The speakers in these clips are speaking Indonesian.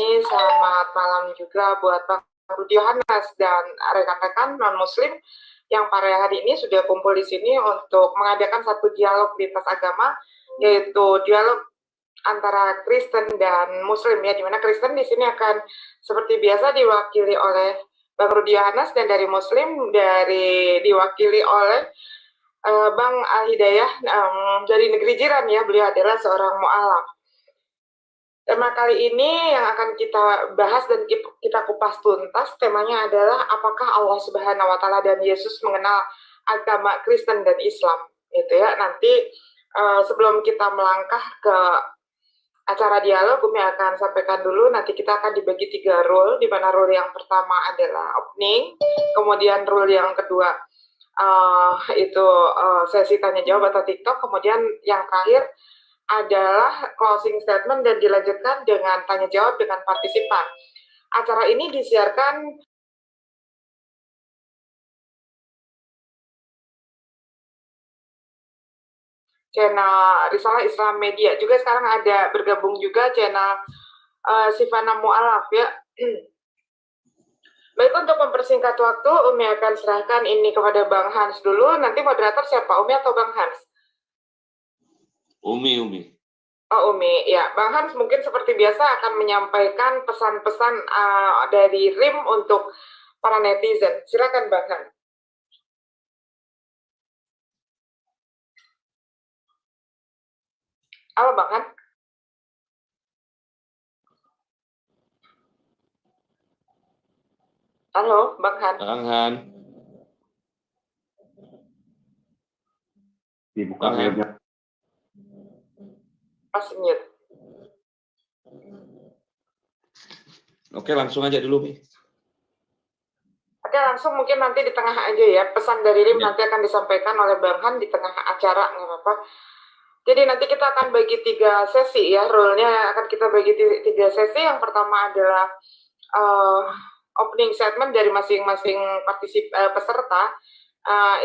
Selamat malam juga buat Bang Rudi Yohanes dan rekan-rekan non-muslim yang pada hari ini sudah kumpul di sini untuk mengadakan satu dialog lintas agama, yaitu dialog antara Kristen dan Muslim ya, dimana Kristen di sini akan seperti biasa diwakili oleh Bang Rudi Yohanes dan dari Muslim diwakili oleh Bang Al Hidayah dari negeri jiran ya, beliau adalah seorang mu'alaf. Tema kali ini yang akan kita bahas dan kita kupas tuntas, temanya adalah apakah Allah Subhanahu wa Ta'ala dan Yesus mengenal agama Kristen dan Islam, gitu ya. Nanti sebelum kita melangkah ke acara dialog, Umi akan sampaikan dulu. Nanti kita akan dibagi 3 rule, di mana rule yang pertama adalah opening, kemudian rule yang kedua itu sesi tanya jawab atau TikTok, kemudian yang terakhir adalah closing statement dan dilanjutkan dengan tanya jawab dengan partisipan. Acara ini disiarkan channel Risalah Islam Media. Juga sekarang ada bergabung juga channel Sifana Mu'alaf ya. Baik, untuk mempersingkat waktu, Umi akan serahkan ini kepada Bang Hans dulu. Nanti moderator siapa, Umi atau Bang Hans? Umi. Oh, Umi, ya. Bang Hans mungkin seperti biasa akan menyampaikan pesan-pesan dari RIM untuk para netizen. Silakan, Bang Hans. Halo, Bang Hans. Halo, Bang Hans. Bang Han. Dibuka Bang Han. aja. Masih mute. Oke, langsung aja dulu, Mi. Oke, langsung mungkin nanti di tengah aja ya. Pesan dari RIM Ya. nanti akan disampaikan oleh Bang Han di tengah acara, nggak apa-apa. Jadi nanti kita akan bagi 3 sesi ya. Rule-nya akan kita bagi 3 sesi. Yang pertama adalah opening statement dari masing-masing peserta.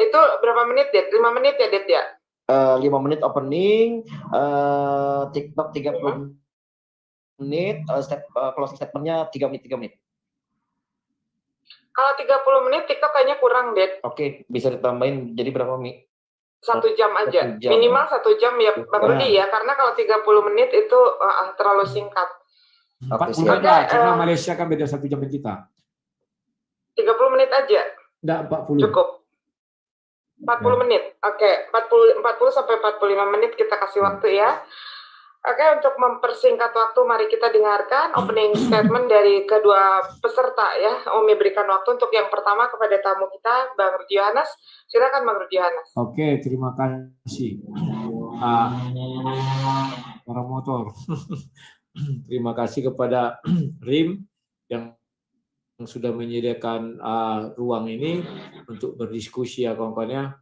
Itu berapa menit, Det? 5 menit ya, Det ya? 5 menit opening, TikTok 30 menit, closing statement-nya 3 menit. Kalau 30 menit TikTok kayaknya kurang, Det. Oke, bisa ditambahin jadi berapa, Mi? 1 jam aja. 1 jam. Minimal 1 jam ya, Bang Rudi ya. Karena kalau 30 menit itu terlalu singkat. 40 siap. aja, karena Malaysia kan beda 1 jam dengan kita. 30 menit aja. Enggak, 40. Cukup. 40 menit. Oke, 40 sampai 45 menit kita kasih waktu ya. Oke, untuk mempersingkat waktu, mari kita dengarkan opening statement dari kedua peserta ya. Umi berikan waktu untuk yang pertama kepada tamu kita, Bang Rudi Yohanes. Silakan, Bang Rudi Yohanes. Oke, terima kasih. Para motor. Terima kasih kepada RIM yang sudah menyediakan ruang ini untuk berdiskusi ya kawan-kawannya.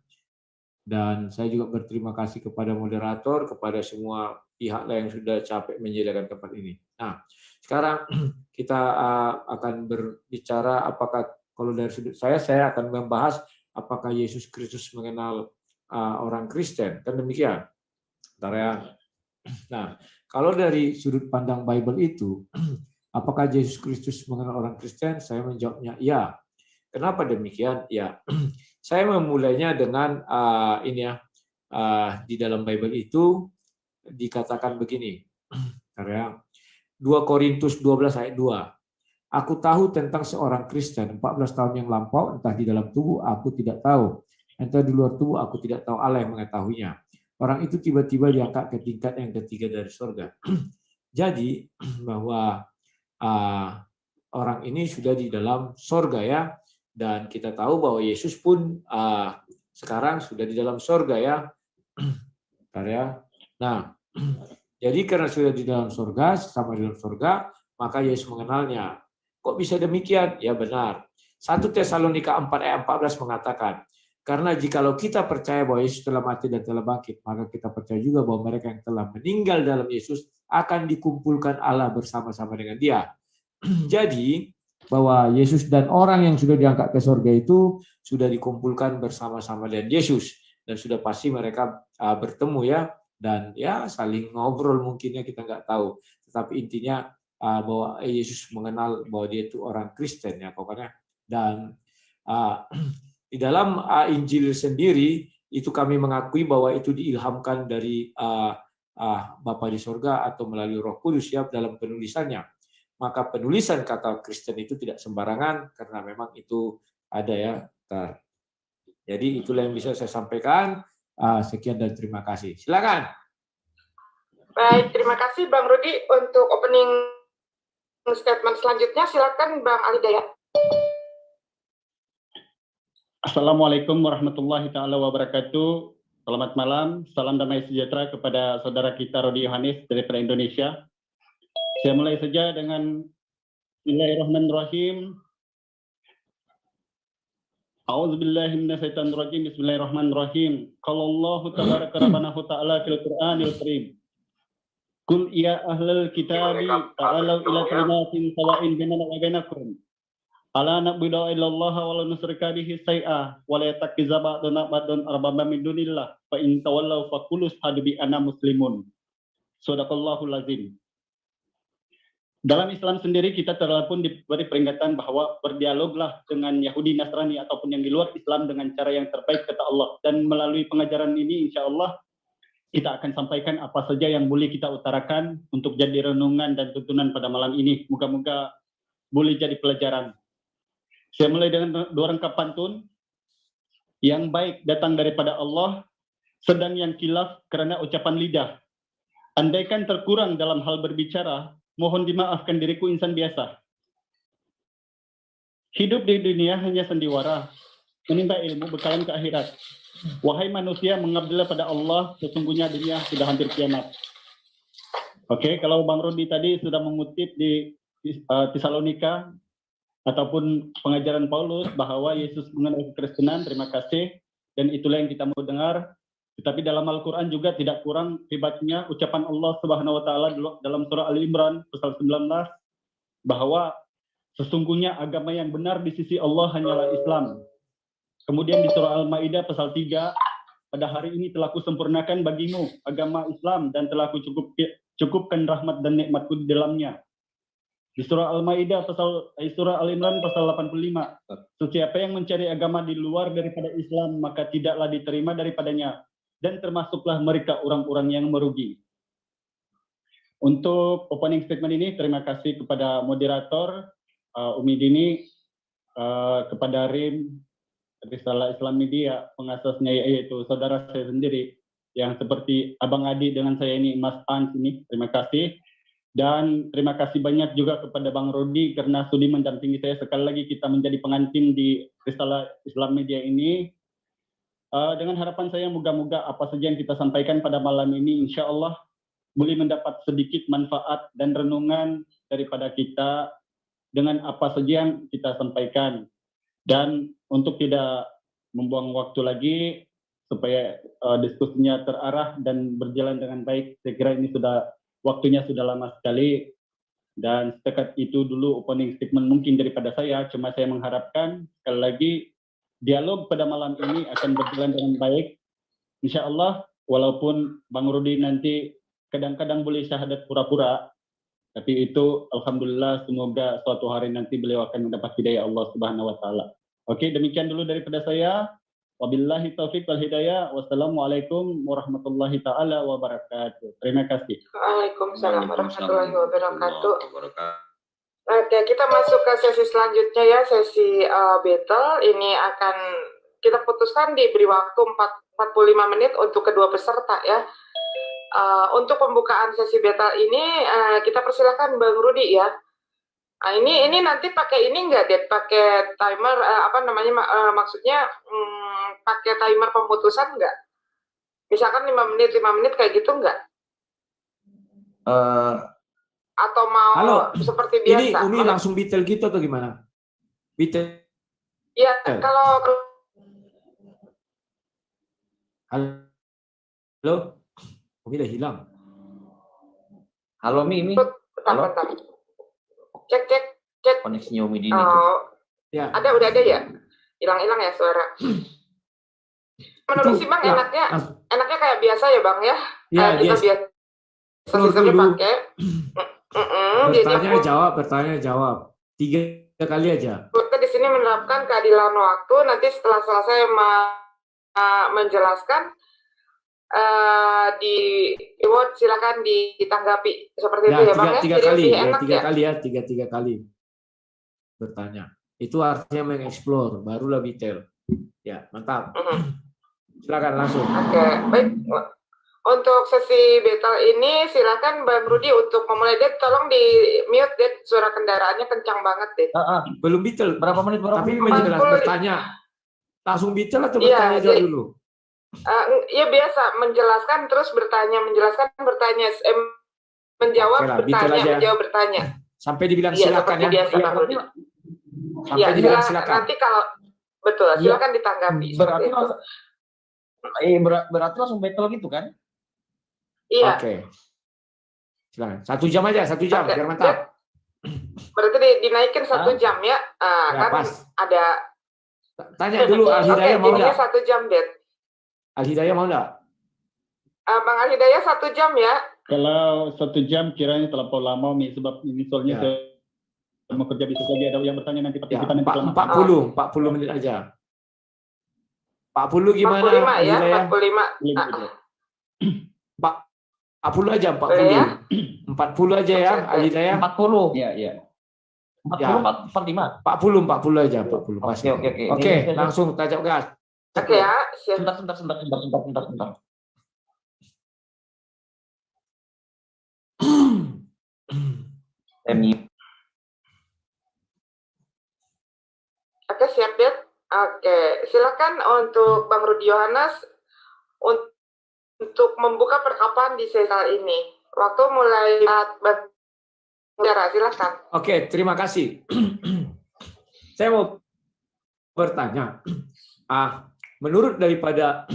Dan saya juga berterima kasih kepada moderator, kepada semua pihak yang sudah capek menyediakan tempat ini. Nah, sekarang kita akan berbicara apakah, kalau dari sudut saya akan membahas apakah Yesus Kristus mengenal orang Kristen, kan demikian. Bentar ya. Nah, kalau dari sudut pandang Bible itu, apakah Yesus Kristus mengenal orang Kristen? Saya menjawabnya ya. Kenapa demikian? Ya, saya memulainya dengan di dalam Bible itu dikatakan begini. 2 Korintus 12 ayat 2. Aku tahu tentang seorang Kristen 14 tahun yang lampau, entah di dalam tubuh aku tidak tahu, entah di luar tubuh aku tidak tahu, Allah yang mengetahuinya. Orang itu tiba-tiba diangkat ke tingkat yang ketiga dari surga. Jadi bahwa orang ini sudah di dalam surga ya. Dan kita tahu bahwa Yesus pun sekarang sudah di dalam surga ya. Nah, jadi karena sudah di dalam surga, sama di dalam surga, maka Yesus mengenalnya. Kok bisa demikian? Ya benar. 1 Tesalonika 4 ayat 14 mengatakan, karena jikalau kita percaya bahwa Yesus telah mati dan telah bangkit, maka kita percaya juga bahwa mereka yang telah meninggal dalam Yesus akan dikumpulkan Allah bersama-sama dengan Dia. Jadi, bahwa Yesus dan orang yang sudah diangkat ke surga itu sudah dikumpulkan bersama-sama dengan Yesus, dan sudah pasti mereka bertemu ya, dan ya saling ngobrol mungkinnya kita nggak tahu, tetapi intinya bahwa Yesus mengenal bahwa dia itu orang Kristen ya pokoknya. Dan di dalam Injil sendiri itu kami mengakui bahwa itu diilhamkan dari Bapa di sorga atau melalui Roh Kudus ya dalam penulisannya. Maka penulisan kata Kristen itu tidak sembarangan karena memang itu ada ya. Jadi itulah yang bisa saya sampaikan. Sekian dan terima kasih. Silakan. Baik, terima kasih Bang Rudi untuk opening statement selanjutnya. Silakan Bang Ali Dayat. Assalamualaikum warahmatullahi taala wabarakatuh. Selamat malam, salam damai sejahtera kepada saudara kita Rudi Yohanes daripada Indonesia. Saya mulai saja dengan Bismillahirrahmanirrahim. A'udzubillahi minasyaitonirrajim. Bismillahirrahmanirrahim. Qala Allahu tabaraka rabbanahu ta'ala fil Qur'anil Karim. Qul ya ahlal kitabi ta'alu ila kalimatin sawa'in bainana wa bainakum. Ala na'budu illallaha wa la nusyrika bihi syai'a wa la yattakhidha ba'duna ba'dan arbaba min dunillah fa in tawallaw faqulu ashhadu bi anna muslimun. Shadaqallahul azim. Dalam Islam sendiri kita telah pun diberi peringatan bahwa berdialoglah dengan Yahudi, Nasrani ataupun yang di luar Islam dengan cara yang terbaik kata Allah. Dan melalui pengajaran ini insya Allah kita akan sampaikan apa saja yang boleh kita utarakan untuk jadi renungan dan tuntunan pada malam ini. Moga-moga boleh jadi pelajaran. Saya mulai dengan dua rangkap pantun. Yang baik datang daripada Allah, sedang yang kilaf karena ucapan lidah. Andaikan terkurang dalam hal berbicara, mohon dimaafkan diriku insan biasa. Hidup di dunia hanya sandiwara, menimba ilmu bekalan ke akhirat. Wahai manusia, mengabdilah pada Allah, sesungguhnya dunia sudah hampir kiamat. Oke, kalau Bang Rudi tadi sudah mengutip di Tesalonika ataupun pengajaran Paulus bahwa Yesus mengenal kekristenan, terima kasih. Dan itulah yang kita mau dengar. Tetapi dalam Al-Quran juga tidak kurang hebatnya ucapan Allah Subhanahu wa Ta'ala dalam surah Al-Imran pasal 19 bahwa sesungguhnya agama yang benar di sisi Allah hanyalah Islam. Kemudian di surah Al-Maidah pasal 3, pada hari ini telah kusempurnakan bagimu agama Islam dan telah kucukupkan rahmat dan nikmatku di dalamnya. Di surah Al-Maidah surah Al-Imran pasal 85, sesiapa yang mencari agama di luar daripada Islam maka tidaklah diterima daripadanya. Dan termasuklah mereka orang-orang yang merugi. Untuk opening statement ini, terima kasih kepada moderator, Umi Dini, kepada RIM, Risalah Islam Media, pengasasnya yaitu saudara saya sendiri, yang seperti Abang Adi dengan saya ini, Mas Ans ini, terima kasih. Dan terima kasih banyak juga kepada Bang Rudi, karena sudi mendampingi saya sekali lagi kita menjadi pengantin di Risalah Islam Media ini. Dengan harapan saya moga-moga apa saja yang kita sampaikan pada malam ini insya Allah boleh mendapat sedikit manfaat dan renungan daripada kita dengan apa saja yang kita sampaikan. Dan untuk tidak membuang waktu lagi supaya diskusinya terarah dan berjalan dengan baik, saya kira ini waktunya sudah lama sekali. Dan setakat itu dulu opening statement mungkin daripada saya. Cuma saya mengharapkan sekali lagi dialog pada malam ini akan berjalan dengan baik. Insya Allah, walaupun Bang Rudi nanti kadang-kadang boleh syahadat pura-pura, tapi itu Alhamdulillah semoga suatu hari nanti beliau akan mendapat hidayah Allah Subhanahu wa Ta'ala. Oke, demikian dulu daripada saya. Wabillahi taufiq wal hidayah. Wassalamualaikum warahmatullahi ta'ala wabarakatuh. Terima kasih. Waalaikumsalam warahmatullahi wabarakatuh. Oke, kita masuk ke sesi selanjutnya ya, sesi battle. Ini akan kita putuskan diberi waktu 45 menit untuk kedua peserta ya. Untuk pembukaan sesi battle ini kita persilakan Bang Rudi ya. Ini nanti pakai ini enggak, Ded? Pakai timer maksudnya pakai timer pemutusan enggak? Misalkan 5 menit kayak gitu enggak? Atau mau seperti biasa? Ini Umi langsung bitel gitu atau gimana? Bitel? Iya, kalau... Halo? Umi udah hilang. Halo Mi, Bentar. Cek. Koneksinya Umi Dini. Ya. Udah ada ya? Hilang ya suara. Menurut si Bang enaknya kayak biasa ya Bang ya? Iya, kita biasa sistemnya pakai. Jadi Bertanya, jawab. 3 kali aja. kita di sini menerapkan keadilan waktu. Nanti setelah selesai menjelaskan di Iwot silakan ditanggapi seperti itu ya Bang ya. Tiga Jadi kali, lebih enak ya. kali ya, tiga kali bertanya. Itu artinya mengeksplor, barulah detail. Ya, mantap. Silakan langsung. Oke, baik. Untuk sesi battle ini silakan Bang Rudi untuk memulai. Det, tolong di mute Det, suara kendaraannya kencang banget Det. Belum detail. Berapa menit? Tapi menjelaskan bertanya. Langsung detail atau Iya, bertanya jawab dulu? Ya biasa menjelaskan terus bertanya, menjelaskan bertanya, menjawab Oke lah, bertanya, aja. menjawab bertanya. Sampai dibilang Iya, silakan ya. biasa, Bang Rudi. Sampai Ya, dibilang silakan. nanti kalau betul, silakan ditanggapi. Berarti seperti itu. berarti langsung battle gitu kan? Iya. Oke. Silakan. 1 jam aja, 1 jam Oke. biar mantap. Berarti dinaikin 1 jam ya. Ya, Kan pas. ada. Tanya dulu Al-Hidayah mau jadinya enggak? 1 jam Det. Al-Hidayah mau enggak? Bang Al-Hidayah 1 jam ya. Kalau 1 jam kiranya terlampau lama, Mi, sebab ini soalnya saya mau kerja besok lagi, ada yang bertanya nanti, tapi Ya, kita nanti 40 menit aja. 40 gimana? 45 ya, Iya, 45. 40 aja, 40. Boleh ya? 40 aja ya, Al-Hidayah. 40. Iya. 40, 45. 40 aja, 40 pas. Oke. Oke, langsung tancap gas. Oke ya, siap. Sebentar. Oke, siap Det. Oke, silakan untuk Bang Rudi Yohanes untuk membuka percakapan di sesi ini. Waktu mulai bicara, silakan. Oke, terima kasih. Saya mau bertanya, menurut daripada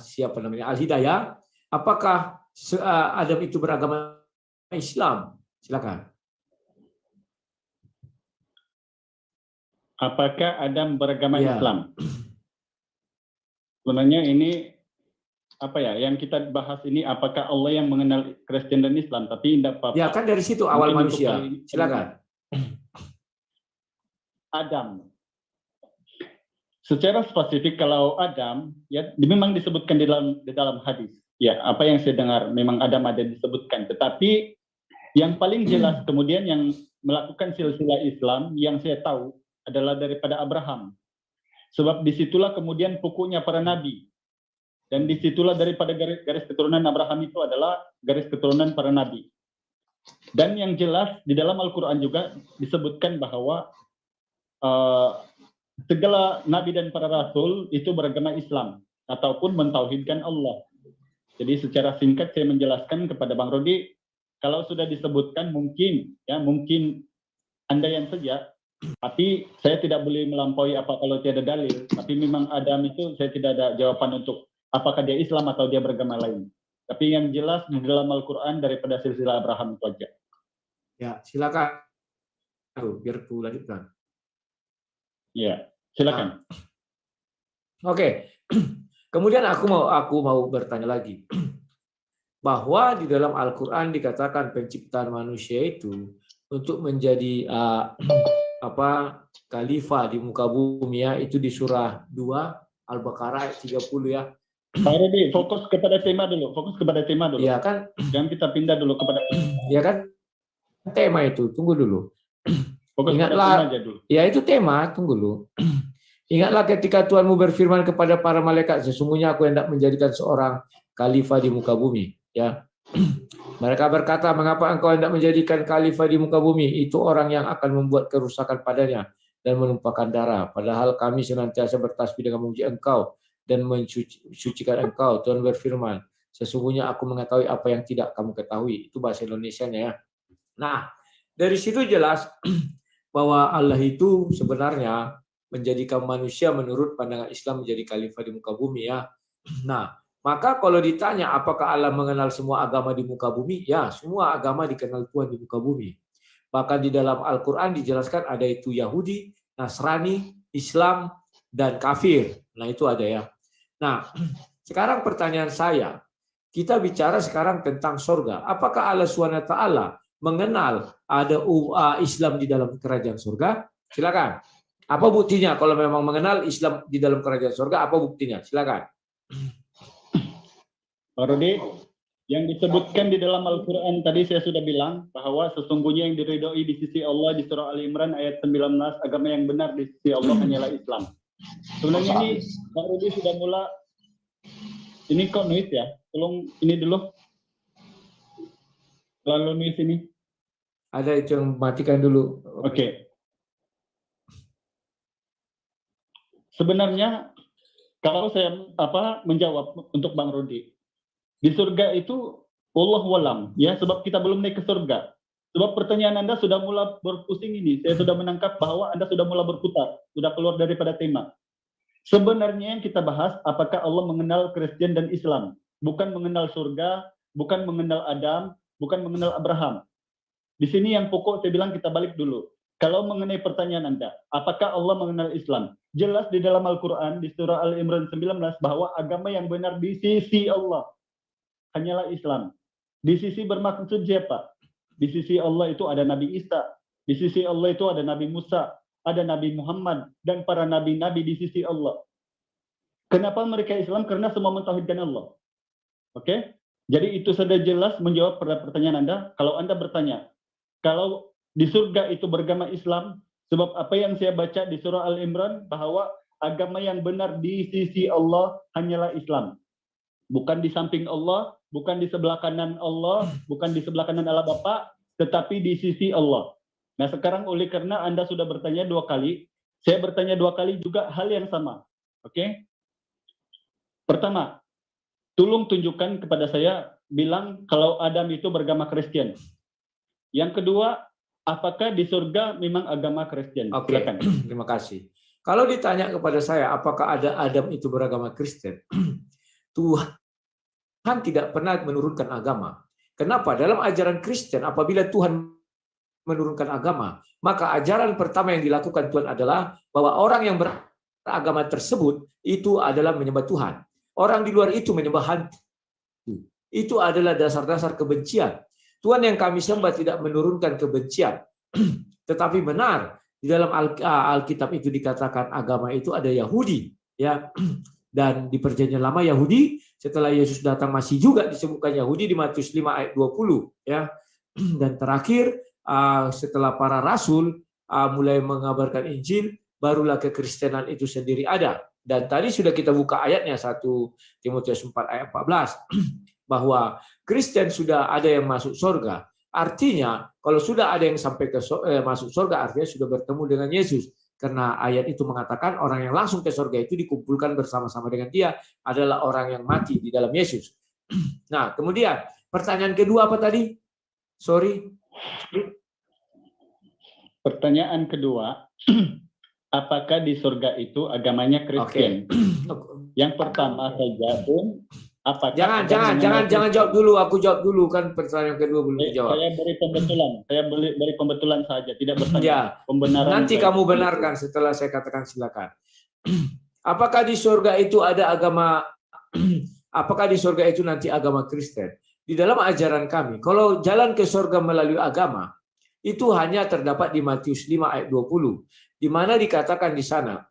siapa namanya Al-Hidayah, apakah Adam itu beragama Islam? Silakan. Apakah Adam beragama Ya. Islam? Sebenarnya ini apa ya? Yang kita bahas ini apakah Allah yang mengenal Kristen dan Islam? Tapi tidak apa-apa. Ya kan dari situ awal Mungkin untuk manusia. kali ini- Silakan. Adam. Secara spesifik kalau Adam ya memang disebutkan di dalam hadis. Ya, apa yang saya dengar memang Adam ada disebutkan. Tetapi yang paling jelas kemudian yang melakukan silsilah Islam yang saya tahu adalah daripada Abraham. Sebab disitulah kemudian pokoknya para nabi. Dan disitulah daripada garis keturunan Abraham itu adalah garis keturunan para nabi. Dan yang jelas di dalam Al-Quran juga disebutkan bahwa segala nabi dan para rasul itu beragama Islam ataupun mentauhidkan Allah. Jadi secara singkat saya menjelaskan kepada Bang Rodi, kalau sudah disebutkan mungkin andaian saja, tapi saya tidak boleh melampaui apa kalau tiada dalil. Tapi memang Adam itu saya tidak ada jawaban untuk apakah dia Islam atau dia beragama lain. Tapi yang jelas di dalam Al-Quran daripada silsilah Abraham itu aja. Ya, silakan. Biar aku lanjutkan. Ya, silakan. Oke. Kemudian aku mau bertanya lagi. Bahwa di dalam Al-Qur'an dikatakan penciptaan manusia itu untuk menjadi khalifah di muka bumi ya, itu di surah 2 Al-Baqarah ayat 30 ya. Pak Rudi, fokus kepada tema dulu. Iya kan? Jangan kita pindah dulu kepada Iya kan? Tema itu, tunggu dulu. fokus pada Ingatlah, tema aja dulu. ya itu tema, tunggu dulu. Ingatlah ketika Tuhanmu berfirman kepada para malaikat, sesungguhnya aku hendak menjadikan seorang khalifah di muka bumi. Ya, mereka berkata, mengapa engkau hendak menjadikan khalifah di muka bumi? Itu orang yang akan membuat kerusakan padanya dan menumpahkan darah. Padahal kami senantiasa bertasbih dengan memuji engkau dan mensucikan engkau. Tuhan berfirman, sesungguhnya aku mengetahui apa yang tidak kamu ketahui. Itu bahasa Indonesianya ya. Nah, dari situ jelas bahwa Allah itu sebenarnya menjadikan manusia menurut pandangan Islam menjadi khalifah di muka bumi ya. Nah, maka kalau ditanya apakah Allah mengenal semua agama di muka bumi? Ya, semua agama dikenal Tuhan di muka bumi. Bahkan di dalam Al-Quran dijelaskan ada itu Yahudi, Nasrani, Islam, dan kafir. Nah, itu ada ya. Nah, sekarang pertanyaan saya, Kita bicara sekarang tentang surga. Apakah Allah SWT mengenal ada Islam di dalam kerajaan surga? Silakan. Apa buktinya kalau memang mengenal Islam di dalam kerajaan surga? Apa buktinya? Silakan. Pak Rudi, yang disebutkan di dalam Al-Quran tadi saya sudah bilang bahwa sesungguhnya yang diridhoi di sisi Allah di surah Al-Imran ayat 19, agama yang benar di sisi Allah hanyalah Islam. Sebenarnya ini Pak Rudi sudah mulai, ini kok noise ya? Tolong ini dulu. Lalu noise ini. Ada itu yang matikan dulu. Oke. Sebenarnya kalau saya menjawab untuk Bang Rudi, di surga itu wallahu alam ya, sebab kita belum naik ke surga. Sebab pertanyaan Anda sudah mulai berpusing ini. Saya sudah menangkap bahwa Anda sudah mulai berputar, sudah keluar daripada tema. Sebenarnya yang kita bahas apakah Allah mengenal Kristen dan Islam, bukan mengenal surga, bukan mengenal Adam, bukan mengenal Abraham. Di sini yang pokok saya bilang kita balik dulu. Kalau mengenai pertanyaan Anda, apakah Allah mengenal Islam? Jelas di dalam Al-Quran, di surah Al-Imran 19, bahwa agama yang benar di sisi Allah hanyalah Islam. Di sisi bermaksud siapa? Di sisi Allah itu ada Nabi Isa. Di sisi Allah itu ada Nabi Musa. Ada Nabi Muhammad. Dan para nabi-nabi di sisi Allah. Kenapa mereka Islam? Karena semua mentauhidkan Allah. Oke? Jadi itu sudah jelas menjawab pada pertanyaan Anda. Kalau Anda bertanya, kalau di surga itu beragama Islam, sebab apa yang saya baca di surah Al-Imran, bahwa agama yang benar di sisi Allah hanyalah Islam. Bukan di samping Allah, bukan di sebelah kanan Allah, bukan di sebelah kanan Allah Bapa, tetapi di sisi Allah. Nah sekarang oleh karena Anda sudah bertanya 2 kali, saya bertanya 2 kali juga hal yang sama. Oke? Pertama, tolong tunjukkan kepada saya, bilang kalau Adam itu beragama Kristen. Yang kedua, apakah di surga memang agama Kristen? Oke, Silakan. terima kasih. Kalau ditanya kepada saya, apakah ada Adam itu beragama Kristen? Tuhan tidak pernah menurunkan agama. Kenapa? Dalam ajaran Kristen, apabila Tuhan menurunkan agama, maka ajaran pertama yang dilakukan Tuhan adalah bahwa orang yang beragama tersebut itu adalah menyembah Tuhan. Orang di luar itu menyembah hantu. Itu adalah dasar-dasar kebencian. Tuhan yang kami sembah tidak menurunkan kebencian. Tetapi benar, di dalam Alkitab itu dikatakan agama itu ada Yahudi, ya. Dan di Perjanjian Lama Yahudi, setelah Yesus datang masih juga disebutkan Yahudi di Matius 5 ayat 20, ya. Dan terakhir setelah para rasul mulai mengabarkan Injil, barulah kekristenan itu sendiri ada. Dan tadi sudah kita buka ayatnya 1 Timotius 4 ayat 14 bahwa Kristen sudah ada yang masuk surga. Artinya kalau sudah ada yang sampai ke masuk surga, artinya sudah bertemu dengan Yesus. Karena ayat itu mengatakan orang yang langsung ke surga itu dikumpulkan bersama-sama dengan dia adalah orang yang mati di dalam Yesus. Nah, kemudian pertanyaan kedua apa tadi? Sorry. Pertanyaan kedua, apakah di surga itu agamanya Kristen? Okay. Yang pertama saja pun, apakah jangan jawab dulu, aku jawab dulu kan pertanyaan kedua belum dijawab. Saya beri pembetulan saja, tidak bertanya. Ya, pembenaran. nanti kamu benarkan setelah saya katakan silakan. Apakah di surga itu ada agama? Apakah di surga itu nanti agama Kristen? Di dalam ajaran kami, kalau jalan ke surga melalui agama itu hanya terdapat di Matius 5 ayat 20, di mana dikatakan di sana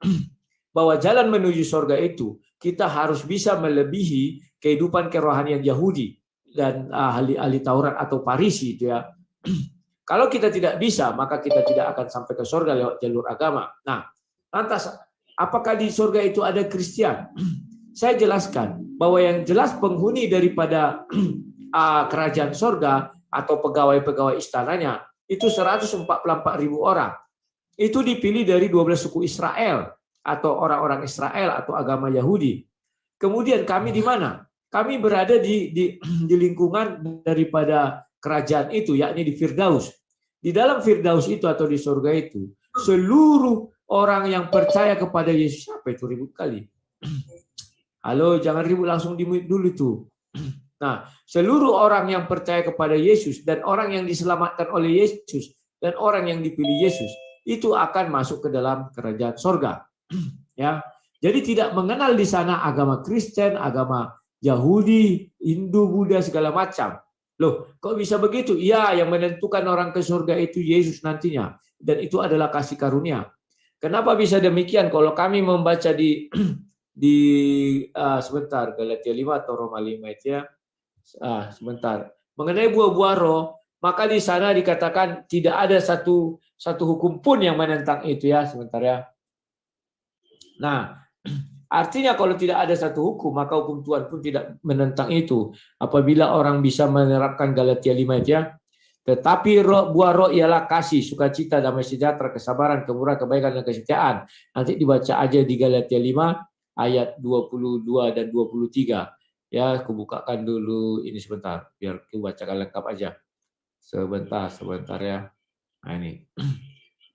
bahwa jalan menuju surga itu kita harus bisa melebihi kehidupan kerohanian Yahudi dan ahli Taurat atau Farisi itu ya. Kalau kita tidak bisa, maka kita tidak akan sampai ke surga lewat jalur agama. Nah, lantas apakah di surga itu ada Kristen? Saya jelaskan bahwa yang jelas penghuni daripada kerajaan surga atau pegawai-pegawai istananya itu 144.000 orang. Itu dipilih dari 12 suku Israel atau orang-orang Israel atau agama Yahudi. Kemudian kami di mana? Kami berada di lingkungan daripada kerajaan itu, yakni di Firdaus. Di dalam Firdaus itu atau di surga itu, seluruh orang yang percaya kepada Yesus, apa itu ribut kali? Halo, jangan ribut, langsung di-mute dulu itu. Nah, seluruh orang yang percaya kepada Yesus dan orang yang diselamatkan oleh Yesus dan orang yang dipilih Yesus itu akan masuk ke dalam kerajaan surga. Ya. Jadi tidak mengenal di sana agama Kristen, agama Yahudi, Hindu, Buddha, segala macam. Loh, kok bisa begitu? Iya, yang menentukan orang ke surga itu Yesus nantinya. Dan itu adalah kasih karunia. Kenapa bisa demikian? Kalau kami membaca di sebentar, Galatia 5 atau Roma 5 itu ya. Sebentar. Mengenai buah-buah roh, maka di sana dikatakan tidak ada satu hukum pun yang menentang itu ya. Sebentar ya. Nah, artinya kalau tidak ada satu hukum, maka hukum Tuhan pun tidak menentang itu. Apabila orang bisa menerapkan Galatia 5 itu ya. Tetapi buah roh ialah kasih, sukacita, damai sejahtera, kesabaran, kemurahan, kebaikan, dan kesetiaan. Nanti dibaca aja di Galatia 5 ayat 22 dan 23. Ya, aku bukakan dulu ini sebentar, biar aku bacakan lengkap aja. Sebentar ya. Nah ini,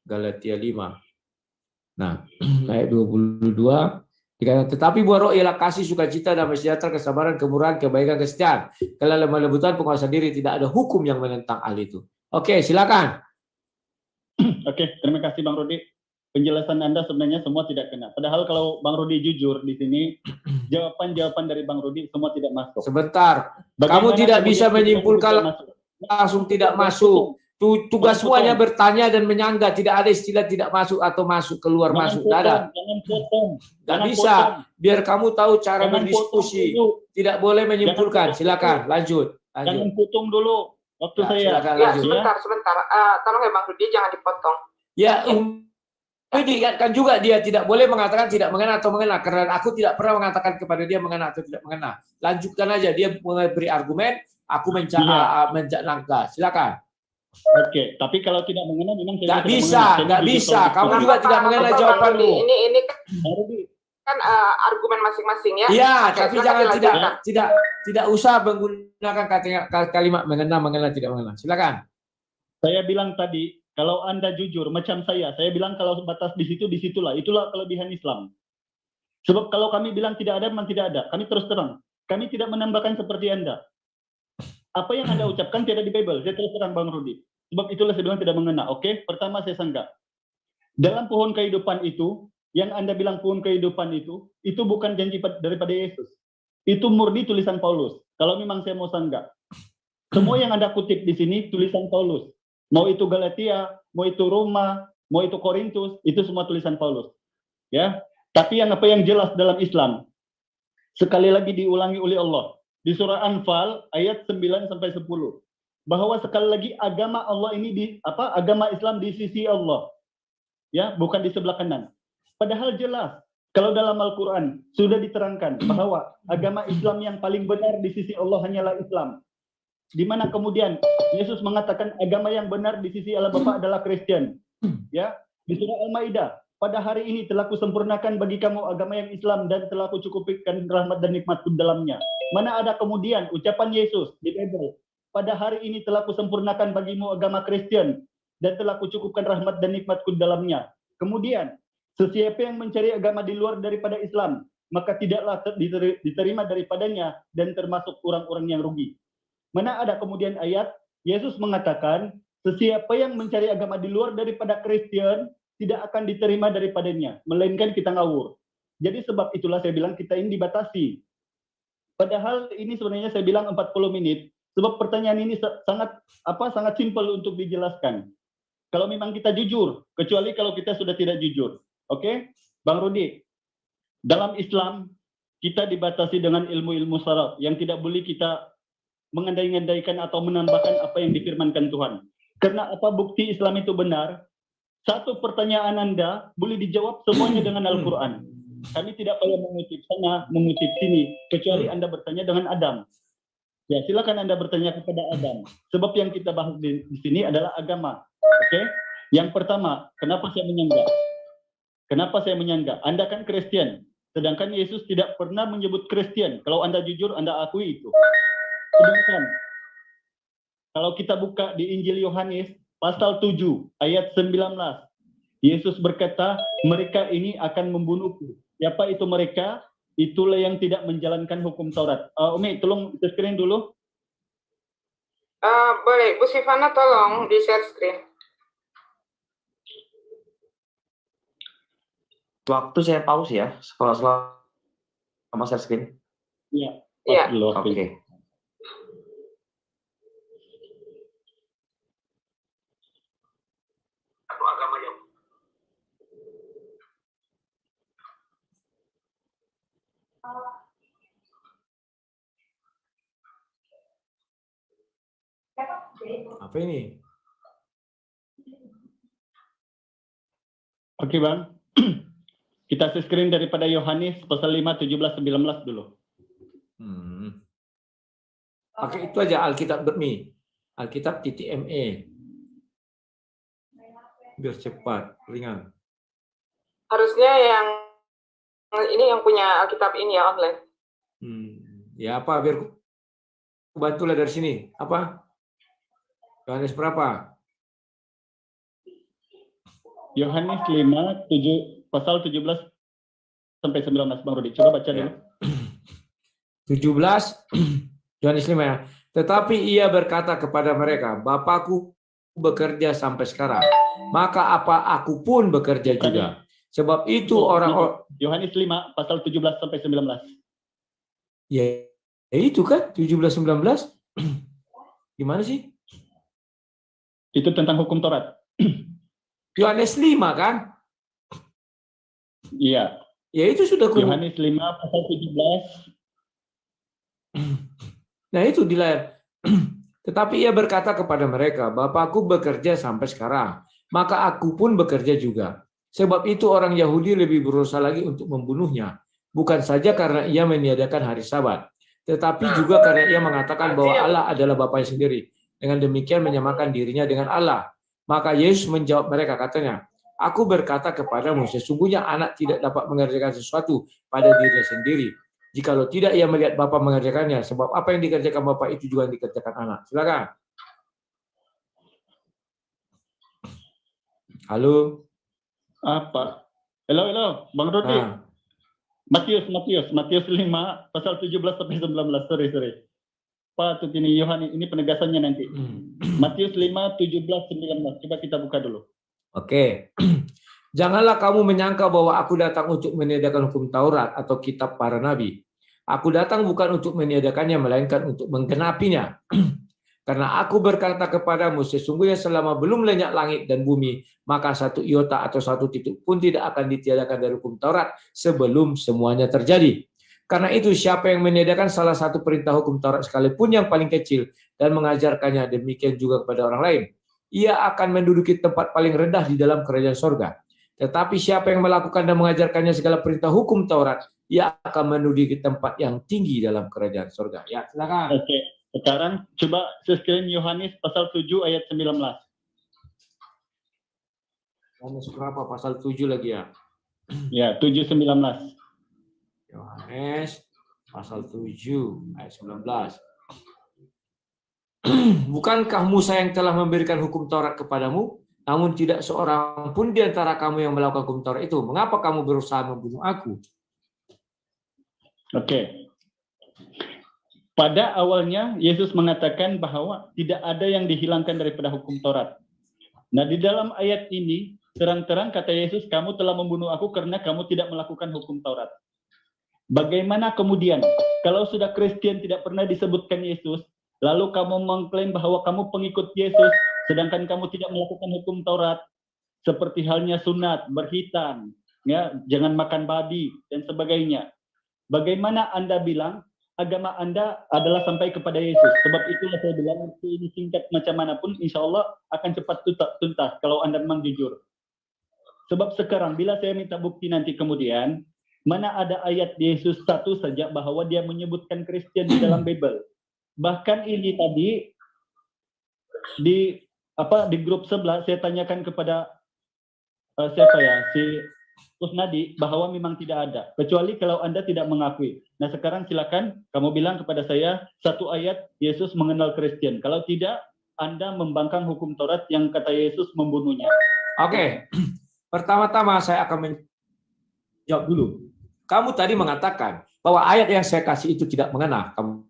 Galatia 5. Nah, ayat 22. Tetapi buah roh ialah kasih, sukacita, damai sejahtera, kesabaran, kemurahan, kebaikan, kesetiaan, kelemah lembutan, penguasaan diri. Tidak ada hukum yang menentang hal itu. Oke, silakan. Oke, terima kasih Bang Rudi. Penjelasan Anda sebenarnya semua tidak kena. Padahal kalau Bang Rudi jujur di sini, jawaban-jawaban dari Bang Rudi semua tidak masuk. Sebentar. Bagaimana Kamu tidak bisa kemudian menyimpulkan langsung tidak masuk. Tugas semuanya bertanya dan menyangga. Tidak ada istilah tidak masuk atau masuk, keluar, masuk. Tidak ada. Jangan potong. Tidak bisa. Biar kamu tahu cara berdiskusi. Tidak boleh menyimpulkan. Silakan, lanjut. Jangan potong dulu waktu Ya, saya. silakan, Ya, lanjut. sebentar. Tolong ya Bang Rudi, jangan dipotong. Ya, ini kan juga dia tidak boleh mengatakan tidak mengena atau mengena, karena aku tidak pernah mengatakan kepada dia mengena atau tidak mengena. Lanjutkan aja, dia memberi argumen, aku mencanangka. Silakan. Oke, tapi kalau tidak mengena memang saya nggak bisa. Kamu juga tidak mengena jawabanmu. Ini kan argumen masing-masing ya. Iya, Oke, tapi jangan tidak usah menggunakan kalimat mengena, tidak mengena. Silakan. Saya bilang tadi, kalau Anda jujur, macam saya bilang kalau batas di situ, disitulah. Itulah kelebihan Islam. Sebab kalau kami bilang tidak ada, memang tidak ada. Kami terus terang. Kami tidak menambahkan seperti Anda. Apa yang Anda ucapkan tidak di Bible. Saya terus terang Bang Rudi. Sebab itulah saya bilang tidak mengena. Oke, pertama saya sanggah. Dalam pohon kehidupan itu, yang Anda bilang pohon kehidupan itu bukan janji daripada Yesus. Itu murni tulisan Paulus. Kalau memang saya mau sanggah. Semua yang Anda kutip di sini tulisan Paulus. Mau itu Galatia, mau itu Roma, mau itu Korintus, itu semua tulisan Paulus. Ya. Tapi apa yang jelas dalam Islam, sekali lagi diulangi oleh Allah di surah Anfal ayat 9 sampai 10, bahwa sekali lagi agama Allah ini agama Islam di sisi Allah. Ya, bukan di sebelah kanan. Padahal jelas kalau dalam Al-Qur'an sudah diterangkan bahwa agama Islam yang paling benar di sisi Allah hanyalah Islam. Di mana kemudian Yesus mengatakan agama yang benar di sisi Allah Bapa adalah Kristen. Ya, di surah Al-Maidah, pada hari ini telah kusempurnakan bagi kamu agama yang Islam dan telah kucukupkan rahmat dan nikmatku dalamnya. Mana ada kemudian ucapan Yesus di Bible, pada hari ini telah kusempurnakan bagimu agama Kristen dan telah kucukupkan rahmat dan nikmatku dalamnya. Kemudian, sesiapa yang mencari agama di luar daripada Islam, maka tidaklah diterima daripadanya dan termasuk orang-orang yang rugi. Mana ada kemudian ayat Yesus mengatakan sesiapa yang mencari agama di luar daripada Kristen tidak akan diterima daripadanya, melainkan kita ngawur. Jadi sebab itulah saya bilang kita ini dibatasi. Padahal ini sebenarnya saya bilang 40 menit, sebab pertanyaan ini sangat simpel untuk dijelaskan. Kalau memang kita jujur, kecuali kalau kita sudah tidak jujur. Oke? Bang Rudi, dalam Islam kita dibatasi dengan ilmu-ilmu syarat yang tidak boleh kita mengandai-andaikan atau menambahkan apa yang difirmankan Tuhan. Karena apa bukti Islam itu benar? Satu pertanyaan Anda boleh dijawab semuanya dengan Al-Quran. Kami tidak perlu mengutip sana, mengutip sini, kecuali Anda bertanya dengan Adam. Ya, silakan Anda bertanya kepada Adam. Sebab yang kita bahas di sini adalah agama. Oke? Yang pertama, kenapa saya menyanggah? Kenapa saya menyanggah? Anda kan Kristen, sedangkan Yesus tidak pernah menyebut Kristen. Kalau Anda jujur, Anda akui itu. Sedangkan kalau kita buka di Injil Yohanes pasal 7 ayat 19, Yesus berkata, mereka ini akan membunuhku. Siapa itu mereka? Itulah yang tidak menjalankan hukum Taurat. Umi, tolong screen dulu. Boleh, Bu Sivana tolong di share screen. Waktu saya pause ya, kalau selama share screen. Ya. Iya. Dulu, Oke. Apa ini? Oke, Bang. Kita screen daripada Yohanes pasal 5, 17, 19 dulu. Pakai itu aja Alkitab.me. Alkitab.me. Biar cepat, ringan. Harusnya yang ini yang punya Alkitab ini ya online. Ya apa, biar ku bantulah dari sini. Apa? Yohanes berapa? Yohanes 5, pasal 17 sampai 19, Bang Rudi. Coba baca dulu. 17, Yohanes 5 ya. Tetapi ia berkata kepada mereka, Bapakku bekerja sampai sekarang, maka apa aku pun bekerja juga. Sebab itu orang Yohanes 5, pasal 17 sampai 19. Ya itu kan 17-19. Gimana sih? Itu tentang hukum Taurat. Yohanes 5 kan? Iya. Ya itu sudah Yohanes 5 pasal 17. Nah itu di layar. Tetapi ia berkata kepada mereka, Bapakku bekerja sampai sekarang, maka aku pun bekerja juga. Sebab itu orang Yahudi lebih berusaha lagi untuk membunuhnya. Bukan saja karena ia meniadakan hari Sabat, tetapi juga karena ia mengatakan bahwa Allah adalah Bapanya sendiri. Dengan demikian menyamakan dirinya dengan Allah. Maka Yesus menjawab mereka, katanya, Aku berkata kepadamu, sesungguhnya anak tidak dapat mengerjakan sesuatu pada dirinya sendiri, jikalau tidak ia melihat Bapa mengerjakannya. Sebab apa yang dikerjakan Bapa itu juga yang dikerjakan anak. Silakan. Halo. Apa? Halo, Bang Rudi. Matius 5 pasal 17 sampai 19. Sorry. Patut ini Yohanes, ini penegasannya nanti. Matius 5, 17, 19. Coba kita buka dulu. Oke. Janganlah kamu menyangka bahwa aku datang untuk meniadakan hukum Taurat atau kitab para nabi. Aku datang bukan untuk meniadakannya, melainkan untuk menggenapinya. Karena aku berkata kepadamu, sesungguhnya selama belum lenyap langit dan bumi, maka satu iota atau satu titik pun tidak akan ditiadakan dari hukum Taurat sebelum semuanya terjadi. Karena itu siapa yang meniadakan salah satu perintah hukum Taurat sekalipun yang paling kecil dan mengajarkannya, demikian juga kepada orang lain, ia akan menduduki tempat paling rendah di dalam kerajaan sorga. Tetapi siapa yang melakukan dan mengajarkannya segala perintah hukum Taurat, ia akan menduduki tempat yang tinggi dalam kerajaan sorga. Ya, silakan. Oke. Sekarang coba screen Yohanes pasal 7 ayat 19. Yohanes berapa? Pasal 7 lagi ya? Ya, 7:19. Yohanes pasal 7 ayat 19. Bukankah Musa yang telah memberikan hukum Taurat kepadamu? Namun tidak seorang pun di antara kamu yang melakukan hukum Taurat itu. Mengapa kamu berusaha membunuh aku? Oke. Pada awalnya Yesus mengatakan bahwa tidak ada yang dihilangkan daripada hukum Taurat. Nah, di dalam ayat ini terang-terang kata Yesus, kamu telah membunuh aku karena kamu tidak melakukan hukum Taurat. Bagaimana kemudian kalau sudah Kristen tidak pernah disebutkan Yesus, lalu kamu mengklaim bahwa kamu pengikut Yesus, sedangkan kamu tidak melakukan hukum Taurat, seperti halnya sunat, berhitan, ya, jangan makan babi dan sebagainya. Bagaimana Anda bilang agama Anda adalah sampai kepada Yesus? Sebab itulah saya bilang, ini singkat macam manapun, insya Allah akan cepat tuntas kalau Anda memang jujur. Sebab sekarang bila saya minta bukti nanti kemudian, mana ada ayat Yesus satu saja bahwa dia menyebutkan Kristen di dalam Bible. Bahkan ini tadi di grup sebelah saya tanyakan kepada siapa ya, si Kusnadi, bahwa memang tidak ada, kecuali kalau Anda tidak mengakui. Nah sekarang silakan kamu bilang kepada saya satu ayat Yesus mengenal Kristen. Kalau tidak, Anda membangkang hukum Taurat yang kata Yesus membunuhnya. Oke. Pertama-tama saya akan menjawab dulu. Kamu tadi mengatakan bahwa ayat yang saya kasih itu tidak mengena. Kamu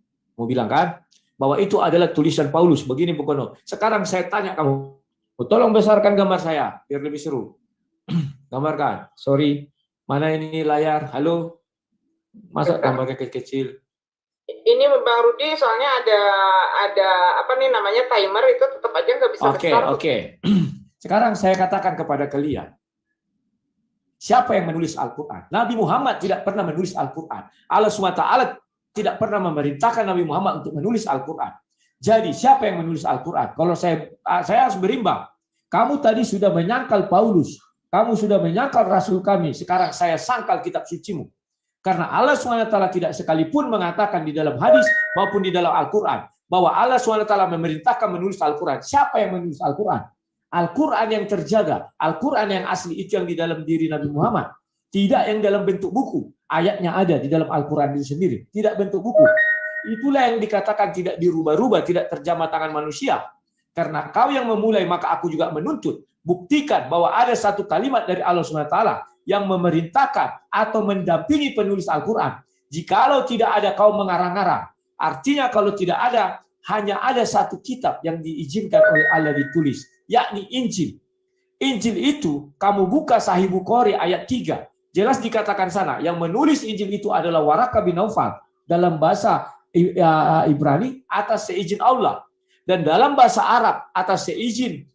bilang kan bahwa itu adalah tulisan Paulus. Begini bukan? Sekarang saya tanya kamu, tolong besarkan gambar saya biar lebih seru. Gambarkan. Sorry, mana ini layar? Halo, masa gambarnya kecil-kecil? Ini Bang Rudi, soalnya ada apa nih namanya timer itu tetap aja nggak bisa Oke, besar. oke. Sekarang saya katakan kepada kalian, siapa yang menulis Al-Quran? Nabi Muhammad tidak pernah menulis Al-Quran. Allah SWT tidak pernah memerintahkan Nabi Muhammad untuk menulis Al-Quran. Jadi siapa yang menulis Al-Quran? Kalau saya harus berimbang. Kamu tadi sudah menyangkal Paulus. Kamu sudah menyangkal Rasul kami. Sekarang saya sangkal kitab sucimu. Karena Allah SWT tidak sekalipun mengatakan di dalam hadis maupun di dalam Al-Quran bahwa Allah SWT memerintahkan menulis Al-Quran. Siapa yang menulis Al-Quran? Al-Quran yang terjaga, Al-Quran yang asli itu yang di dalam diri Nabi Muhammad. Tidak yang dalam bentuk buku. Ayatnya ada di dalam Al-Quran itu sendiri. Tidak bentuk buku. Itulah yang dikatakan tidak dirubah-rubah, tidak terjamah tangan manusia. Karena kau yang memulai, maka aku juga menuntut. Buktikan bahwa ada satu kalimat dari Allah SWT yang memerintahkan atau mendampingi penulis Al-Quran. Jikalau tidak ada kau mengarang-arang. Artinya kalau tidak ada, hanya ada satu kitab yang diizinkan oleh Allah ditulis, yakni Injil. Injil itu, kamu buka Sahih Bukhari ayat 3. Jelas dikatakan sana, yang menulis Injil itu adalah Waraka bin Naufal. Dalam bahasa Ibrani, atas seizin Allah. Dan dalam bahasa Arab, atas seizin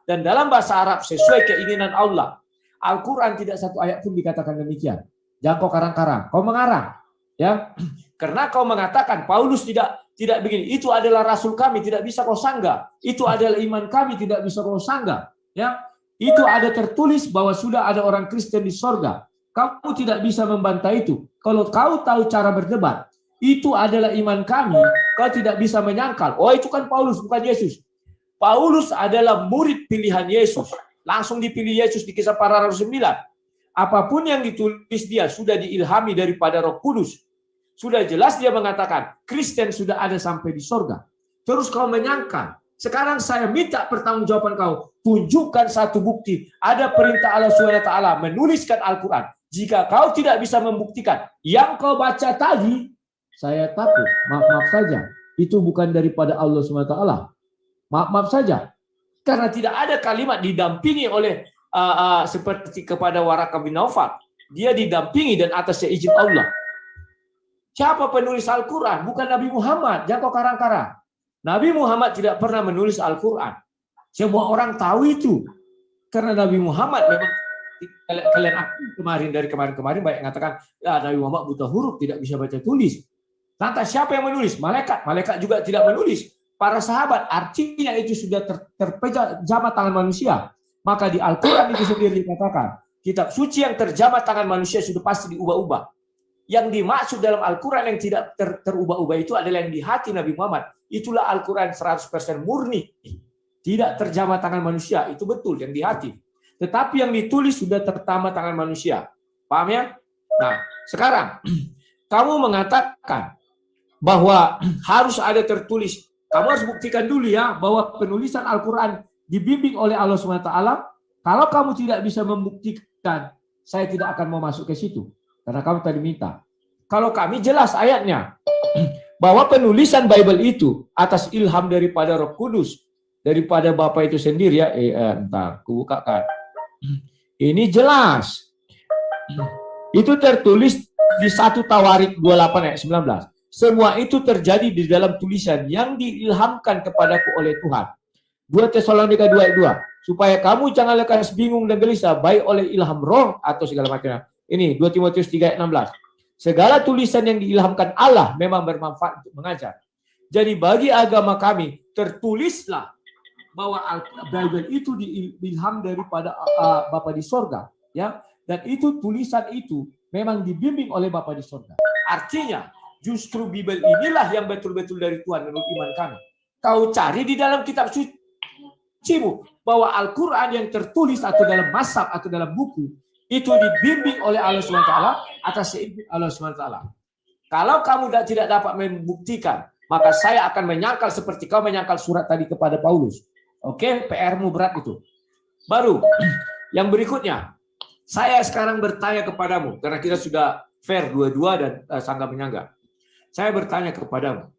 dan dalam bahasa Arab sesuai keinginan Allah. Al-Quran tidak satu ayat pun dikatakan demikian. Jangan kau karang-karang, kau mengarang, ya. Karena kau mengatakan Paulus tidak begini. Itu adalah rasul kami, tidak bisa kau sanggah. Itu adalah iman kami, tidak bisa kau sanggah, ya. Itu ada tertulis bahwa sudah ada orang Kristen di sorga. Kamu tidak bisa membantah itu. Kalau kau tahu cara berdebat, itu adalah iman kami. Kau tidak bisa menyangkal. Oh, itu kan Paulus, bukan Yesus. Paulus adalah murid pilihan Yesus. Langsung dipilih Yesus di Kisah Para Rasul 9. Apapun yang ditulis dia sudah diilhami daripada Roh Kudus. Sudah jelas dia mengatakan, Kristen sudah ada sampai di sorga. Terus kau menyangkal. Sekarang saya minta pertanggungjawaban kau. Tunjukkan satu bukti. Ada perintah Allah SWT menuliskan Al-Quran. Jika kau tidak bisa membuktikan yang kau baca tadi, saya takut. Maaf saja. Itu bukan daripada Allah SWT. Maaf saja. Karena tidak ada kalimat didampingi oleh seperti kepada Waraka bin Naufal. Dia didampingi dan atas seizin Allah. Siapa penulis Al-Quran? Bukan Nabi Muhammad. Jangan kau karang-karang. Nabi Muhammad tidak pernah menulis Al-Quran. Semua orang tahu itu. Karena Nabi Muhammad memang, kalian dari kemarin banyak yang mengatakan, ya, Nabi Muhammad buta huruf, tidak bisa baca tulis. Lantas siapa yang menulis? Malaikat. Malaikat juga tidak menulis. Para sahabat, artinya itu sudah terjamah tangan manusia. Maka di Al-Quran itu sendiri dikatakan, kitab suci yang terjamah tangan manusia sudah pasti diubah-ubah. Yang dimaksud dalam Al-Quran yang tidak terubah-ubah itu adalah yang di hati Nabi Muhammad. Itulah Al-Quran 100% murni. Tidak terjamah tangan manusia. Itu betul yang di hati. Tetapi yang ditulis sudah terjamah tangan manusia. Paham ya? Nah, sekarang kamu mengatakan bahwa harus ada tertulis. Kamu harus buktikan dulu ya bahwa penulisan Al-Quran dibimbing oleh Allah SWT. Kalau kamu tidak bisa membuktikan, saya tidak akan mau masuk ke situ. Karena kamu tadi minta. Kalau kami jelas ayatnya. Bahwa penulisan Bible itu atas ilham daripada Roh Kudus. Daripada Bapa itu sendiri ya. Entar, kubukakan. Ini jelas. Itu tertulis di 1 Tawarik 28 ayat 19. Semua itu terjadi di dalam tulisan yang diilhamkan kepadaku oleh Tuhan. 2 Tesalonika 2 ayat 2. Supaya kamu jangan lekas bingung dan gelisah. Baik oleh ilham roh atau segala macamnya. Ini 2 Timotius 3 ayat 16. Segala tulisan yang diilhamkan Allah memang bermanfaat untuk mengajar. Jadi bagi agama kami tertulislah bahwa Bible itu diilham daripada Bapa di sorga, ya. Dan itu tulisan itu memang dibimbing oleh Bapa di sorga. Artinya justru Bible inilah yang betul-betul dari Tuhan menurut iman kami. Kau cari di dalam kitab sucimu bahwa Al-Quran yang tertulis atau dalam mashaf atau dalam buku itu dibimbing oleh Allah SWT atas seizin Allah SWT. Kalau kamu tidak dapat membuktikan, maka saya akan menyangkal seperti kau menyangkal surat tadi kepada Paulus. Oke, PR-mu berat itu. Baru, yang berikutnya, saya sekarang bertanya kepadamu, karena kita sudah fair dua-dua dan sanggah menyangga. Saya bertanya kepadamu,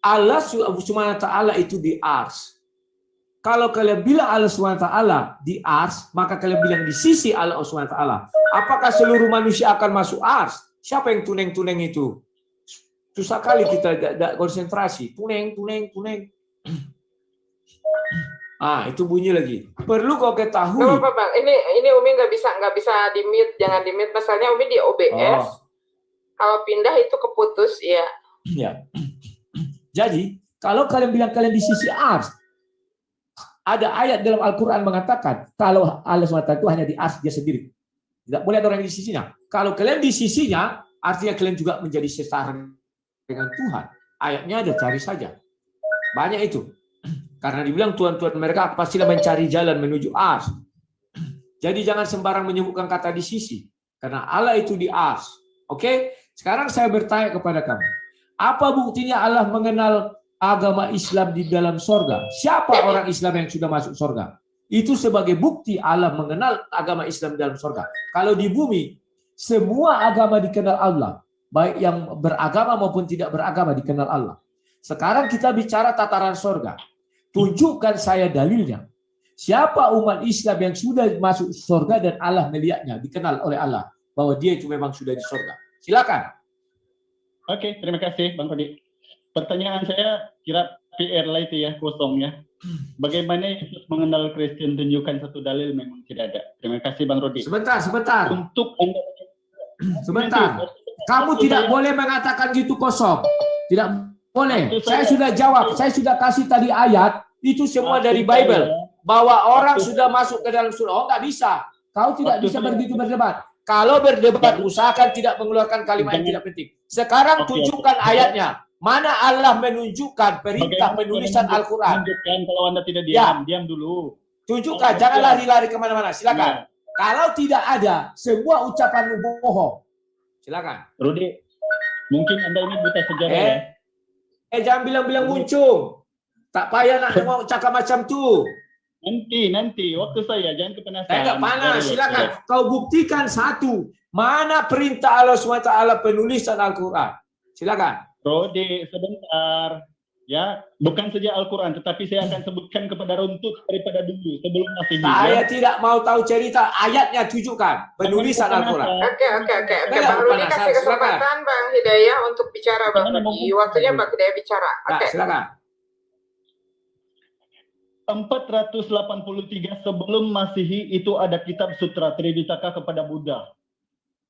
Allah SWT itu di ars. Kalau kalian bilang Allah SWT di ars, maka kalian bilang di sisi Allah SWT. Apakah seluruh manusia akan masuk ars? Siapa yang tuneng-tuneng itu? Susah kali kita tidak konsentrasi. Tuneng. Itu bunyi lagi. Perlu kau ketahui. Nggak apa-apa, Bang. Ini Umi nggak bisa di mute, jangan di mute. Masalahnya Umi di OBS. Kalau pindah itu keputus, ya. Ya. Jadi, kalau kalian bilang kalian di sisi ars, ada ayat dalam Al-Quran mengatakan kalau Allah SWT itu hanya di ars dia sendiri. Tidak boleh ada orang di sisinya. Kalau kalian di sisinya, artinya kalian juga menjadi setara dengan Tuhan. Ayatnya ada, cari saja. Banyak itu. Karena dibilang Tuhan-Tuhan mereka pastilah mencari jalan menuju ars. Jadi jangan sembarang menyebutkan kata di sisi. Karena Allah itu di ars. Oke? Sekarang saya bertanya kepada kamu. Apa buktinya Allah mengenal agama Islam di dalam sorga? Siapa orang Islam yang sudah masuk sorga? Itu sebagai bukti Allah mengenal agama Islam di dalam sorga. Kalau di bumi, semua agama dikenal Allah. Baik yang beragama maupun tidak beragama dikenal Allah. Sekarang kita bicara tataran sorga. Tunjukkan saya dalilnya. Siapa umat Islam yang sudah masuk sorga dan Allah melihatnya, dikenal oleh Allah. Bahwa dia itu memang sudah di sorga. Silakan. Oke, terima kasih Bang Rudi. Pertanyaan saya kira PR lah itu ya, kosong ya. Bagaimana Yesus mengenal Kristen? Tunjukkan satu dalil, memang tidak ada. Terima kasih Bang Rudi. Sebentar. Untuk Anda, Sebentar. Kamu tidak boleh mengatakan gitu kosong. Tidak boleh. Saya sudah jawab. Saya sudah kasih tadi ayat. Itu semua dari Bible. Bahwa orang sudah masuk ke dalam surga. Oh, nggak bisa. Kau tidak bisa begitu berdebat. Kalau berdebat, usahakan tidak mengeluarkan kalimat yang tidak penting. Sekarang tunjukkan ayatnya. Mana Allah menunjukkan perintah penulisan Al-Quran? Tunjukkan kalau Anda tidak diam, diam dulu. Tunjukkan, jangan lari-lari kemana-mana. Silakan. Kalau tidak ada, semua ucapanmu bohong. Silakan. Rudi, mungkin Anda ini buta sejarah ya. Jangan bilang-bilang muncul. Tak payah nak mau cakap macam tu. Nanti waktu saya, jangan kepenasan. Saya nggak panas, silakan. Kau buktikan satu. Mana perintah Allah SWT penulisan Al-Quran? Silakan. Rodi, sebentar. Ya, bukan saja Al-Quran, tetapi saya akan sebutkan kepada runtut daripada dulu, sebelum Masehi. Saya tidak mau tahu cerita, ayatnya tunjukkan penulisan Al-Quran. Oke. Bang Rudi kasih kesempatan Bang Hidayah untuk bicara, Bang Rudi. Waktunya Bang Hidayah bicara. Oke. Silakan. 483 sebelum Masehi itu ada kitab sutra Tripitaka kepada Buddha.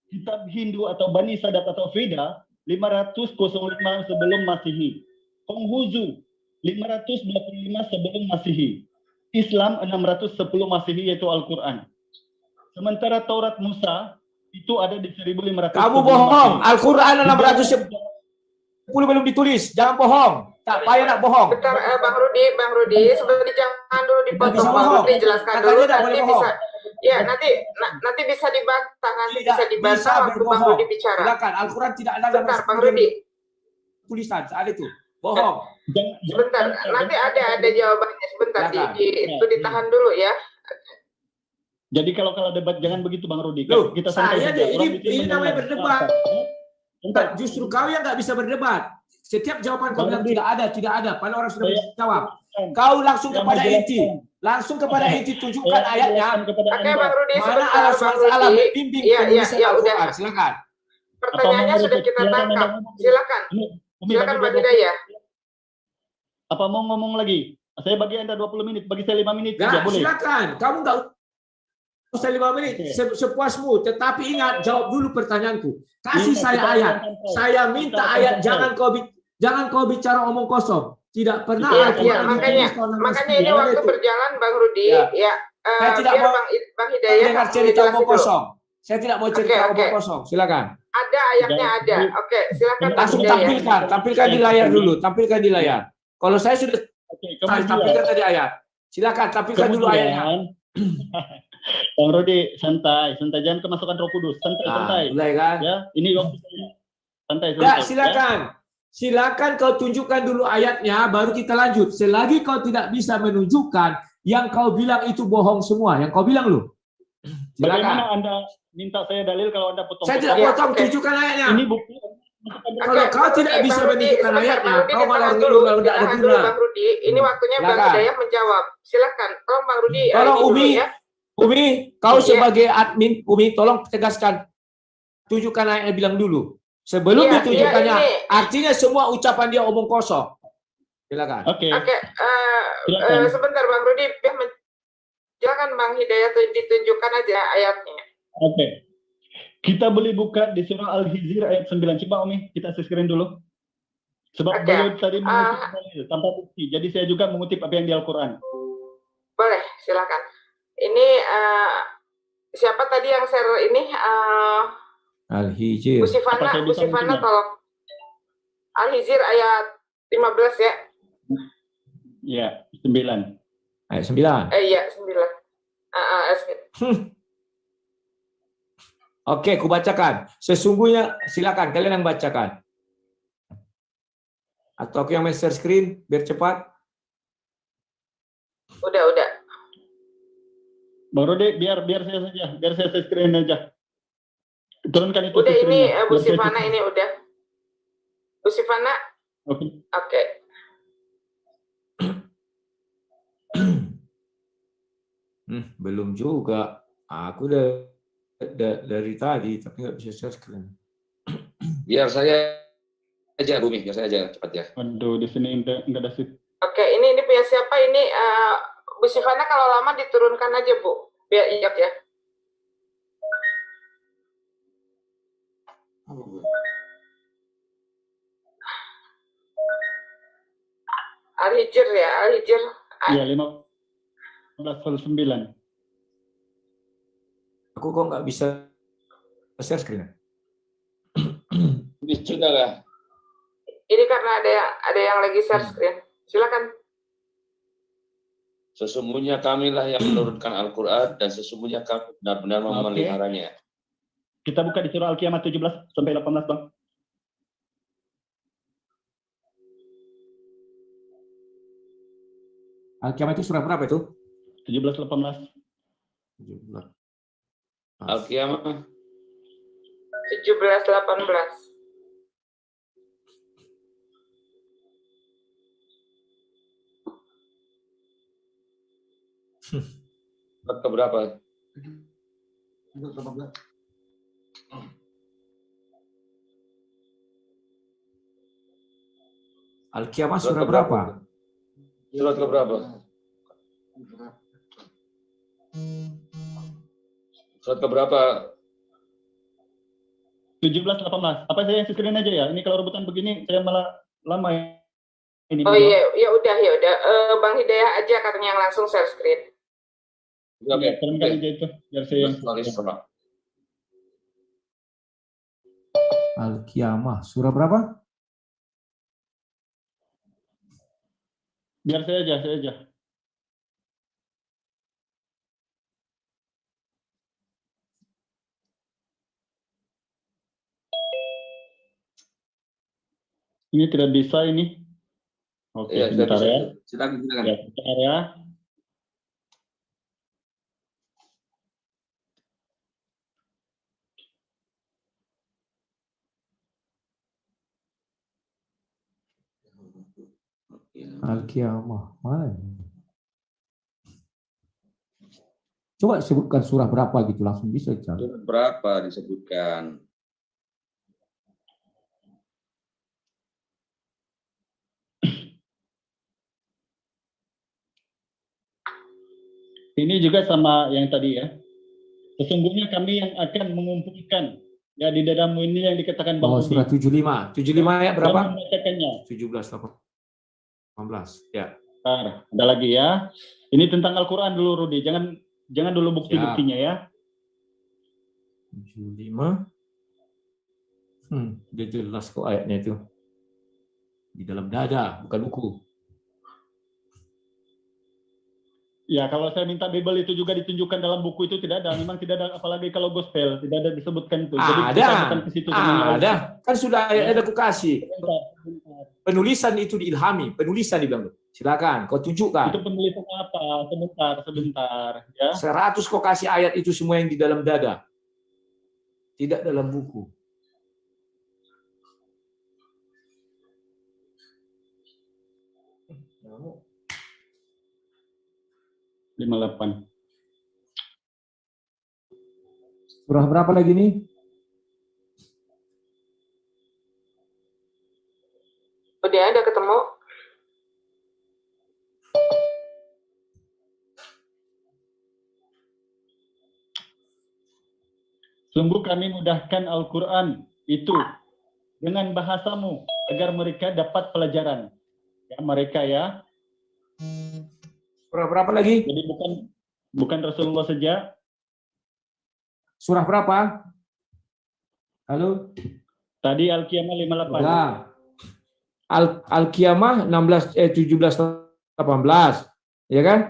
Kitab Hindu atau Bani Sadat atau Veda 505 sebelum Masehi. Konghucu 525 sebelum Masehi. Islam 610 Masehi yaitu Al-Quran. Sementara Taurat Musa itu ada di 1500. Kamu bohong. Al-Quran 610 belum ditulis. Jangan bohong. Tak payah nak bohong. Bentar, Bang Rudi, sebenarnya jangan dulu dipotong. Bang Rudi jelaskan dulu, nanti bisa. Ya, nanti bisa dibantah, waktu Bang Rudi bicara. Silakan. Al-Quran tidak ada. Bentar, Bang Rudi. Tulisan saat itu. Bohong. Sebentar, nanti ada jawabannya. Sebentar, itu ditahan dulu ya. Jadi kalau debat jangan begitu Bang Rudi. Loh, kita saya ini namanya berdebat. Justru kau yang nggak bisa berdebat. Setiap jawaban kau bilang tidak ada. Padahal orang sudah menjawab. Kau langsung kepada inti. Tunjukkan ayatnya. Oke, Bang Rudi, mana Allah SWT membimbing penulisan Al-Quran. Silakan. Pertanyaannya sudah kita tangkap. Silakan Bang Hidayah. Apa mau ngomong lagi? Saya bagi Anda 20 menit, bagi saya 5 menit. Nggak, boleh. silakan. Kamu nggak usah 5 menit. Sepuasmu. Tetapi ingat, jawab dulu pertanyaanku. Kasih saya ayat. Saya minta ayat. Jangan kau bicara omong kosong. Tidak pernah. Makanya ini waktu berjalan Bang Rudi. Saya tidak mau Bang Hidayah dengar cerita omong kosong. Saya tidak mau cerita omong kosong. Silakan. Ada ayatnya ada. Oke, silakan. Langsung tampilkan di layar dulu. Tampilkan di layar. Kalau saya sudah tampilkan tadi ayat. Silakan tampilkan dulu ayatnya. Bang Rudi, santai, jangan kemasukan Roh Kudus, santai. Mulai kan? Ya, ini waktu santai. Ya, silakan. Silakan kau tunjukkan dulu ayatnya, baru kita lanjut. Selagi kau tidak bisa menunjukkan, yang kau bilang itu bohong semua. Yang kau bilang lu. Silakan. Bagaimana Anda minta saya dalil kalau Anda potong? Saya tidak potong, tunjukkan ayatnya. Ini bukti. Kalau kau tidak bisa menunjukkan ayatnya, kau malah dulu tidak ada guna. Bang Rudi, ini waktunya Bang Hidayah menjawab. Silakan. Tolong Bang Rudi. Tolong Umi, kau sebagai admin, Umi, tolong tegaskan. tunjukkan ayatnya bilang dulu. Sebelum Iya, ditunjukkannya, iya, ini. artinya semua ucapan dia omong kosong. Silakan. Oke, Oke, silakan. sebentar Bang Rudi, silakan Bang Hidayat ditunjukkan aja ayatnya. Oke. Kita boleh buka di surah Al-Hijr ayat 9. Coba Umi, kita screen dulu. Sebab Oke. beliau tadi mengutip dalil tanpa bukti. Jadi saya juga mengutip apa yang di Al-Quran. Boleh, silakan. Ini siapa tadi yang share ini? Al-Hijr. Bu Sifana, Apa saya Bu bisa Sifana mendengar? tolong. Al-Hijr ayat 15 ya. Ya, 9. Ayat 9. Iya, 9. Oke, ku bacakan. Sesungguhnya, silakan kalian yang bacakan. Atau aku yang share screen biar cepat. Udah. Bang Rudi, biar saya saja, biar saya screen aja. Turunkan itu. Udah ini screen-nya. Bu Biar saya Sifana screen. ini udah. Bu Sifana, Oke. oke. Belum juga. Aku dari tadi, tapi nggak bisa share screen. Biar saya aja, Bumi, biar saya aja cepat ya. Aduh, di sini enggak ada sih. Oke, ini punya siapa ini? Bu Sifana kalau lama diturunkan aja Bu, biar ingat ya. Al-Hijr ya, Al-Hijr. Iya, 15/9. Aku kok nggak bisa share screen? Sudah lah. Ini karena ada yang lagi share screen. Silakan. Sesungguhnya kamilah yang menurunkan Al-Quran dan sesungguhnya kami benar-benar memeliharanya. Kita buka di surah Al-Qiyamah 17 sampai 18, Bang. Al-Qiyamah itu surah berapa itu? 17-18. 17. Al-Qiyamah 17-18. surat keberapa? Al-Qiyamah surah berapa? Surat keberapa? Surat keberapa? 17-18. Apa saya yang screen aja ya? Ini kalau rebutan begini saya malah lama ya. Ini Oh iya, ya udah. Bang Hidayah aja katanya yang langsung share screen. Oke. Turunkan aja itu biar saya yang Al-Qiyamah surah berapa? biar saya aja. Ini tidak bisa ini. Oke, Iya, sebentar bisa. ya. Silakan. Ya, sebentar ya. Al-Qiyamah. Mana? Coba sebutkan surah berapa gitu langsung bisa. Surat berapa disebutkan? Ini juga sama yang tadi ya. Sesungguhnya kami yang akan mengumpulkan ya di dadamu ini yang dikatakan Bang Oh, Rudi. surah 75. 75 ayat berapa? Dan membacakannya. 17, 18. Ya. Bentar, ada lagi ya. Ini tentang Al-Quran dulu Rudi. Jangan dulu bukti-buktinya ya. 75. Dia jelas kok ayatnya itu. Di dalam dada, bukan buku. Ya, kalau saya minta Bible itu juga ditunjukkan dalam buku itu tidak ada. Memang tidak ada, apalagi kalau gospel tidak ada disebutkan itu. Jadi kita bukan ke situ. Ada. Kan sudah ada aku kasih. Sebentar. Penulisan itu diilhami. Penulisan dibilang. Silakan, kau tunjukkan. Itu penulisan apa? Sebentar. Ya. 100 kau kasih ayat itu semua yang di dalam dada. Tidak dalam buku. Lalu 58. Surah berapa lagi nih? Sungguh kami mudahkan Al-Quran itu dengan bahasamu agar mereka dapat pelajaran. Ya, mereka ya. Surah berapa lagi? Jadi bukan Rasulullah saja. Surah berapa? Halo? Tadi Al-Qiyamah 58. Ya. Al-Qiyamah 17 18. Ya kan?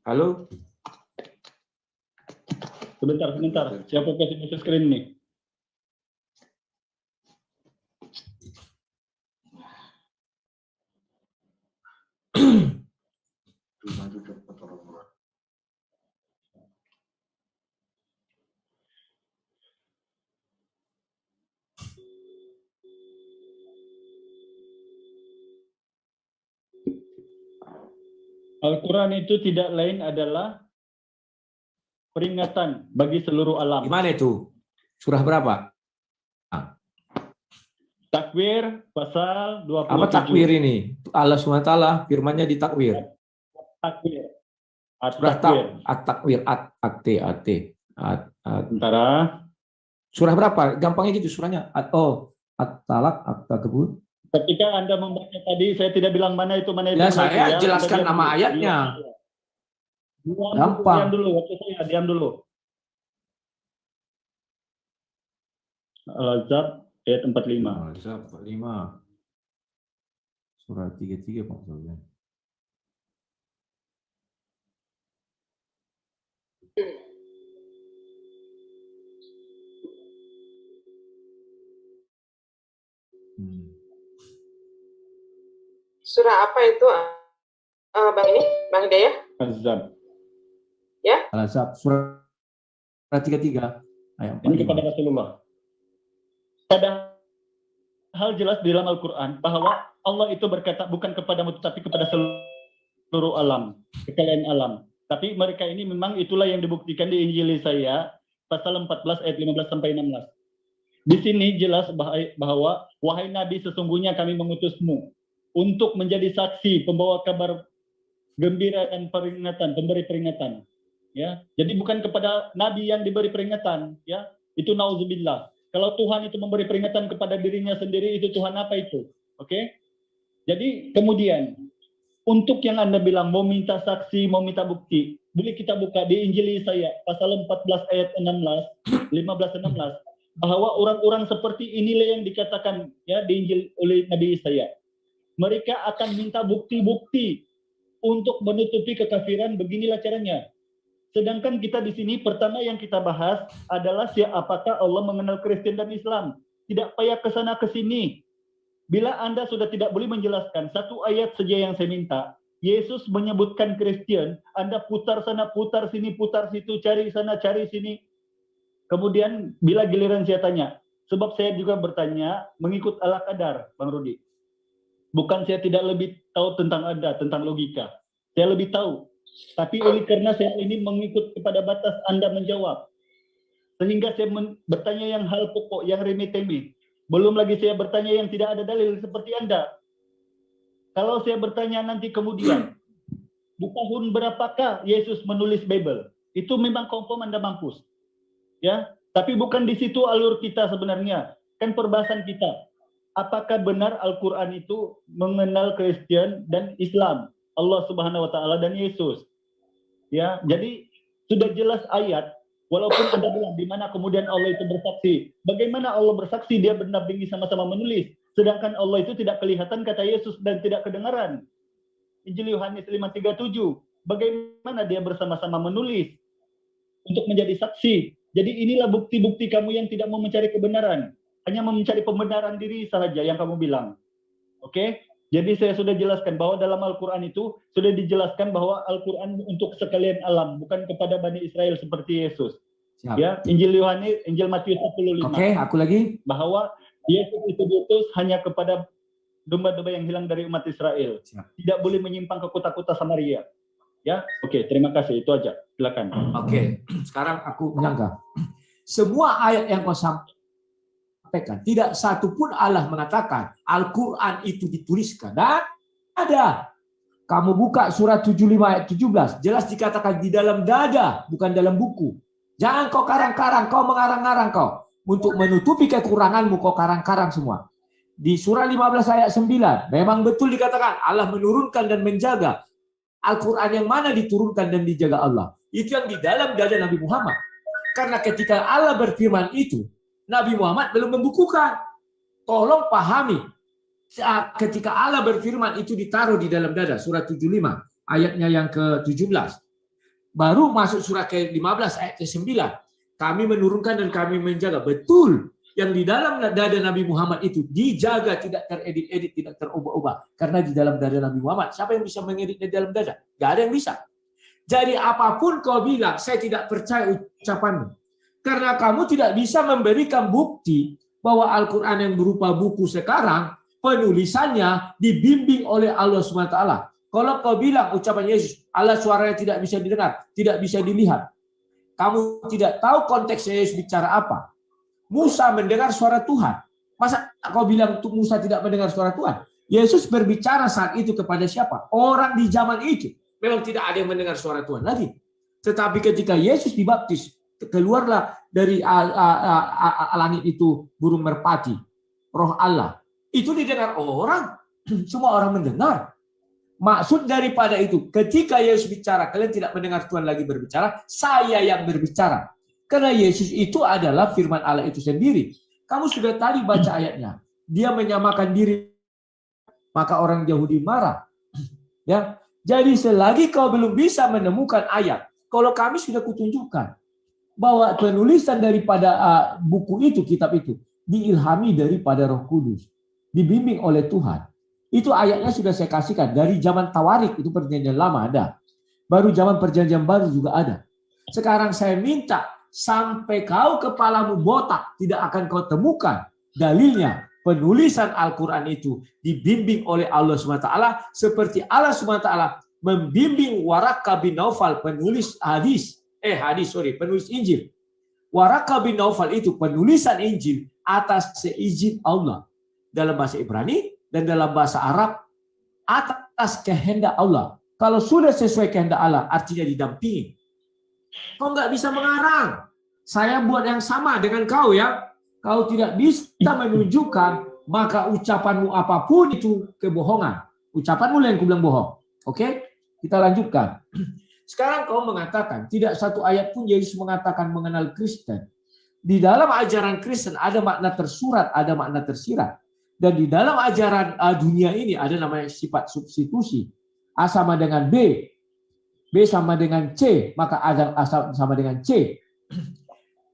Halo? Sebentar. Siapa kasih masuk screen nih? Al-Quran itu tidak lain adalah peringatan bagi seluruh alam. Gimana itu? Surah berapa? Takwir pasal 27. Apa takwir ini? Allah SWT firmannya di takwir. Takwir. Surah At-takwir. At-takwir. At. Sementara Surah berapa? Gampangnya gitu surahnya. At-talak, at-takbur. ketika Anda membaca tadi, saya tidak bilang mana itu. Ya, saya jelaskan nama ayatnya. Gampang. Diam dulu, waktu saya diam dulu. Al-Ahzab ayat 45. Al-Ahzab 45. Surah 33 Pak Sofian. Surah apa itu, Bang Hidayah? Al-Ahzab. Al-Ahzab surah 33 ayat 45. Ini kepada Rasulullah. Padahal jelas di dalam Al-Quran bahwa Allah itu berkata bukan kepadamu tetapi kepada seluruh alam, sekalian alam. Tapi mereka ini memang itulah yang dibuktikan di Injil Yesaya pasal 14 ayat 15 sampai 16. Di sini jelas bahwa wahai Nabi, sesungguhnya kami mengutusmu untuk menjadi saksi, pembawa kabar gembira dan peringatan, pemberi peringatan. Ya, jadi bukan kepada Nabi yang diberi peringatan. Ya, itu nauzubillah. Kalau Tuhan itu memberi peringatan kepada dirinya sendiri, itu Tuhan apa itu? Oke? Jadi kemudian untuk yang Anda bilang mau minta saksi, mau minta bukti, boleh kita buka di Injil Yesaya pasal 14 ayat 15-16 bahwa orang-orang seperti inilah yang dikatakan ya di Injil oleh Nabi Yesaya. Mereka akan minta bukti-bukti untuk menutupi kekafiran. Beginilah caranya. Sedangkan kita di sini pertama yang kita bahas adalah apakah Allah mengenal Kristen dan Islam. Tidak payah ke sana ke sini. Bila Anda sudah tidak boleh menjelaskan satu ayat saja yang saya minta, Yesus menyebutkan Kristen, Anda putar sana, putar sini, putar situ, cari sana, cari sini. Kemudian bila giliran saya tanya, sebab saya juga bertanya mengikut ala kadar, Bang Rudi. Bukan saya tidak lebih tahu tentang Anda, tentang logika. Saya lebih tahu. Tapi oleh karena saya ini mengikut kepada batas Anda menjawab. Sehingga saya bertanya yang hal pokok, yang remeh-temeh. Belum lagi saya bertanya yang tidak ada dalil seperti Anda. Kalau saya bertanya nanti kemudian, di tahun berapakah Yesus menulis Bible? Itu memang confirm Anda mampus. Ya, tapi bukan di situ alur kita sebenarnya. Kan perbahasan kita. Apakah benar Al-Quran itu mengenal Kristen dan Islam? Allah Subhanahu wa taala dan Yesus. Ya, jadi sudah jelas ayat, walaupun Anda bilang di mana kemudian Allah itu bersaksi. Bagaimana Allah bersaksi? Dia berdampingi sama-sama menulis. Sedangkan Allah itu tidak kelihatan kata Yesus dan tidak kedengaran. Injil Yohanes 5:37. Bagaimana dia bersama-sama menulis untuk menjadi saksi? Jadi inilah bukti-bukti kamu yang tidak mau mencari kebenaran. Hanya mau mencari pembenaran diri saja yang kamu bilang. Oke? Jadi saya sudah jelaskan bahwa dalam Al-Quran itu sudah dijelaskan bahwa Al-Quran untuk sekalian alam, bukan kepada Bani Israel seperti Yesus. Siap. Ya, Injil Matius 10:5. Oke, aku lagi. Bahwa Yesus itu diutus hanya kepada domba-domba yang hilang dari umat Israel. Siap. Tidak boleh menyimpang ke kota-kota Samaria. Ya, oke, terima kasih. Itu aja. Silakan. Oke, sekarang aku menyangka. Semua ayat yang kau sampaikan, tidak satu pun Allah mengatakan Al-Quran itu dituliskan. Dan ada. Kamu buka surat 75 ayat 17. Jelas dikatakan di dalam dada, bukan dalam buku. Jangan kau karang-karang, kau mengarang-arang kau. Untuk menutupi kekuranganmu kau karang-karang semua. Di surah 15 ayat 9, memang betul dikatakan Allah menurunkan dan menjaga. Al-Quran yang mana diturunkan dan dijaga Allah? Itu yang di dalam dada Nabi Muhammad. Karena ketika Allah berfirman itu, Nabi Muhammad belum membukukan. Tolong pahami. Ketika Allah berfirman itu ditaruh di dalam dada, surah 75, ayatnya yang ke-17. Baru masuk surah ke-15 ayat ke-9. Kami menurunkan dan kami menjaga. Betul. Yang di dalam dada Nabi Muhammad itu dijaga, tidak teredit-edit, tidak terubah-ubah. Karena di dalam dada Nabi Muhammad, siapa yang bisa mengedit di dalam dada? Gak ada yang bisa. Jadi apapun kau bilang, saya tidak percaya ucapanmu. Karena kamu tidak bisa memberikan bukti bahwa Al-Quran yang berupa buku sekarang, penulisannya dibimbing oleh Allah SWT. Kalau kau bilang ucapan Yesus, Allah suaranya tidak bisa didengar, tidak bisa dilihat. Kamu tidak tahu konteks Yesus bicara apa. Musa mendengar suara Tuhan. Masa kau bilang Musa tidak mendengar suara Tuhan? Yesus berbicara saat itu kepada siapa? Orang di zaman itu. Memang tidak ada yang mendengar suara Tuhan lagi. Tetapi ketika Yesus dibaptis, keluarlah dari langit itu burung merpati, roh Allah. Itu didengar orang. Semua orang mendengar. Maksud daripada itu, ketika Yesus bicara, kalian tidak mendengar Tuhan lagi berbicara, saya yang berbicara. Karena Yesus itu adalah firman Allah itu sendiri. Kamu sudah tadi baca ayatnya. Dia menyamakan diri, maka orang Yahudi marah. Ya, jadi selagi kau belum bisa menemukan ayat, kalau kami sudah kutunjukkan bahwa penulisan daripada buku itu, kitab itu, diilhami daripada Roh Kudus, dibimbing oleh Tuhan. Itu ayatnya sudah saya kasihkan. Dari zaman Tawarik, itu perjanjian lama ada. Baru zaman perjanjian baru juga ada. Sekarang saya minta, sampai kau kepalamu botak, tidak akan kau temukan dalilnya. Penulisan Al-Quran itu dibimbing oleh Allah SWT. Seperti Allah SWT membimbing Waraka bin Naufal, penulis penulis Injil. Waraka bin Naufal itu penulisan Injil atas seizin Allah. Dalam bahasa Ibrani, dan dalam bahasa Arab, atas kehendak Allah. Kalau sudah sesuai kehendak Allah, artinya didampingi. Kau nggak bisa mengarang. Saya buat yang sama dengan kau ya. Kau tidak bisa menunjukkan, maka ucapanmu apapun itu kebohongan. Ucapanmu yang kubilang bohong. Oke? Kita lanjutkan. Sekarang kau mengatakan, tidak satu ayat pun Yesus mengatakan mengenal Kristen. Di dalam ajaran Kristen ada makna tersurat, ada makna tersirat. Dan di dalam ajaran dunia ini ada namanya sifat substitusi. A sama dengan B. B sama dengan C. Maka A sama dengan C.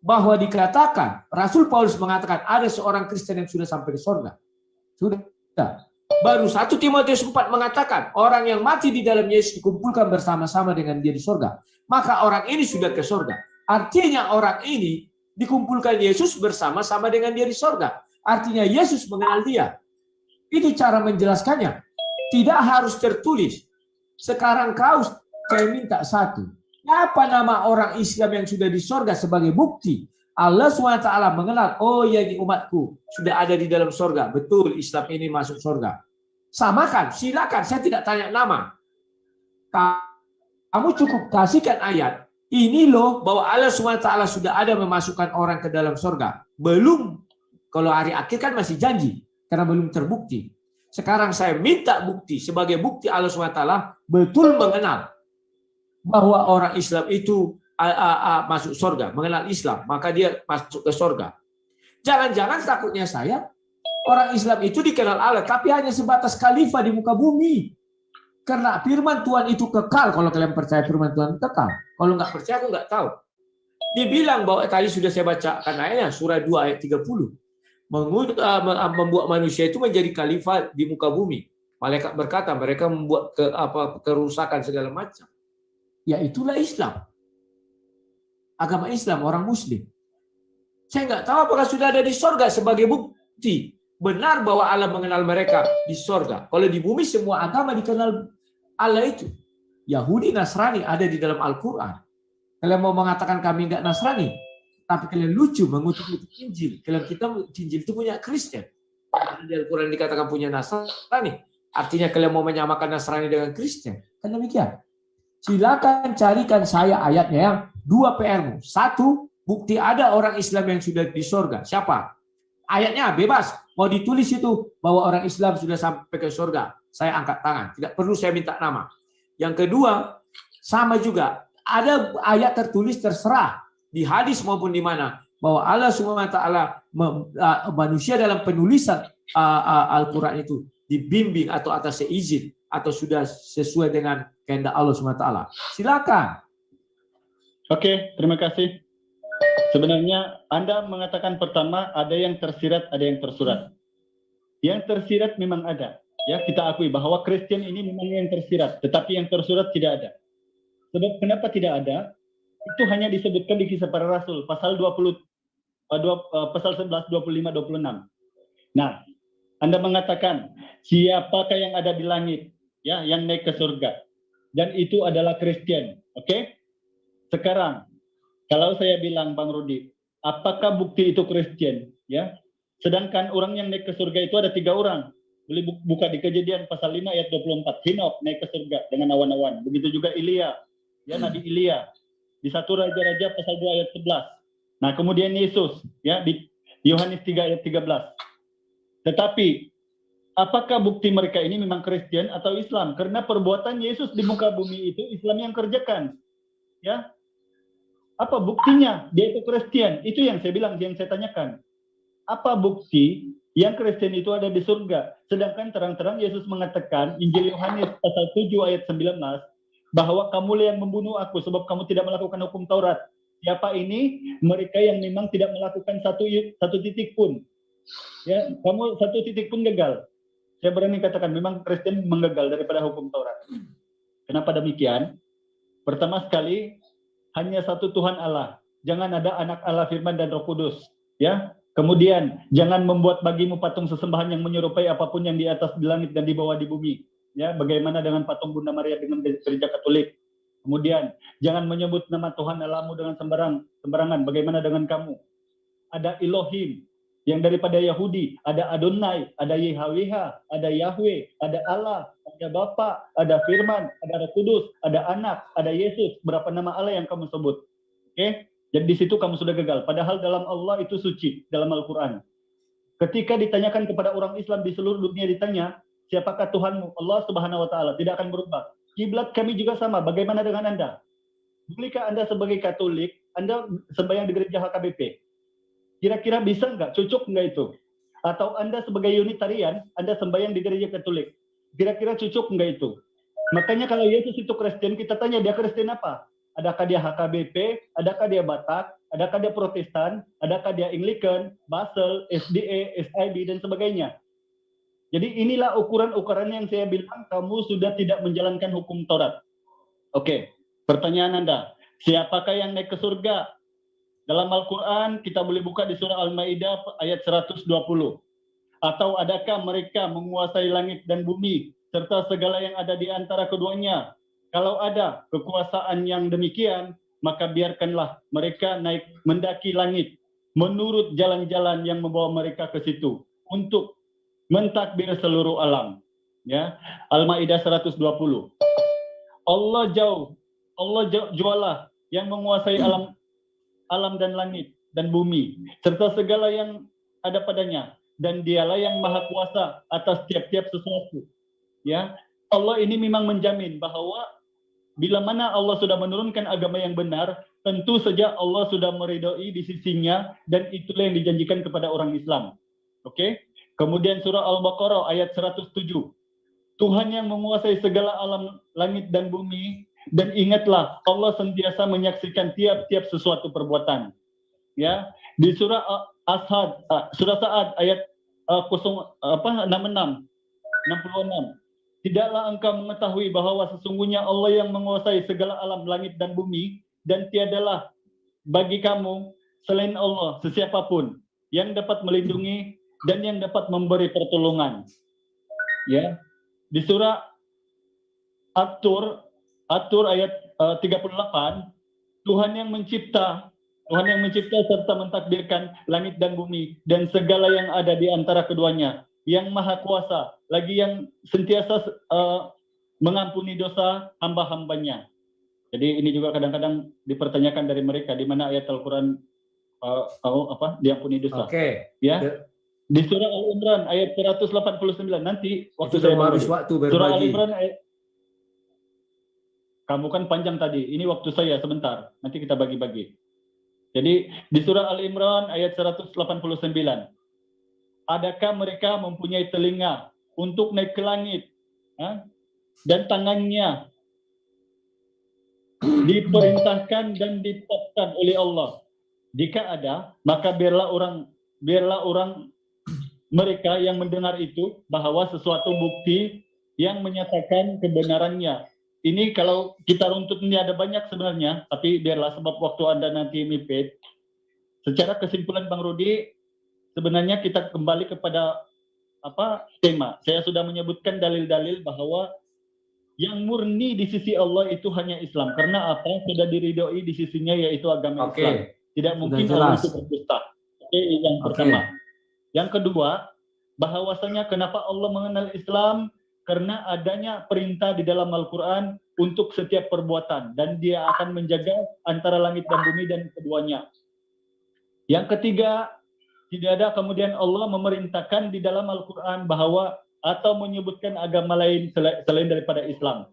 Bahwa dikatakan, Rasul Paulus mengatakan ada seorang Kristen yang sudah sampai di sorga. Sudah. Baru 1 Timotius 4 mengatakan, orang yang mati di dalam Yesus dikumpulkan bersama-sama dengan dia di sorga. Maka orang ini sudah ke sorga. Artinya orang ini dikumpulkan Yesus bersama-sama dengan dia di sorga. Artinya Yesus mengenal dia. Itu cara menjelaskannya. Tidak harus tertulis. Sekarang saya minta satu. Apa nama orang Islam yang sudah di sorga sebagai bukti? Allah SWT mengenal, oh ya ini umatku. Sudah ada di dalam sorga. Betul, Islam ini masuk sorga. Samakan, silakan. Saya tidak tanya nama. Kamu cukup kasihkan ayat. Ini loh bahwa Allah SWT sudah ada memasukkan orang ke dalam sorga. Belum. Kalau hari akhir kan masih janji, karena belum terbukti. Sekarang saya minta bukti, sebagai bukti Allah SWT betul mengenal bahwa orang Islam itu masuk surga, mengenal Islam, maka dia masuk ke surga. Jangan-jangan takutnya saya, orang Islam itu dikenal Allah, tapi hanya sebatas khalifah di muka bumi. Karena firman Tuhan itu kekal, kalau kalian percaya firman Tuhan kekal. Kalau nggak percaya, aku nggak tahu. Dibilang bahwa tadi sudah saya bacakan ayatnya, surah 2 ayat 30. Membuat manusia itu menjadi khalifah di muka bumi. Malaikat berkata mereka membuat kerusakan segala macam. Ya itulah Islam. Agama Islam, orang Muslim. Saya nggak tahu apakah sudah ada di sorga sebagai bukti benar bahwa Allah mengenal mereka di sorga. Kalau di bumi semua agama dikenal Allah itu. Yahudi, Nasrani ada di dalam Al-Quran. Kalian mau mengatakan kami nggak Nasrani? Tapi kalian lucu mengutip Injil. Kalian kita Injil itu punya Kristen. Di Al-Quran dikatakan punya Nasrani. Artinya kalian mau menyamakan Nasrani dengan Kristen. Kan demikian. Silakan carikan saya ayatnya yang dua PR-mu. Satu, bukti ada orang Islam yang sudah di surga. Siapa? Ayatnya bebas. Mau ditulis itu bahwa orang Islam sudah sampai ke surga. Saya angkat tangan. Tidak perlu saya minta nama. Yang kedua, sama juga. Ada ayat tertulis terserah di hadis maupun di mana bahwa Allah SWT manusia dalam penulisan Al-Quran itu dibimbing atau atas seizin atau sudah sesuai dengan kehendak Allah SWT. Silakan. Oke, terima kasih. Sebenarnya Anda mengatakan pertama ada yang tersirat, ada yang tersurat. Yang tersirat memang ada. Ya, kita akui bahwa Kristen ini memang yang tersirat, tetapi yang tersurat tidak ada. Sebab kenapa tidak ada? Itu hanya disebutkan di Kisah Para Rasul pasal 11, 25, 26. Nah, Anda mengatakan siapakah yang ada di langit, ya, yang naik ke surga, dan itu adalah Kristen. Oke? Sekarang kalau saya bilang, Bang Rudi, apakah bukti itu Kristen? Ya, sedangkan orang yang naik ke surga itu ada 3 orang. Boleh buka di Kejadian pasal 5 ayat 24. Henok naik ke surga dengan awan-awan. Begitu juga Ilia, ya, Nabi Ilia. Di 1 Raja-Raja pasal 2 ayat 11. Nah, kemudian Yesus, ya, di Yohanes 3 ayat 13. Tetapi apakah bukti mereka ini memang Kristen atau Islam? Karena perbuatan Yesus di muka bumi itu Islam yang kerjakan. Ya. Apa buktinya dia itu Kristen? Itu yang saya bilang, yang saya tanyakan. Apa bukti yang Kristen itu ada di surga? Sedangkan terang-terang Yesus mengatakan, Injil Yohanes pasal 7 ayat 19, bahwa kamulah yang membunuh aku sebab kamu tidak melakukan hukum Taurat. Siapa ini? Mereka yang memang tidak melakukan satu titik pun. Ya, kamu satu titik pun gagal. Saya berani katakan memang Kristen menggagal daripada hukum Taurat. Kenapa demikian? Pertama sekali, hanya satu Tuhan Allah. Jangan ada anak Allah, Firman dan Roh Kudus. Ya. Kemudian jangan membuat bagimu patung sesembahan yang menyerupai apapun yang di atas di langit dan di bawah di bumi. Ya, bagaimana dengan patung Bunda Maria dengan gereja Katolik? Kemudian jangan menyebut nama Tuhan Allahmu dengan sembarangan. Bagaimana dengan kamu? Ada Elohim yang daripada Yahudi, ada Adonai, ada YHWH, ada Yahweh, ada Allah, ada Bapa, ada Firman, ada Roh Kudus, ada Anak, ada Yesus. Berapa nama Allah yang kamu sebut? Oke? Jadi di situ kamu sudah gagal. Padahal dalam Allah itu suci, dalam Al-Quran. Ketika ditanyakan kepada orang Islam di seluruh dunia ditanya, siapakah Tuhanmu? Allah Subhanahu wa taala, tidak akan berubah. Kiblat kami juga sama. Bagaimana dengan Anda? Bolehkah Anda sebagai Katolik, Anda sembahyang di gereja HKBP? Kira-kira bisa nggak? Cocok nggak itu? Atau Anda sebagai Unitarian, Anda sembahyang di gereja Katolik? Kira-kira cocok nggak itu? Makanya kalau Yesus itu Kristen, kita tanya dia Kristen apa? Adakah dia HKBP? Adakah dia Batak? Adakah dia Protestan? Adakah dia Anglican, Basel, SDA, SIB, dan sebagainya? Jadi inilah ukuran-ukuran yang saya bilang kamu sudah tidak menjalankan hukum Taurat. Oke, pertanyaan Anda. Siapakah yang naik ke surga? Dalam Al-Quran kita boleh buka di surah Al-Maidah ayat 120. Atau adakah mereka menguasai langit dan bumi serta segala yang ada di antara keduanya? Kalau ada kekuasaan yang demikian, maka biarkanlah mereka naik mendaki langit menurut jalan-jalan yang membawa mereka ke situ untuk mentakbir seluruh alam. Ya, Al-Maidah 120. Allah jualah yang menguasai alam dan langit dan bumi serta segala yang ada padanya, dan dialah yang maha kuasa atas tiap-tiap sesuatu. Ya, Allah ini memang menjamin bahwa bila mana Allah sudah menurunkan agama yang benar, tentu saja Allah sudah meridhoi di sisinya, dan itulah yang dijanjikan kepada orang Islam. Oke? Kemudian surah Al-Baqarah ayat 107. Tuhan yang menguasai segala alam langit dan bumi, dan ingatlah Allah sentiasa menyaksikan tiap-tiap sesuatu perbuatan. Ya, di surah surah Sa'ad ayat 66. Tidaklah engkau mengetahui bahwa sesungguhnya Allah yang menguasai segala alam langit dan bumi, dan tiadalah bagi kamu selain Allah sesiapapun yang dapat melindungi dan yang dapat memberi pertolongan. Ya, di surah At-Tur ayat 38, Tuhan yang mencipta serta mentakdirkan langit dan bumi dan segala yang ada di antara keduanya, yang maha kuasa, lagi yang sentiasa mengampuni dosa hamba-hambanya. Jadi ini juga kadang-kadang dipertanyakan dari mereka di mana ayat Al-Quran diampuni dosa. Oke. Ya. Di surah Al-Imran ayat 189 nanti waktu Itu saya harus berbagi. waktu Surah berbagi. Al-Imran kamu kan panjang tadi. Ini waktu saya sebentar. Nanti kita bagi-bagi. Jadi di surah Al-Imran ayat 189. Adakah mereka mempunyai telinga untuk naik ke langit? Dan tangannya diperintahkan dan ditetapkan oleh Allah. Jika ada, maka biarlah orang mereka yang mendengar itu bahwa sesuatu bukti yang menyatakan kebenarannya. Ini kalau kita runtut ini ada banyak sebenarnya, tapi biarlah sebab waktu Anda nanti mepet. Secara kesimpulan Bang Rudi, sebenarnya kita kembali kepada tema. Saya sudah menyebutkan dalil-dalil bahwa yang murni di sisi Allah itu hanya Islam. Karena apa? Sudah diridhoi di sisinya yaitu agama Islam. Tidak mungkin Allah itu berdusta. Oke, yang pertama. Yang kedua, bahwasanya kenapa Allah mengenal Islam? Karena adanya perintah di dalam Al-Quran untuk setiap perbuatan. Dan dia akan menjaga antara langit dan bumi dan keduanya. Yang ketiga, tidak ada kemudian Allah memerintahkan di dalam Al-Quran bahwa atau menyebutkan agama lain selain daripada Islam.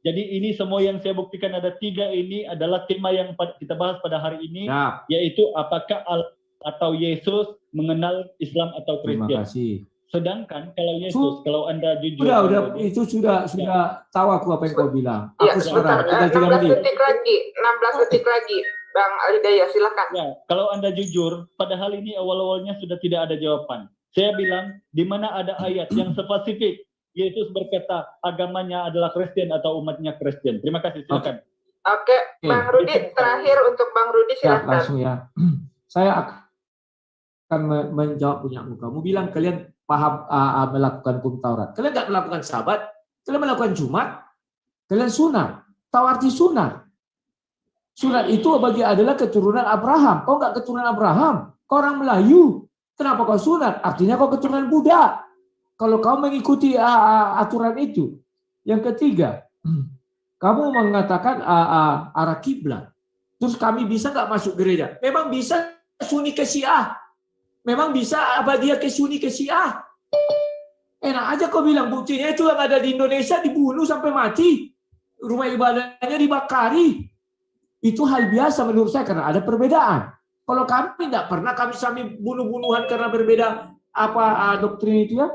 Jadi ini semua yang saya buktikan ada 3 ini adalah tema yang kita bahas pada hari ini, yaitu apakah atau Yesus mengenal Islam atau Kristen. Terima kasih. Sedangkan kalau Yesus, kalau Anda jujur, itu sudah tahu aku apa yang kau bilang. Ya, Aku sekarang 16 detik lagi, Bang Alidaya, silakan. Ya, kalau Anda jujur, padahal ini awal-awalnya sudah tidak ada jawaban. Saya bilang, di mana ada ayat yang spesifik, Yesus berkata agamanya adalah Kristen atau umatnya Kristen. Terima kasih, silakan. Oke, Bang Rudi, terakhir untuk Bang Rudi, silakan. Ya, langsung ya. Saya akan menjawab punya kamu. Kamu bilang kalian paham melakukan hukum Taurat. Kalian nggak melakukan Sabat, kalian melakukan Jumat, kalian sunat. Tahu arti sunat? Sunat itu adalah keturunan Abraham. Kau nggak keturunan Abraham, kau orang Melayu. Kenapa kau sunat? Artinya kau keturunan Buddha. Kalau kau mengikuti aturan itu. Yang ketiga, kamu mengatakan arah kiblat. Terus kami bisa nggak masuk gereja? Memang bisa Sunni ke Syiah. Memang bisa Ahmadiyah ke Sunni ke Syiah. Enak aja kau bilang buktinya itu yang ada di Indonesia dibunuh sampai mati. Rumah ibadahnya dibakari. Itu hal biasa menurut saya karena ada perbedaan. Kalau kami tidak pernah kami bunuh-bunuhan karena berbeda doktrin itu ya.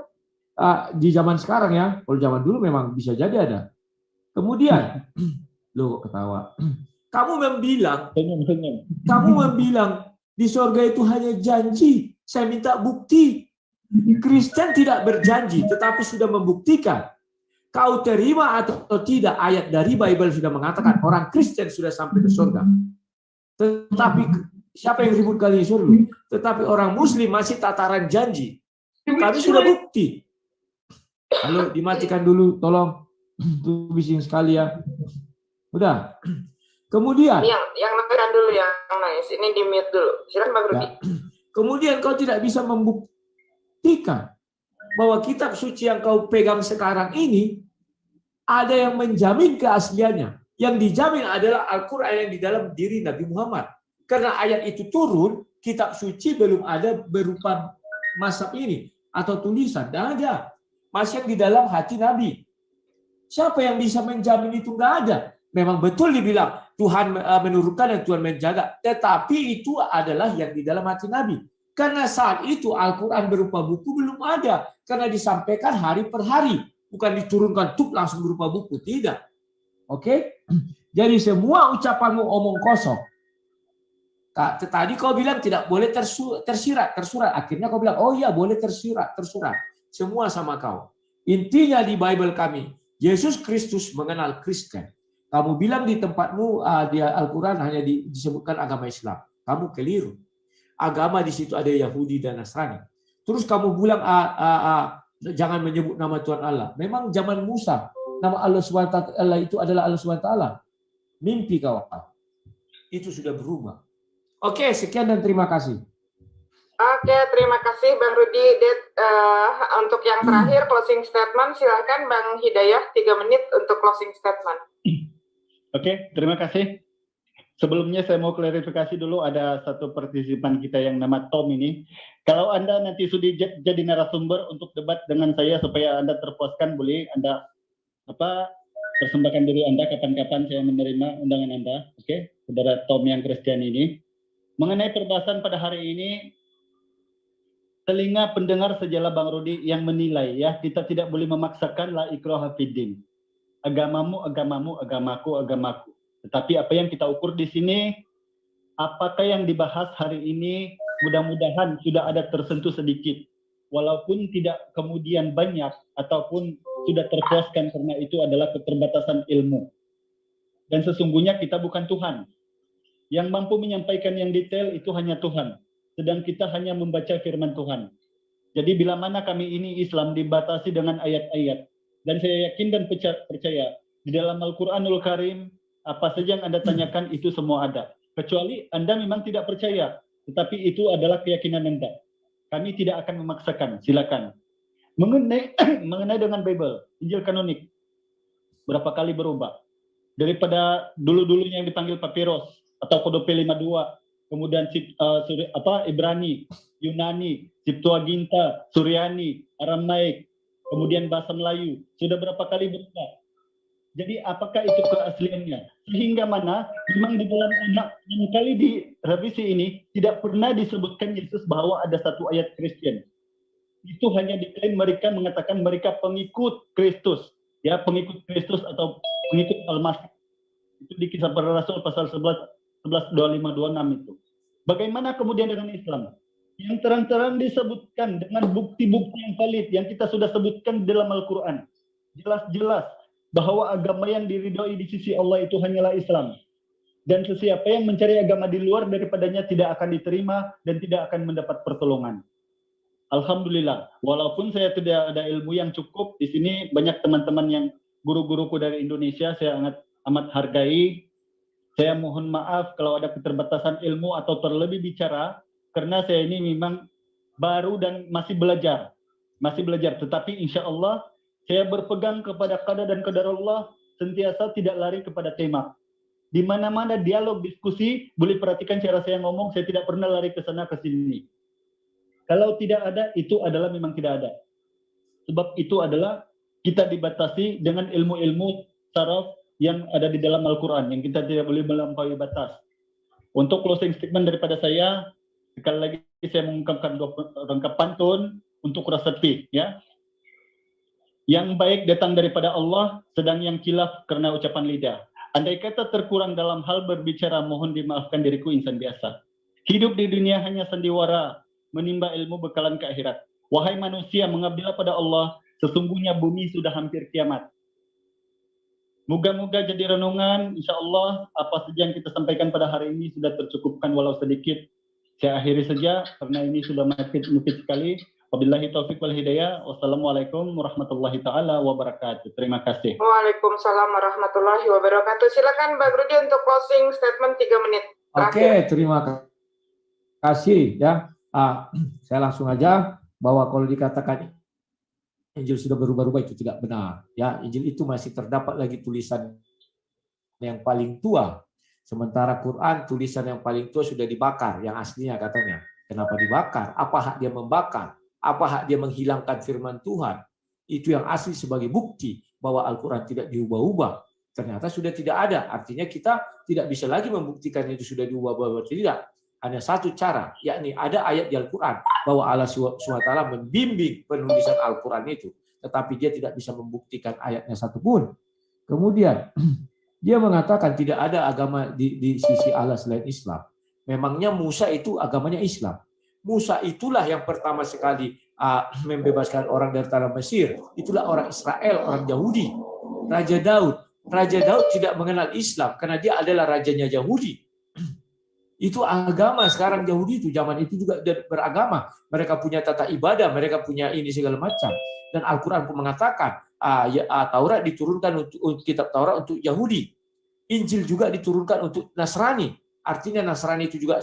Di zaman sekarang ya. Kalau zaman dulu memang bisa jadi ada. Kemudian, lo ketawa. Kamu membilang di surga itu hanya janji. Saya minta bukti. Kristen tidak berjanji, tetapi sudah membuktikan. Kau terima atau tidak ayat dari Bible sudah mengatakan orang Kristen sudah sampai ke surga. Tetapi siapa yang ribut kali surga? Tetapi orang Muslim masih tataran janji. Kami sudah bukti. Halo, dimatikan dulu, tolong. Itu bising sekali ya. Udah. Kemudian. Yang matikan dulu yang nice. Ini di mute dulu. Silakan Bang Rudi. Kemudian kau tidak bisa membuktikan bahwa kitab suci yang kau pegang sekarang ini ada yang menjamin keasliannya. Yang dijamin adalah Al-Quran yang di dalam diri Nabi Muhammad. Karena ayat itu turun, kitab suci belum ada berupa mazhab ini atau tulisan. Tidak ada. Masih yang di dalam hati Nabi. Siapa yang bisa menjamin itu? Nggak ada. Memang betul dibilang Tuhan menurunkan dan Tuhan menjaga. Tetapi itu adalah yang di dalam hati Nabi. Karena saat itu Al-Quran berupa buku belum ada. Karena disampaikan hari per hari. Bukan diturunkan langsung berupa buku. Tidak. Oke? Jadi semua ucapanmu omong kosong. Tadi kau bilang tidak boleh tersurat. Akhirnya kau bilang, oh iya boleh tersurat. Semua sama kau. Intinya di Bible kami, Yesus Kristus mengenal Kristen. Kamu bilang di tempatmu di Al-Quran hanya disebutkan agama Islam. Kamu keliru. Agama di situ ada Yahudi dan Nasrani. Terus kamu bilang jangan menyebut nama Tuhan Allah. Memang zaman Musa nama Allah SWT itu adalah Allah SWT. Mimpi kau. Itu sudah berubah. Oke, sekian dan terima kasih. Oke, terima kasih Bang Rudi. Untuk yang terakhir closing statement, silakan Bang Hidayah 3 menit untuk closing statement. Oke, terima kasih. Sebelumnya saya mau klarifikasi dulu, ada satu partisipan kita yang nama Tom ini. Kalau Anda nanti sudah jadi narasumber untuk debat dengan saya supaya Anda terpuaskan, boleh Anda persembahkan diri Anda kapan-kapan saya menerima undangan Anda. Oke, saudara Tom yang Kristen ini. Mengenai perbahasan pada hari ini, telinga pendengar sejalah Bang Rudi yang menilai ya, kita tidak boleh memaksakan la ikraha fiddin. Agamamu, agamamu, agamaku, agamaku. Tetapi apa yang kita ukur di sini, apakah yang dibahas hari ini mudah-mudahan sudah ada tersentuh sedikit. Walaupun tidak kemudian banyak ataupun sudah terpuaskan karena itu adalah keterbatasan ilmu. Dan sesungguhnya kita bukan Tuhan. Yang mampu menyampaikan yang detail itu hanya Tuhan. Sedang kita hanya membaca firman Tuhan. Jadi bila mana kami ini Islam dibatasi dengan ayat-ayat. Dan saya yakin dan percaya di dalam Al-Quranul Karim, apa saja yang Anda tanyakan itu semua ada. Kecuali Anda memang tidak percaya. Tetapi itu adalah keyakinan Anda. Kami tidak akan memaksakan. Silakan. Mengenai dengan Bible, Injil kanonik, berapa kali berubah. Daripada dulu-dulunya yang dipanggil Papyrus atau Kode P52, kemudian Ibrani, Yunani, Septuaginta, Suryani, Aramaik, kemudian bahasa Melayu, sudah berapa kali berubah. Jadi apakah itu keasliannya? Sehingga mana memang di dalam enam kali di revisi ini tidak pernah disebutkan Yesus bahwa ada satu ayat Kristen. Itu hanya diklaim mereka mengatakan mereka pengikut Kristus, ya pengikut Kristus atau pengikut Al-Masih. Itu di Kisah Para Rasul pasal 11, 25-26 itu. Bagaimana kemudian dengan Islam? Yang terang-terang disebutkan dengan bukti-bukti yang valid yang kita sudah sebutkan dalam Al-Quran. Jelas-jelas bahwa agama yang diridhoi di sisi Allah itu hanyalah Islam. Dan sesiapa yang mencari agama di luar daripadanya tidak akan diterima dan tidak akan mendapat pertolongan. Alhamdulillah, walaupun saya tidak ada ilmu yang cukup, di sini banyak teman-teman yang guru-guruku dari Indonesia saya amat hargai. Saya mohon maaf kalau ada keterbatasan ilmu atau terlebih bicara, karena saya ini memang baru dan masih belajar. Tetapi insya Allah saya berpegang kepada qada dan qadar Allah, sentiasa tidak lari kepada tema. Di mana-mana dialog diskusi, boleh perhatikan cara saya ngomong, saya tidak pernah lari ke sana ke sini. Kalau tidak ada, itu adalah memang tidak ada. Sebab itu adalah kita dibatasi dengan ilmu-ilmu saraf yang ada di dalam Al-Quran, yang kita tidak boleh melampaui batas. Untuk closing statement daripada saya, sekali lagi saya mengungkapkan rangkap pantun untuk Rasafi, ya. Yang baik datang daripada Allah, sedang yang kilaf karena ucapan lidah. Andai kata terkurang dalam hal berbicara, mohon dimaafkan diriku insan biasa. Hidup di dunia hanya sandiwara, menimba ilmu bekalan ke akhirat. Wahai manusia, mengabdilah pada Allah, sesungguhnya bumi sudah hampir kiamat. Moga-moga jadi renungan, insya Allah apa saja yang kita sampaikan pada hari ini sudah tercukupkan walau sedikit. Saya akhiri saja, karena ini sudah mepet sekali. Wabillahi taufiq wal hidayah. Wassalamualaikum warahmatullahi ta'ala wabarakatuh. Terima kasih. Waalaikumsalam warahmatullahi wabarakatuh. Silakan Bang Rudi untuk closing statement 3 menit. Oke, terima kasih ya. Saya langsung aja bahwa kalau dikatakan Injil sudah berubah-ubah itu tidak benar. Ya, Injil itu masih terdapat lagi tulisan yang paling tua. Sementara Quran tulisan yang paling tua sudah dibakar, yang aslinya katanya. Kenapa dibakar? Apa hak dia membakar? Apa hak dia menghilangkan firman Tuhan? Itu yang asli sebagai bukti bahwa Al-Quran tidak diubah-ubah. Ternyata sudah tidak ada. Artinya kita tidak bisa lagi membuktikan itu sudah diubah-ubah. Tidak. Hanya satu cara, yakni ada ayat di Al-Quran bahwa Allah SWT membimbing penulisan Al-Quran itu. Tetapi dia tidak bisa membuktikan ayatnya satupun. Kemudian, dia mengatakan tidak ada agama di sisi Allah selain Islam. Memangnya Musa itu agamanya Islam. Musa itulah yang pertama sekali membebaskan orang dari tanah Mesir. Itulah orang Israel, orang Yahudi. Raja Daud tidak mengenal Islam karena dia adalah rajanya Yahudi. Itu agama sekarang Yahudi itu zaman itu juga beragama. Mereka punya tata ibadah, mereka punya ini segala macam. Dan Al-Quran pun mengatakan Taurat diturunkan untuk kitab Taurat untuk Yahudi. Injil juga diturunkan untuk Nasrani. Artinya Nasrani itu juga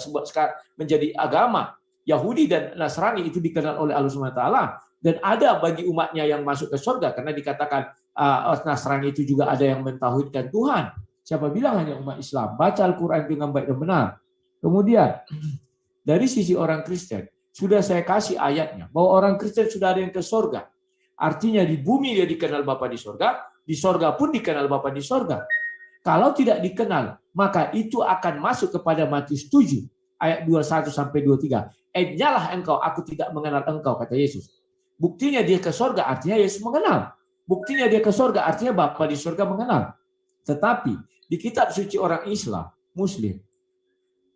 menjadi agama. Yahudi dan Nasrani itu dikenal oleh Allah SWT. Dan ada bagi umatnya yang masuk ke surga. Karena dikatakan Nasrani itu juga ada yang mentauhidkan Tuhan. Siapa bilang hanya umat Islam? Baca Al-Quran dengan baik dan benar. Kemudian, dari sisi orang Kristen, sudah saya kasih ayatnya, bahwa orang Kristen sudah ada yang ke surga. Artinya di bumi dia dikenal Bapa di surga pun dikenal Bapa di surga. Kalau tidak dikenal, maka itu akan masuk kepada Matius 7, ayat 21 sampai 23. Nyalah engkau, aku tidak mengenal engkau, kata Yesus. Buktinya dia ke surga, artinya Yesus mengenal. Buktinya dia ke surga, artinya Bapa di surga mengenal. Tetapi di kitab suci orang Islam, Muslim,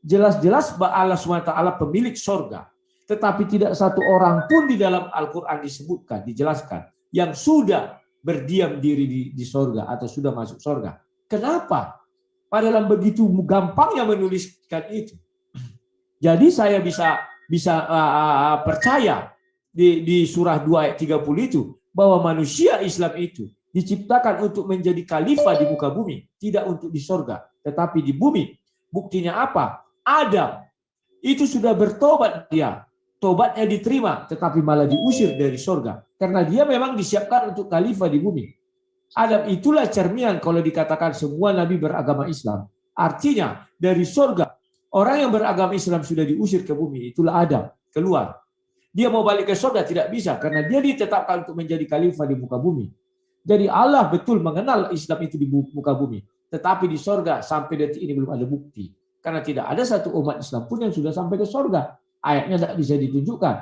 jelas-jelas Allah SWT pemilik surga. Tetapi tidak satu orang pun di dalam Al-Quran disebutkan, dijelaskan, yang sudah berdiam diri di surga atau sudah masuk surga. Kenapa? Padahal begitu gampangnya menuliskan itu. Jadi saya bisa percaya di surah 2 ayat 30 itu, bahwa manusia Islam itu diciptakan untuk menjadi khalifah di muka bumi, tidak untuk di surga, tetapi di bumi. Buktinya apa? Adam itu sudah bertobat dia. Tobatnya diterima, tetapi malah diusir dari surga. Karena dia memang disiapkan untuk khalifah di bumi. Adam itulah cerminan kalau dikatakan semua nabi beragama Islam. Artinya dari surga, orang yang beragama Islam sudah diusir ke bumi. Itulah Adam, keluar. Dia mau balik ke surga tidak bisa, karena dia ditetapkan untuk menjadi khalifah di muka bumi. Jadi Allah betul mengenal Islam itu di muka bumi. Tetapi di surga sampai detik ini belum ada bukti. Karena tidak ada satu umat Islam pun yang sudah sampai ke surga. Ayatnya tidak bisa ditunjukkan.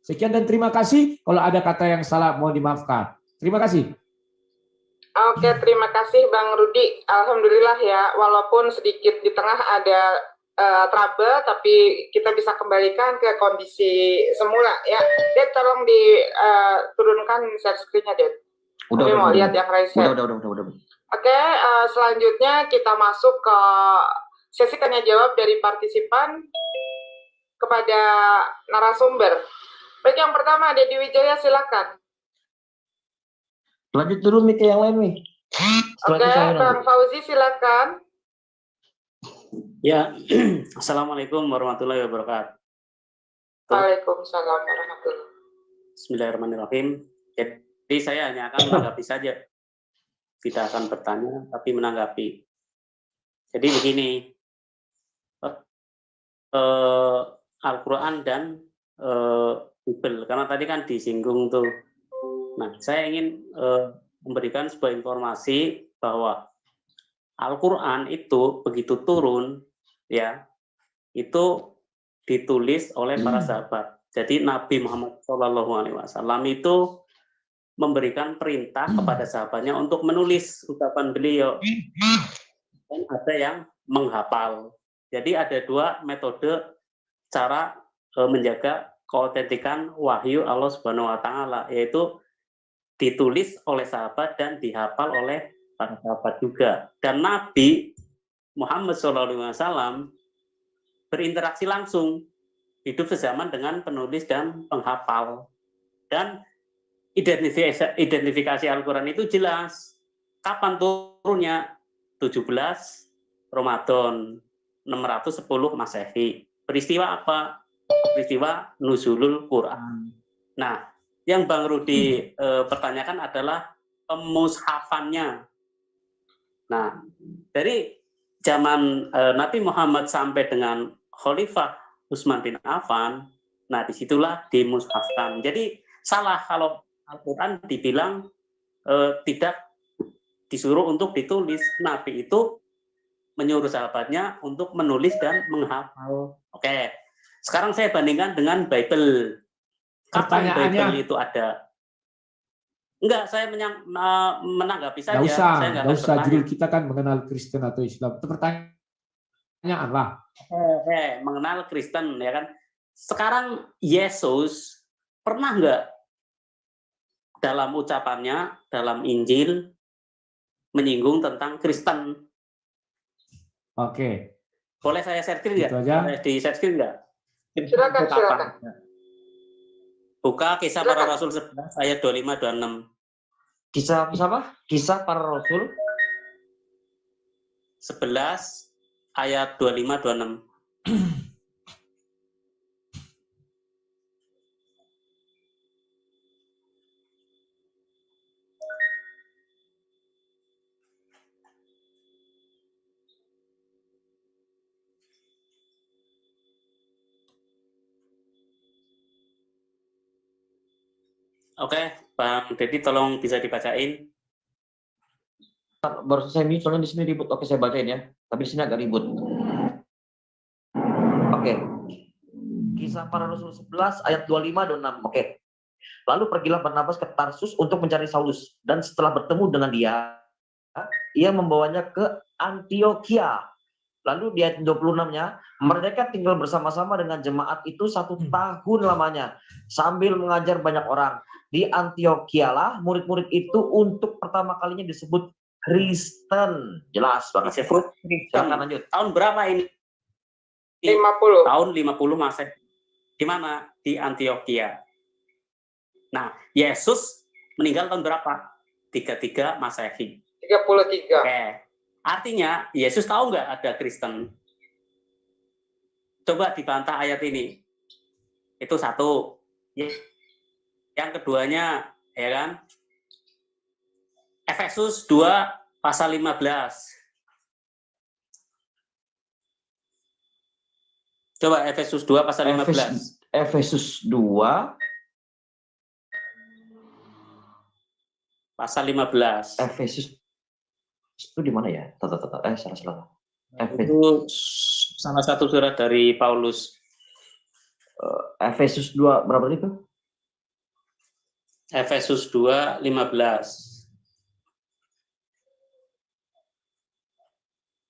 Sekian dan terima kasih. Kalau ada kata yang salah mohon dimaafkan. Terima kasih. Oke, terima kasih Bang Rudi. Alhamdulillah ya, walaupun sedikit di tengah ada trouble, tapi kita bisa kembalikan ke kondisi semula ya. Ded, tolong diturunkan share screen-nya, Ded. Kami mau lihat yang raise hand. Udah. Oke, selanjutnya kita masuk ke sesi tanya jawab dari partisipan kepada narasumber. Baik, yang pertama Dedi Wijaya, silakan. Lanjut dulu ke yang lain nih. Oke, Bang Fauzi silakan. Ya, Assalamualaikum warahmatullahi wabarakatuh. Waalaikumsalam warahmatullahi wabarakatuh. Bismillahirrahmanirrahim. Jadi saya hanya akan menanggapi saja. Tidak akan bertanya, tapi menanggapi. Jadi begini, Al-Quran dan Bible, karena tadi kan disinggung tuh. Nah, saya ingin memberikan sebuah informasi bahwa Al-Quran itu begitu turun, ya, itu ditulis oleh para sahabat. Jadi Nabi Muhammad SAW itu memberikan perintah kepada sahabatnya untuk menulis ucapan beliau. Dan ada yang menghafal. Jadi ada dua metode cara menjaga keautentikan wahyu Allah Subhanahu wa taala, yaitu ditulis oleh sahabat dan dihafal oleh para sahabat juga. Dan Nabi Muhammad SAW berinteraksi langsung, hidup sezaman dengan penulis dan penghafal. Dan identifikasi Al-Quran itu jelas. Kapan turunnya? 17 Ramadan 610 Masehi. Peristiwa apa? Peristiwa Nuzulul Quran. Nah, yang Bang Rudi pertanyakan adalah pemushafannya. Nah, dari zaman Nabi Muhammad sampai dengan Khalifah Utsman bin Affan, nah disitulah dimushafkan. Jadi salah kalau Al-Quran dibilang tidak disuruh untuk ditulis. Nabi itu menyuruh sahabatnya untuk menulis dan menghafal. Oke, sekarang saya bandingkan dengan Bible. Kapan Bible itu ada? Enggak, saya menanggapi saja. Nggak usah, judul kita kan mengenal Kristen atau Islam. Itu pertanyaan lah. Mengenal Kristen, ya kan? Sekarang Yesus pernah enggak dalam ucapannya, dalam Injil, menyinggung tentang Kristen? Oke. Boleh saya share screen nggak? Boleh di share screen nggak? Silakan. Buka Kisah Para Rasul 11 ayat 25-26. Kisah apa? Kisah Para Rasul 11 ayat 25-26. Oke, Bang Dedi tolong bisa dibacain. Baru selesai nih, soalnya di sini ribut. Oke, saya bacain ya. Tapi di sini agak ribut. Oke. Kisah Para Rasul 11 ayat 25 dan 6. Oke. Lalu pergilah Barnabas ke Tarsus untuk mencari Saulus, dan setelah bertemu dengan dia, ia membawanya ke Antioquia. Lalu di ayat 26-nya, mereka tinggal bersama-sama dengan jemaat itu 1 tahun lamanya, sambil mengajar banyak orang. Di Antioquia lah murid-murid itu untuk pertama kalinya disebut Kristen. Jelas banget. Disebut Silakan lanjut. tahun berapa ini? 50. Tahun 50 Masehi. Di mana? Di Antioquia. Nah, Yesus meninggal tahun berapa? 33 Masehi. 33. Oke. Artinya, Yesus tahu nggak ada Kristen? Coba dibantah ayat ini. Itu satu. Yang keduanya, ya kan? Efesus 2 pasal 15. Coba Efesus 2 pasal 15. Efesus 2 Pasal 15. Efesus itu di mana ya? Salah. Itu salah satu surat dari Paulus. Efesus 2 berapa itu? Efesus 2, 15.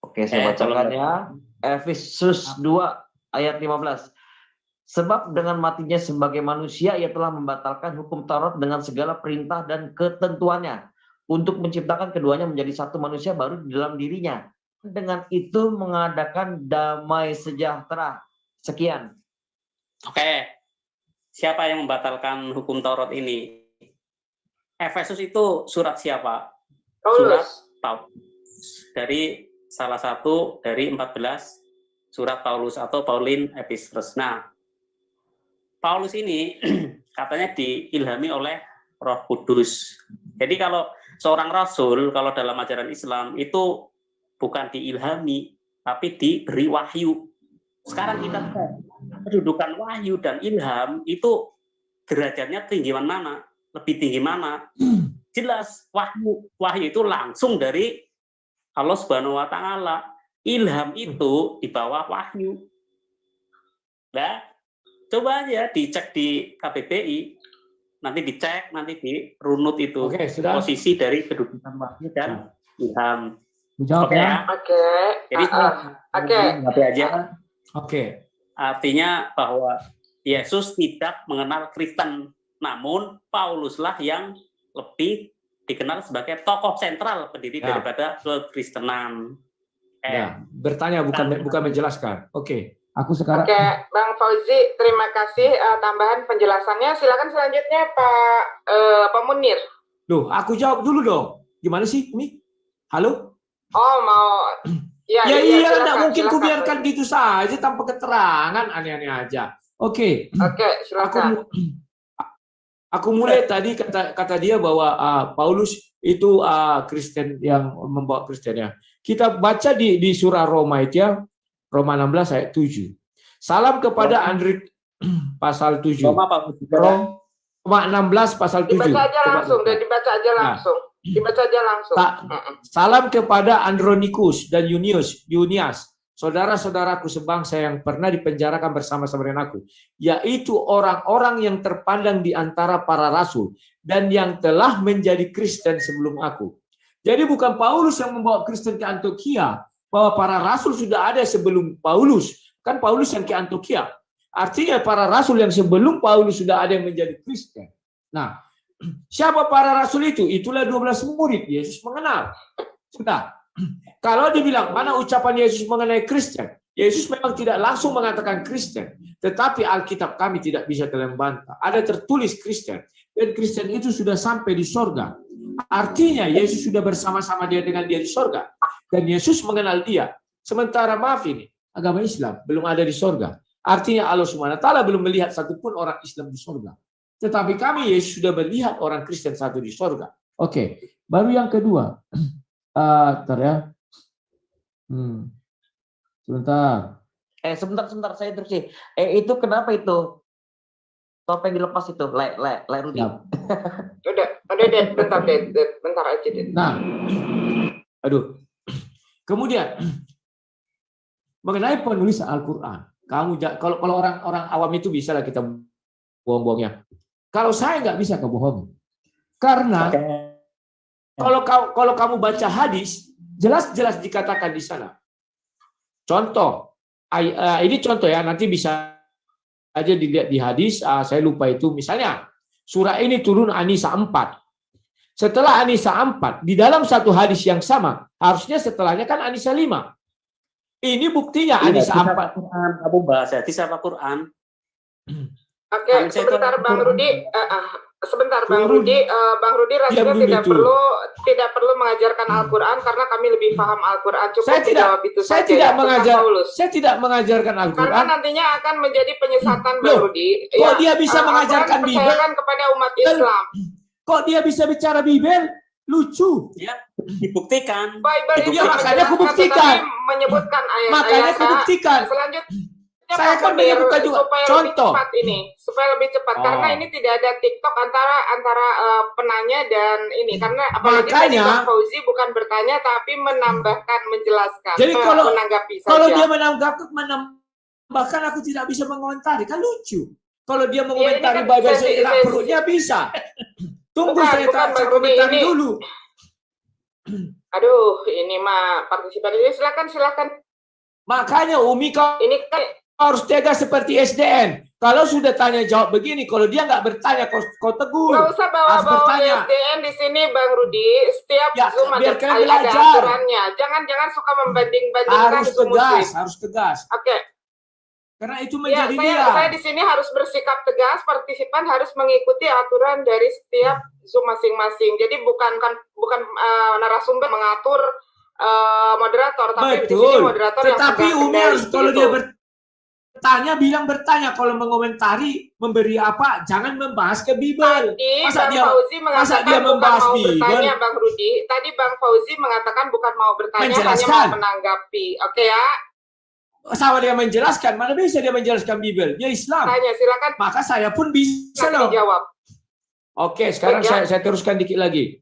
Oke, saya bacakan ya. Efesus 2 ayat 15. Sebab dengan matinya sebagai manusia, ia telah membatalkan hukum Taurat dengan segala perintah dan ketentuannya, untuk menciptakan keduanya menjadi satu manusia baru di dalam dirinya. Dengan itu mengadakan damai sejahtera. Sekian. Oke. Siapa yang membatalkan hukum Taurat ini? Efesus itu surat siapa? Surat Paulus. Dari salah satu dari 14 surat Paulus atau Pauline Epistles. Nah, Paulus ini katanya diilhami oleh Roh Kudus. Jadi kalau seorang rasul, kalau dalam ajaran Islam itu bukan diilhami, tapi diberi wahyu. Sekarang kita cek kedudukan wahyu dan ilham itu derajatnya tinggi mana? Lebih tinggi mana? Jelas wahyu itu langsung dari Allah Subhanahu wa taala. Ilham itu di bawah wahyu. Nah, coba aja dicek di KBBI, nanti dicek, nanti di runut itu. Oke, sudah. Posisi dari kedudukan wahyu dan ilham. Dijawab Oke, ya. ya. Oke. Jadi Oke. nanti aja. Oke. Artinya bahwa Yesus tidak mengenal Kristen, namun Pauluslah yang lebih dikenal sebagai tokoh sentral pendiri Ya. daripada kekristenan. Ya, bertanya bukan menjelaskan. Oke. Aku sekarang. Oke, Bang Fauzi, terima kasih tambahan penjelasannya. Silakan selanjutnya Pak Munir. Loh, aku jawab dulu dong. Gimana sih, Umi? Halo? Oh, mau Ya, silakan, enggak mungkin ku silakan, biarkan Fauzi. gitu saja tanpa keterangan, aneh-aneh aja. Oke. Oke, silakan. Aku mulai tadi kata dia bahwa Paulus itu Kristen yang membawa Kristennya. Kita baca di surah Roma itu ya, Roma 16 ayat 7. Salam kepada Andrik pasal 7. Roma 16 pasal 7. Dibaca aja langsung, dan dibaca aja langsung. Dibaca aja langsung. Salam kepada Andronikus dan Yunias, saudara-saudaraku sebangsa yang pernah dipenjarakan bersama-sama dengan aku, yaitu orang-orang yang terpandang di antara para rasul dan yang telah menjadi Kristen sebelum aku. Jadi bukan Paulus yang membawa Kristen ke Antioquia, bahwa para rasul sudah ada sebelum Paulus. Kan Paulus yang ke Antioquia. Artinya para rasul yang sebelum Paulus sudah ada yang menjadi Kristen. Nah, siapa para rasul itu? Itulah 12 murid Yesus mengenal. Sudah. Kalau dibilang mana ucapan Yesus mengenai Kristen, Yesus memang tidak langsung mengatakan Kristen, tetapi Alkitab kami tidak bisa membantah. Ada tertulis Kristen, dan Kristen itu sudah sampai di sorga. Artinya Yesus sudah bersama-sama dengan dia di sorga, dan Yesus mengenal dia. Sementara maaf ini, agama Islam belum ada di sorga. Artinya Allah SWT belum melihat satupun orang Islam di sorga. Tetapi kami Yesus sudah melihat orang Kristen satu di sorga. Oke, baru yang kedua. Bentar ya. Sebentar. Sebentar saya terus. Itu kenapa itu? topeng dilepas itu, le Rudi. Ya. Udah deh, bentar aja deh. Nah, aduh. Kemudian mengenai penulis Al-Quran, kalau orang awam itu bisa lah kita bohong-bohongnya. Kalau saya nggak bisa kebohongan, karena kalau kamu baca hadis, jelas-jelas dikatakan di sana. Contoh, ini contoh ya, nanti bisa aja dilihat di hadis. Saya lupa itu, misalnya surah ini turun An-Nisa 4. Setelah An-Nisa 4, di dalam satu hadis yang sama, harusnya setelahnya kan An-Nisa 5. Ini buktinya An-Nisa 4. Kamu bahas hadis apa Quran? Oke, sebentar Bang Rudi. Sebentar Bang Rudi. Bang Rudi rasanya tidak perlu mengajarkan Al-Quran karena kami lebih paham Al-Quran. Cukup jawab itu saja. Saya tidak mengajarkan Al-Quran. Karena nantinya akan menjadi penyesatan Bang Rudi. Kok dia bisa mengajarkan Bibel? Kepada umat Islam. Kok dia bisa bicara Bibel? Lucu. Ya, dibuktikan. Bible itu makanya aku buktikan. Menyebutkan ayat-ayat. Makanya aku buktikan. Selanjutnya saya kan menyebutkan juga contoh. Supaya lebih cepat karena ini tidak ada TikTok antara penanya dan ini karena apalagi tadi Bang Fauzi bukan bertanya tapi menambahkan, menjelaskan. Jadi menanggapi saja. Kalau dia menambahkan aku tidak bisa mengomentari, kan lucu. Kalau dia mengomentari Bible saya perutnya bisa. Tunggu saya komentari dulu. Aduh, ini mah partisipan ini silakan. Makanya Umi ini kan harus tegas seperti SDN. Kalau sudah tanya jawab begini, kalau dia nggak bertanya, kau tegur. Nggak usah bawa SDN di sini, Bang Rudi. Setiap Zoom ada belajar. aturannya. Jangan suka membanding-bandingkan. Harus tegas. Oke. Karena itu menjadi dia. Saya di sini harus bersikap tegas. Partisipan harus mengikuti aturan dari setiap Zoom masing-masing. Jadi bukan narasumber mengatur moderator, tapi di sini moderator yang tetapi Umi harus kalau dia bertanya bilang bertanya, kalau mengomentari memberi apa jangan membahas ke Bibel. Masa dia membahas Bibel? Bertanya, Bang Rudi. Tadi Bang Fauzi mengatakan bukan mau bertanya, hanya mau menanggapi. Oke ya? Sama dia menjelaskan, mana bisa dia menjelaskan Bibel? Dia Islam. Tanya, silakan. Maka saya pun bisa loh. Dijawab. Oke, sekarang saya teruskan dikit lagi.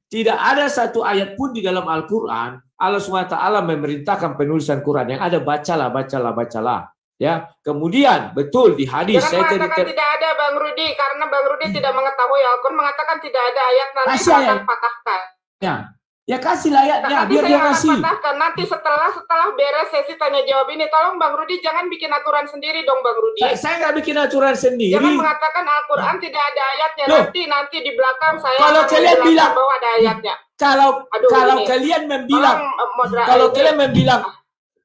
Tidak ada satu ayat pun di dalam Al-Quran Allah SWT memerintahkan penulisan Quran. Yang ada bacalah. Ya, kemudian betul di hadis. Jangan mengatakan tidak ada Bang Rudi, karena Bang Rudi tidak mengetahui Al-Quran mengatakan tidak ada ayat, nanti saya akan patahkan. Ya kasih ayatnya, biar dia kasih. Nanti setelah beres sesi tanya jawab ini, tolong Bang Rudi jangan bikin aturan sendiri dong Bang Rudi. Saya nggak bikin aturan sendiri. Jangan mengatakan Al-Quran tidak ada ayatnya. Nanti di belakang saya kalau kalian bilang bahwa ada ayatnya.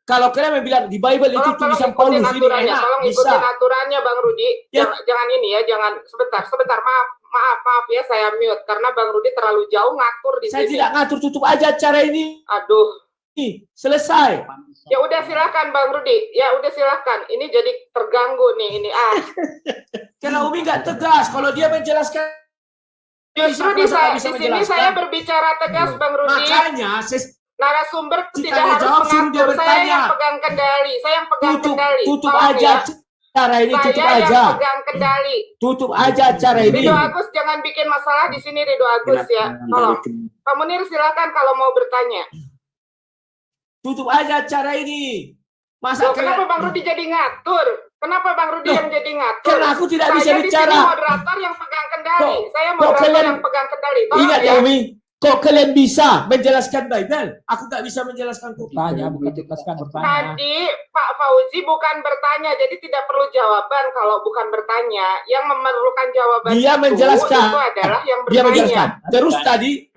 Kalau kalian membilang di Bible itu tulisan Paulus ini enak, tolong ikutin aturannya Bang Rudi. Jangan ini ya, jangan sebentar. Maaf ya, saya mute karena Bang Rudi terlalu jauh ngatur di sini. Saya tidak ngatur, tutup aja acara ini. Aduh. Selesai. Ya udah silakan Bang Rudi. Ya udah silakan. Ini jadi terganggu nih ini. Karena Umi nggak tegas kalau dia menjelaskan. Justru di sini saya berbicara tegas Bang Rudi. Makanya narasumber tidak harus mengatur. Saya yang pegang kendali. Tutup aja. Cara ini tutup aja. Pegang kendali. Tutup aja acara ini. Ridho Agus jangan bikin masalah di sini Ridho Agus ya. Tolong. Pak Munir silakan kalau mau bertanya. Tutup aja acara ini. Kenapa Bang Rudi jadi ngatur? Kenapa Bang Rudi yang jadi ngatur? Karena aku tidak bisa bicara. Saya moderator yang pegang kendali. Saya moderator yang pegang kendali. Ingat ya Umi. Kok kalian bisa menjelaskan Bible? Aku nggak bisa menjelaskan bertanya, bukan bertanya. Tadi Pak Fauzi bukan bertanya, jadi tidak perlu jawaban kalau bukan bertanya. Yang memerlukan jawaban dia menjelaskan. Itu adalah yang bertanya. Dia menjelaskan. Terus tadi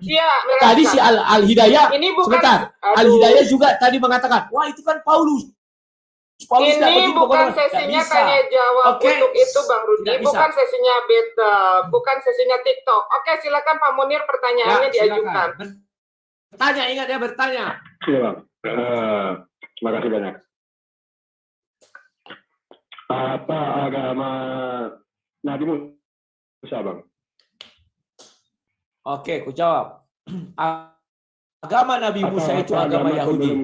si Al-Hidayah. Ini bukan. Sebentar. Al-Hidayah juga tadi mengatakan, wah itu kan Paulus. Ini bukan sesinya tanya jawab untuk itu Bang Rudi, bukan sesinya beta, bukan sesinya TikTok. Oke, silakan Pak Munir pertanyaannya diajukan. Bertanya, ingat ya bertanya. Iya Bang, terima kasih banyak. Apa agama Nabi Musa Bang? Oke, ku jawab. Agama Nabi Musa itu agama Yahudi.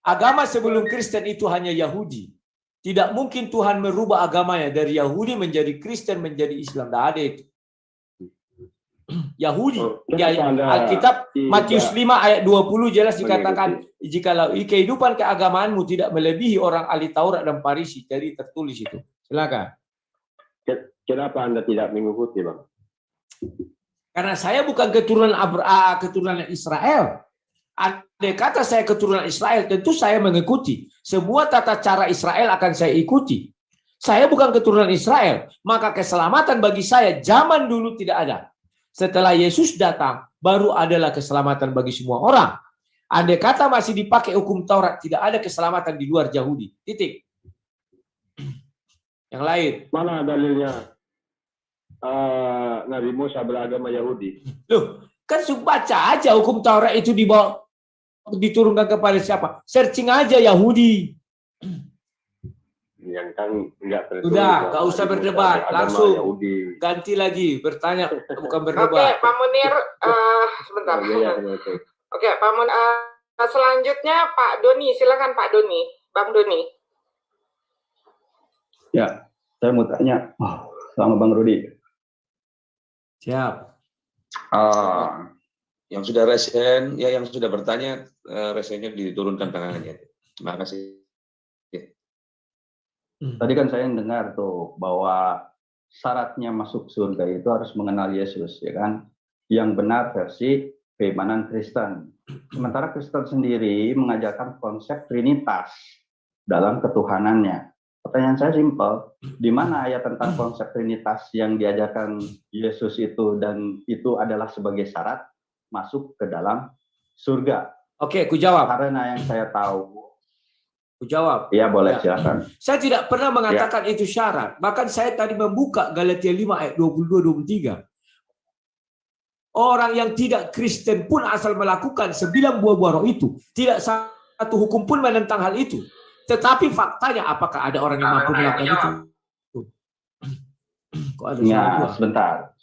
Agama sebelum Kristen itu hanya Yahudi. Tidak mungkin Tuhan merubah agamanya dari Yahudi menjadi Kristen menjadi Islam. Tidak ada itu. Yahudi, Alkitab Matius 5 ayat 20 jelas dikatakan, jikalau kehidupan keagamaanmu tidak melebihi orang ahli Taurat dan Farisi. Jadi tertulis itu. Silakan. Kenapa Anda tidak mengikuti, Bang? Karena saya bukan keturunan Israel. Andai kata saya keturunan Israel, tentu saya mengikuti. Semua tata cara Israel akan saya ikuti. Saya bukan keturunan Israel, maka keselamatan bagi saya zaman dulu tidak ada. Setelah Yesus datang, baru adalah keselamatan bagi semua orang. Andai kata masih dipakai hukum Taurat, tidak ada keselamatan di luar Yahudi. Titik. Yang lain. Mana dalilnya Nabi Musa beragama Yahudi? Loh, kan baca aja hukum Taurat itu diturunkan kepada siapa? Searching aja Yahudi. Yang kan enggak tertulis. Udah, nggak usah berdebat, langsung Yahudi. ganti lagi bertanya, bukan Oke, berdebat. Pak Munir, sebentar. Oke, Pak Munir, selanjutnya Pak Doni, silakan Pak Doni, Bang Doni. Ya, saya mau tanya sama Bang Rudi. Siap. Yang sudah resen, ya yang sudah bertanya, resennya diturunkan tangannya. Terima kasih. Tadi kan saya dengar tuh bahwa syaratnya masuk surga itu harus mengenal Yesus, ya kan? Yang benar versi keimanan Kristen. Sementara Kristen sendiri mengajarkan konsep Trinitas dalam ketuhanannya. Pertanyaan saya simpel, di mana ayat tentang konsep Trinitas yang diajarkan Yesus itu dan itu adalah sebagai syarat masuk ke dalam surga? Oke, ku jawab. Karena yang saya tahu, Ku jawab. ya boleh silakan. Saya tidak pernah mengatakan itu syarat. Bahkan saya tadi membuka Galatia 5 ayat 22-23. Orang yang tidak Kristen pun asal melakukan 9 buah-buah roh itu, tidak satu hukum pun menentang hal itu. Tetapi faktanya apakah ada orang yang mampu melakukan itu? Kok ada Ya, suara? sebentar.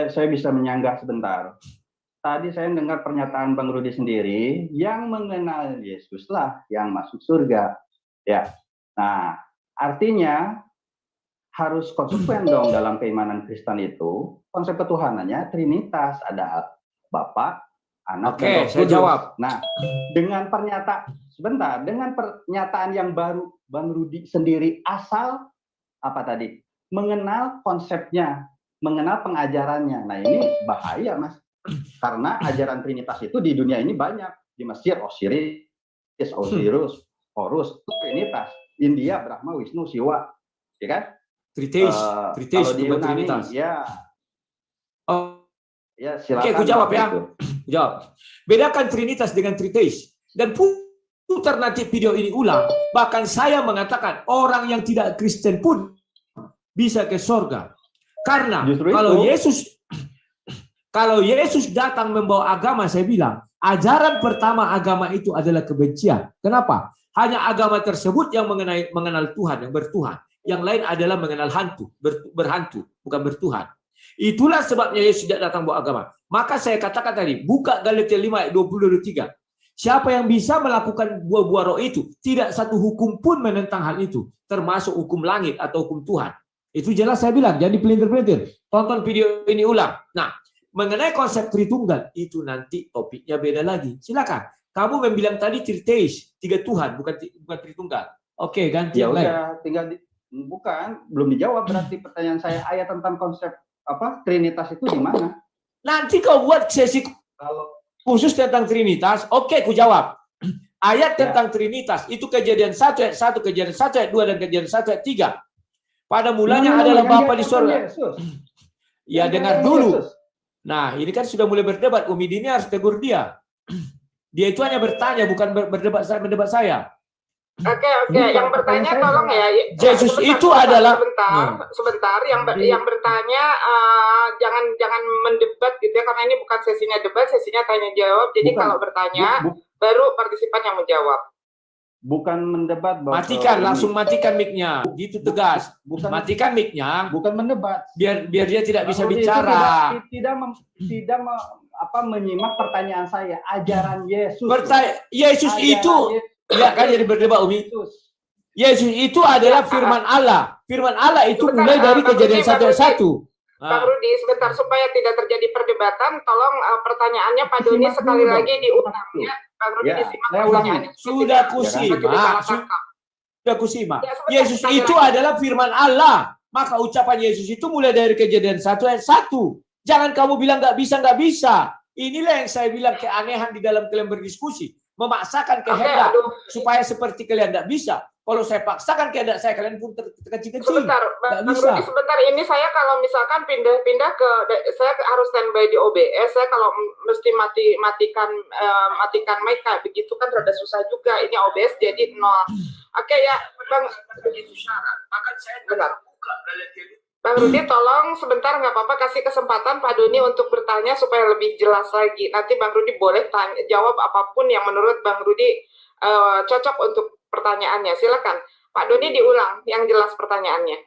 Saya bisa menyanggah sebentar. Tadi saya mendengar pernyataan Bang Rudi sendiri, yang mengenal Yesuslah yang masuk surga. Ya. Nah, artinya harus konsekuen dong dalam keimanan Kristen itu. Konsep ketuhanannya Trinitas, ada Bapa, Anak, Oke, dan Roh saya Kudus. jawab. Nah, dengan pernyataan yang baru Bang Rudi sendiri asal apa tadi? Mengenal konsepnya, mengenal pengajarannya. Nah, ini bahaya, Mas. Karena ajaran Trinitas itu di dunia ini banyak. Di Mesir, Osiris, Horus, itu Trinitas. India, Brahma, Wisnu, Siwa. Ya kan? Tritheis, Kalau di bukan Yunani, Trinitas. ya silakan. Oke, aku jawab ya. Gitu. Jawab. Bedakan Trinitas dengan Tritheis. Dan putar nanti video ini ulang. Bahkan saya mengatakan orang yang tidak Kristen pun bisa ke surga. Karena kalau Yesus datang membawa agama, saya bilang, ajaran pertama agama itu adalah kebencian. Kenapa? Hanya agama tersebut yang mengenal Tuhan, yang bertuhan. Yang lain adalah mengenal hantu, berhantu, bukan bertuhan. Itulah sebabnya Yesus tidak datang bawa agama. Maka saya katakan tadi, buka Galatia 5 ayat 20-23. Siapa yang bisa melakukan buah-buah roh itu, tidak satu hukum pun menentang hal itu, termasuk hukum langit atau hukum Tuhan. Itu jelas saya bilang, jadi pelintir-pelintir. Tonton video ini ulang. Nah, mengenai konsep Tritunggal, itu nanti topiknya beda lagi. Silakan. Kamu membilang tadi Tritheis, 3 Tuhan, bukan Tritunggal. Oke, ganti Ya yang lain. udah, belum dijawab berarti pertanyaan saya. Ayat tentang konsep Trinitas itu di mana? Nanti kau buat sesi khusus tentang Trinitas. Oke, ku jawab. Ayat tentang Trinitas itu Kejadian 1 ayat 1, Kejadian 1 ayat 2 dan Kejadian 1 ayat 3. Pada mulanya adalah Bapa di surga. Ya, dengar dulu. Nah, ini kan sudah mulai berdebat. Umi Dini harus tegur dia. Dia itu hanya bertanya, bukan berdebat saya. Oke. Yang bertanya tolong ya. Yesus itu adalah sebentar. Yang bertanya jangan mendebat gitu ya, karena ini bukan sesinya debat, sesinya tanya jawab. Jadi kalau bertanya baru partisipan yang menjawab. Bukan mendebat, Bapak. Matikan, langsung matikan mic-nya. Gitu tegas. Matikan mic-nya. Bukan mendebat. Biar dia tidak bisa bicara. Tidak menyimak pertanyaan saya. Ajaran Yesus. Yesus itu ya kan jadi berdebat, Umi. Yesus itu adalah firman Allah. Firman Allah itu Sebentar, mulai dari Bang Kejadian Rudi, 1 ayat 1. Bang Rudi, sebentar supaya tidak terjadi perdebatan, tolong pertanyaannya Pak Doni Disimak sekali dulu, lagi dong. diulang ya. Bang Rudi Ya, disimak saya ulangi. pertanyaannya. Sudah Supaya kusimak. tidak salah tangkap. Sudah kusimak. Ya, sebentar, Yesus sekali itu lagi. adalah firman Allah. Maka ucapan Yesus itu mulai dari Kejadian 1 ayat 1. Jangan kamu bilang nggak bisa, nggak bisa. Inilah yang saya bilang keanehan di dalam kalian berdiskusi. Memaksakan kehendak supaya seperti kalian nggak bisa. Kalau saya paksakan kehendak saya, kalian pun terkecil-kecil. Sebentar, Bang Nggak bisa. Rudi, sebentar ini saya kalau misalkan pindah-pindah ke, saya harus standby di OBS, saya kalau mesti matikan mic kayak begitu kan rada susah juga. Ini OBS jadi 0. Oke ya, Bang. Begitu syarat. Akan saya benar. Bang Rudi, tolong sebentar nggak apa-apa kasih kesempatan Pak Doni untuk bertanya supaya lebih jelas lagi. Nanti Bang Rudi boleh jawab apapun yang menurut Bang Rudi cocok untuk pertanyaannya. Silakan Pak Doni diulang yang jelas pertanyaannya.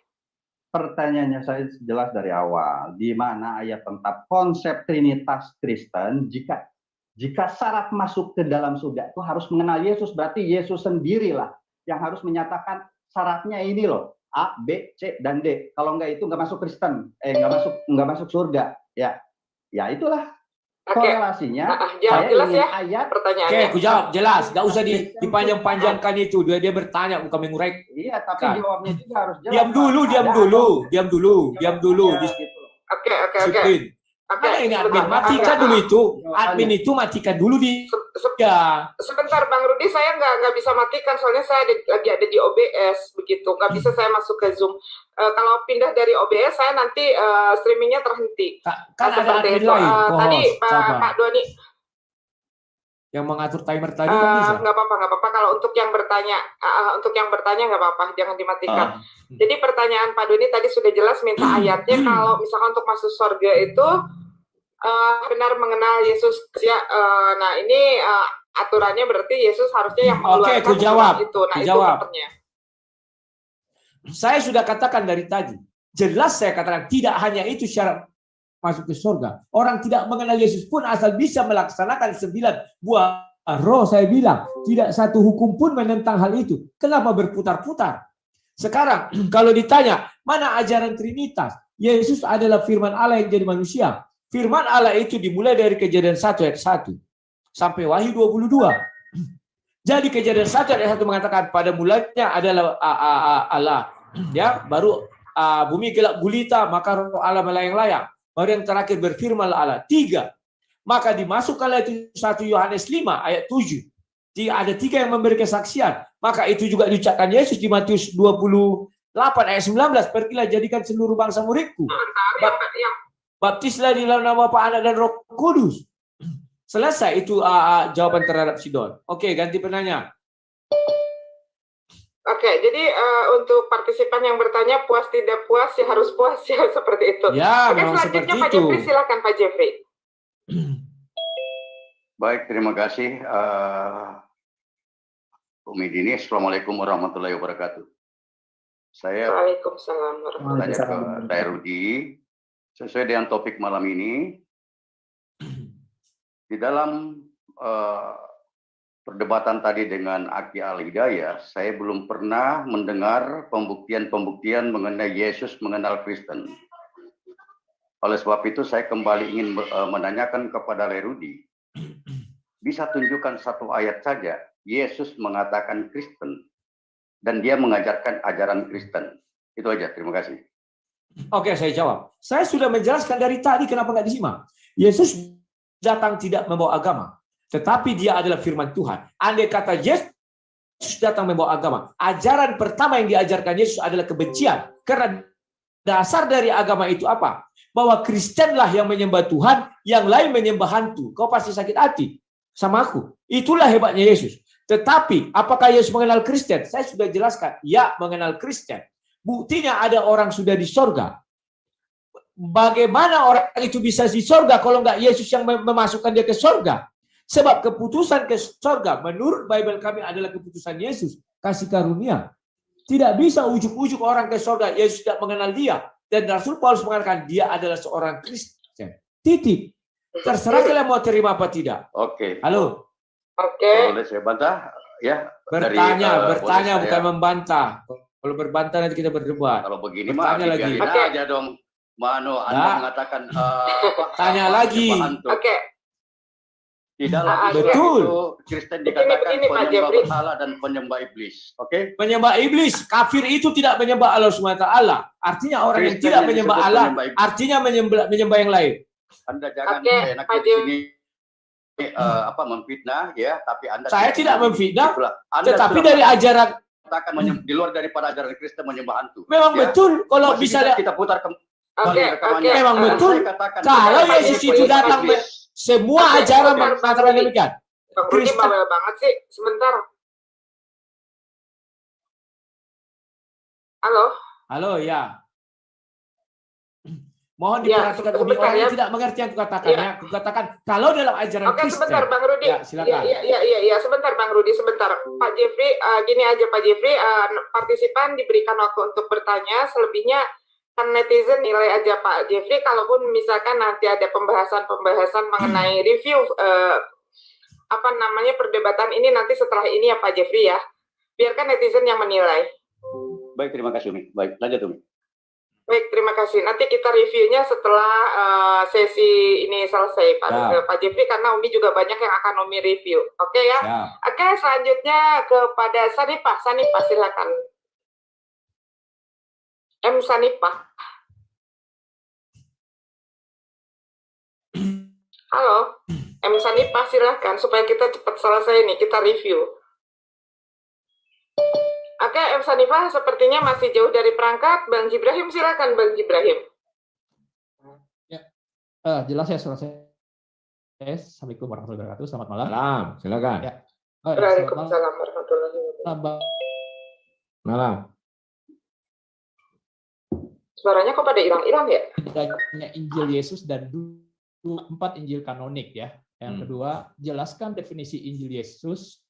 Pertanyaannya saya jelas dari awal, di mana ayat tentang konsep Trinitas Kristen, jika syarat masuk ke dalam surga itu harus mengenal Yesus, berarti Yesus sendirilah yang harus menyatakan syaratnya ini loh, A, B, C, dan D. Kalau enggak itu enggak masuk Kristen, enggak masuk surga. Ya itulah korelasinya. Jawab jelas ingin ya ayat. pertanyaannya. Oke, aku jawab jelas. Nggak usah dipanjang-panjangkan itu. Dia bertanya, bukan menguraikan. Iya, tapi jawabnya juga harus jelas. Diam dulu. Oke. Disiplin. Mana ini admin? Matikan dulu itu. Admin itu matikan dulu di. Ya. Sebentar Bang Rudi, saya nggak bisa matikan soalnya saya lagi ada di OBS begitu, nggak bisa saya masuk ke Zoom. Kalau pindah dari OBS saya nanti streamingnya terhenti. Kan ada admin itu. lain. Tadi Pak Doni yang mengatur timer tadi kan bisa. Nggak apa-apa. Kalau untuk yang bertanya nggak apa-apa, jangan dimatikan. Jadi pertanyaan Pak Doni tadi sudah jelas, minta ayatnya. Kalau misalkan untuk masuk surga itu benar mengenal Yesus ya. Nah ini aturannya berarti Yesus harusnya yang mengeluarkan jawab itu. Nah itu pertanyaannya. Saya sudah katakan dari tadi. Jelas saya katakan tidak hanya itu syarat masuk ke surga. Orang tidak mengenal Yesus pun asal bisa melaksanakan 9 buah roh, saya bilang tidak satu hukum pun menentang hal itu. Kenapa berputar-putar? Sekarang kalau ditanya mana ajaran Trinitas, Yesus adalah firman Allah yang jadi manusia. Firman Allah itu dimulai dari Kejadian 1 ayat 1 sampai Wahyu 22. Jadi Kejadian 1 ayat 1 mengatakan pada mulanya adalah Allah, ya, baru bumi gelap gulita, maka roh Allah melayang-layang. Baru yang terakhir berfirmanlah Allah. 3. Maka dimasukkanlah itu 1 Yohanes 5 ayat 7. Ada 3 yang memberi kesaksian. Maka itu juga diucapkan Yesus di Matius 28 ayat 19. Pergilah jadikan seluruh bangsa muridku. Baptislah di dalam nama Bapa, Anak dan Roh Kudus. Selesai itu jawaban terhadap Sidon. Oke, ganti penanya. Oke, jadi untuk partisipan yang bertanya puas tidak puas ya harus puas ya seperti itu. Ya, oke, selanjutnya Pak Jeffrey, silakan Pak Jeffrey. Baik, terima kasih Umi Dini. Assalamualaikum warahmatullahi wabarakatuh. Saya Waalaikumsalam warahmatullahi bertanya ke Dai Rudi sesuai dengan topik malam ini. Di dalam perdebatan tadi dengan Aki Al-Hidayah, saya belum pernah mendengar pembuktian-pembuktian mengenai Yesus mengenal Kristen. Oleh sebab itu saya kembali ingin menanyakan kepada Lerudi, bisa tunjukkan satu ayat saja Yesus mengatakan Kristen dan dia mengajarkan ajaran Kristen. Itu aja, terima kasih. Oke, saya jawab. Saya sudah menjelaskan dari tadi, kenapa nggak disimak. Yesus datang tidak membawa agama, tetapi dia adalah firman Tuhan. Andai kata Yesus datang membawa agama, ajaran pertama yang diajarkan Yesus adalah kebencian. Karena dasar dari agama itu apa? Bahwa Kristenlah yang menyembah Tuhan, yang lain menyembah hantu. Kau pasti sakit hati sama aku. Itulah hebatnya Yesus. Tetapi apakah Yesus mengenal Kristen? Saya sudah jelaskan, ya, mengenal Kristen. Buktinya ada orang sudah di sorga. Bagaimana orang itu bisa di sorga kalau enggak Yesus yang memasukkan dia ke sorga? Sebab keputusan ke sorga menurut Bible kami adalah keputusan Yesus, kasih karunia. Tidak bisa ujuk-ujuk orang ke sorga, Yesus tidak mengenal dia. Dan Rasul Paulus mengatakan dia adalah seorang Kristen. Titik. Terserah kalian mau terima apa tidak. Oke. Oke. Boleh saya bantah? ya Bertanya boleh saya- bukan membantah. Kalau berbantah nanti kita berdebat. Kalau begini mah Bertanya lagi. dibiarin aja dong. Mano, Anda Nah. mengatakan Tanya lagi. Oke. Di dalam Islam Betul. itu Kristen dikatakan Begini, Pak penyembah Jeffrey. berhala dan penyembah iblis. Oke? Menyembah iblis, kafir itu tidak menyembah Allah SWT. Artinya orang yang Kristen tidak yang menyembah disebut Allah, penyembah iblis. artinya menyembah yang lain. Anda jangan Oke, enaknya Pak di sini memfitnah ya, tapi Anda Saya tidak memfitnah, Itulah. Anda tetapi sudah dari ajaran mengatakan di luar daripada ajaran Kristen menyembah hantu. memang Ya. betul. Kalau Masih bisa kita putar Oke, rekamannya. oke. Memang Dan betul. saya katakan, Kalau penyembah Yesus iblis, itu datang iblis. semua Oke, ajaran sebentar, mengatakan Pak Rudi. demikian. Bang Rudi Kristen- bawel banget sih. Sebentar. Halo? Halo, ya. Mohon Ya, diperhatikan sebentar orang yang ya. tidak mengerti yang kukatakannya. Kukatakan kalau dalam ajaran Oke, Kristen. sebentar Bang Rudi. Ya, silakan. Iya, sebentar Bang Rudi, sebentar. Pak Jeffrey, gini aja Pak Jeffrey, partisipan diberikan waktu untuk bertanya, selebihnya kan netizen nilai aja Pak Jeffrey, kalaupun misalkan nanti ada pembahasan mengenai review perdebatan ini nanti setelah ini ya Pak Jeffrey ya. Biarkan netizen yang menilai. Baik, terima kasih Umi. Baik, lanjut Umi. Baik, terima kasih. Nanti kita reviewnya setelah sesi ini selesai, Pak, Ya. Pak Jeffrey, karena Umi juga banyak yang akan Umi review. Oke ya? Ya. Oke, selanjutnya kepada Sanipah. Sanipah, silakan. M. Sanipah. Halo, M. Sanipah, silakan. Supaya kita cepat selesai nih, kita review. Oke, M. Sanifah sepertinya masih jauh dari perangkat. Bang Jibrahim, silakan Bang Jibrahim. Jelas ya suara saya. Assalamualaikum warahmatullahi wabarakatuh. Selamat malam. Salam, silakan. Ya. Selamat malam, Waalaikumsalam warahmatullahi wabarakatuh. Bang. Malam. Suaranya kok pada hilang-hilang ya? Bedanya Injil Yesus dan 4 Injil kanonik ya. Yang kedua, jelaskan definisi Injil Yesus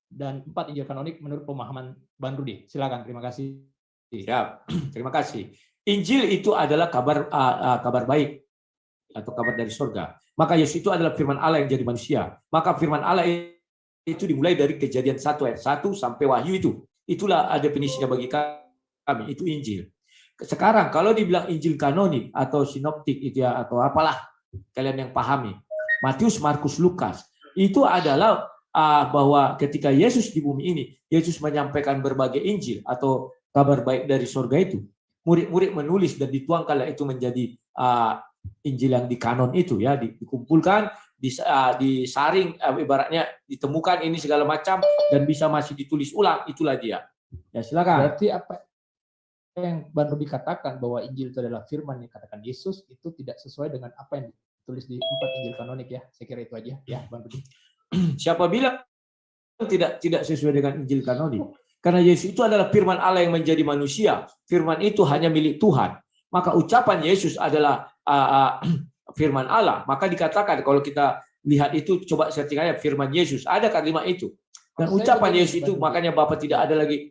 dan 4 Injil kanonik menurut pemahaman Bang Rudi. Silakan, terima kasih. Siap. Terima kasih. Injil itu adalah kabar baik atau kabar dari surga. Maka Yesus itu adalah firman Allah yang jadi manusia. Maka firman Allah itu dimulai dari Kejadian 1 ayat 1 sampai Wahyu itu. Itulah definisinya bagi kami, itu Injil. Sekarang kalau dibilang Injil kanonik atau sinoptik itu ya atau apalah kalian yang pahami. Matius, Markus, Lukas itu adalah bahwa ketika Yesus di bumi ini, Yesus menyampaikan berbagai Injil atau kabar baik dari surga itu. Murid-murid menulis dan dituangkanlah itu menjadi Injil yang di kanon itu ya, dikumpulkan, disaring, ibaratnya ditemukan ini segala macam dan bisa masih ditulis ulang, itulah dia. Ya silakan. Berarti apa yang Bang Rudi katakan bahwa Injil itu adalah firman yang katakan Yesus itu tidak sesuai dengan apa yang ditulis di 4 Injil kanonik ya. Saya kira itu aja ya Bang Rudi. Siapa bilang tidak sesuai dengan Injil kanonik? Karena Yesus itu adalah firman Allah yang menjadi manusia. Firman itu hanya milik Tuhan. Maka ucapan Yesus adalah firman Allah. Maka dikatakan kalau kita lihat itu coba searching aja firman Yesus. Ada kalimat itu. Dan ucapan Yesus itu makanya Bapak tidak ada lagi.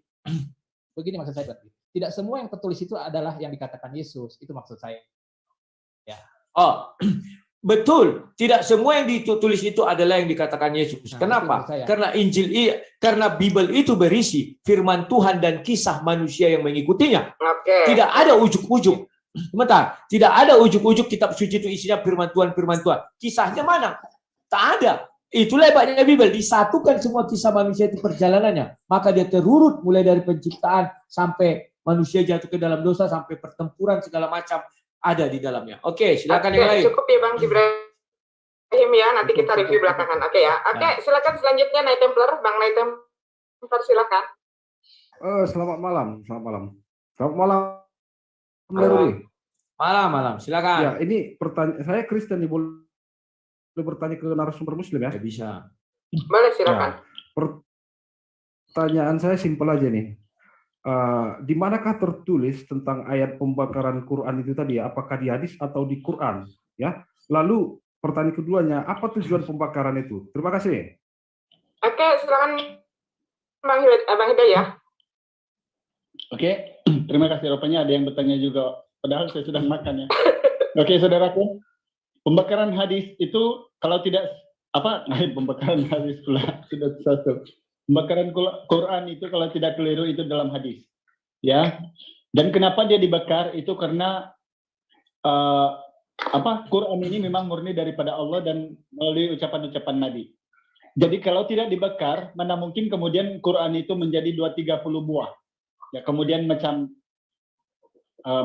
Begini maksud saya berarti. Tidak semua yang tertulis itu adalah yang dikatakan Yesus. Itu maksud saya. Ya. Oh, betul. Tidak semua yang ditulis itu adalah yang dikatakan Yesus. Nah, kenapa? itu saya. Karena karena Bible itu berisi firman Tuhan dan kisah manusia yang mengikutinya. Oke. Tidak ada ujuk-ujuk. Sebentar, tidak ada ujuk-ujuk kitab suci itu isinya firman Tuhan. Kisahnya mana? Tak ada. Itulah hebatnya Bible. Disatukan semua kisah manusia itu perjalanannya. Maka dia terurut mulai dari penciptaan sampai manusia jatuh ke dalam dosa sampai pertempuran segala macam ada di dalamnya. Oke, silakan yang lain. Cukup ya Bang Jibrahim ya, nanti kita review belakangan. Oke ya. Oke, silakan selanjutnya Night Templar, Bang Night Templar silakan. Selamat malam. Selamat malam. Malam, silakan. Ya, ini pertanyaan saya Kristen nih, boleh bertanya ke narasumber Muslim ya? Ya, bisa. Boleh silakan. Pertanyaan saya simpel aja nih. Di manakah tertulis tentang ayat pembakaran Quran itu tadi ya? Apakah di hadis atau di Quran? Ya. Lalu pertanyaan keduanya, apa tujuan pembakaran itu? Terima kasih. Oke, silakan Bang Hidayah. Oke, terima kasih. Rupanya ada yang bertanya juga. Padahal saya sedang makan ya. Oke, saudaraku. Pembakaran hadis itu kalau tidak Pembakaran hadis pula sudah satu. Pembakaran Quran itu kalau tidak keliru itu dalam hadis, ya. Dan kenapa dia dibakar itu karena Quran ini memang murni daripada Allah dan melalui ucapan-ucapan Nabi. Jadi kalau tidak dibakar, mana mungkin kemudian Quran itu menjadi 230 buah. Ya, kemudian macam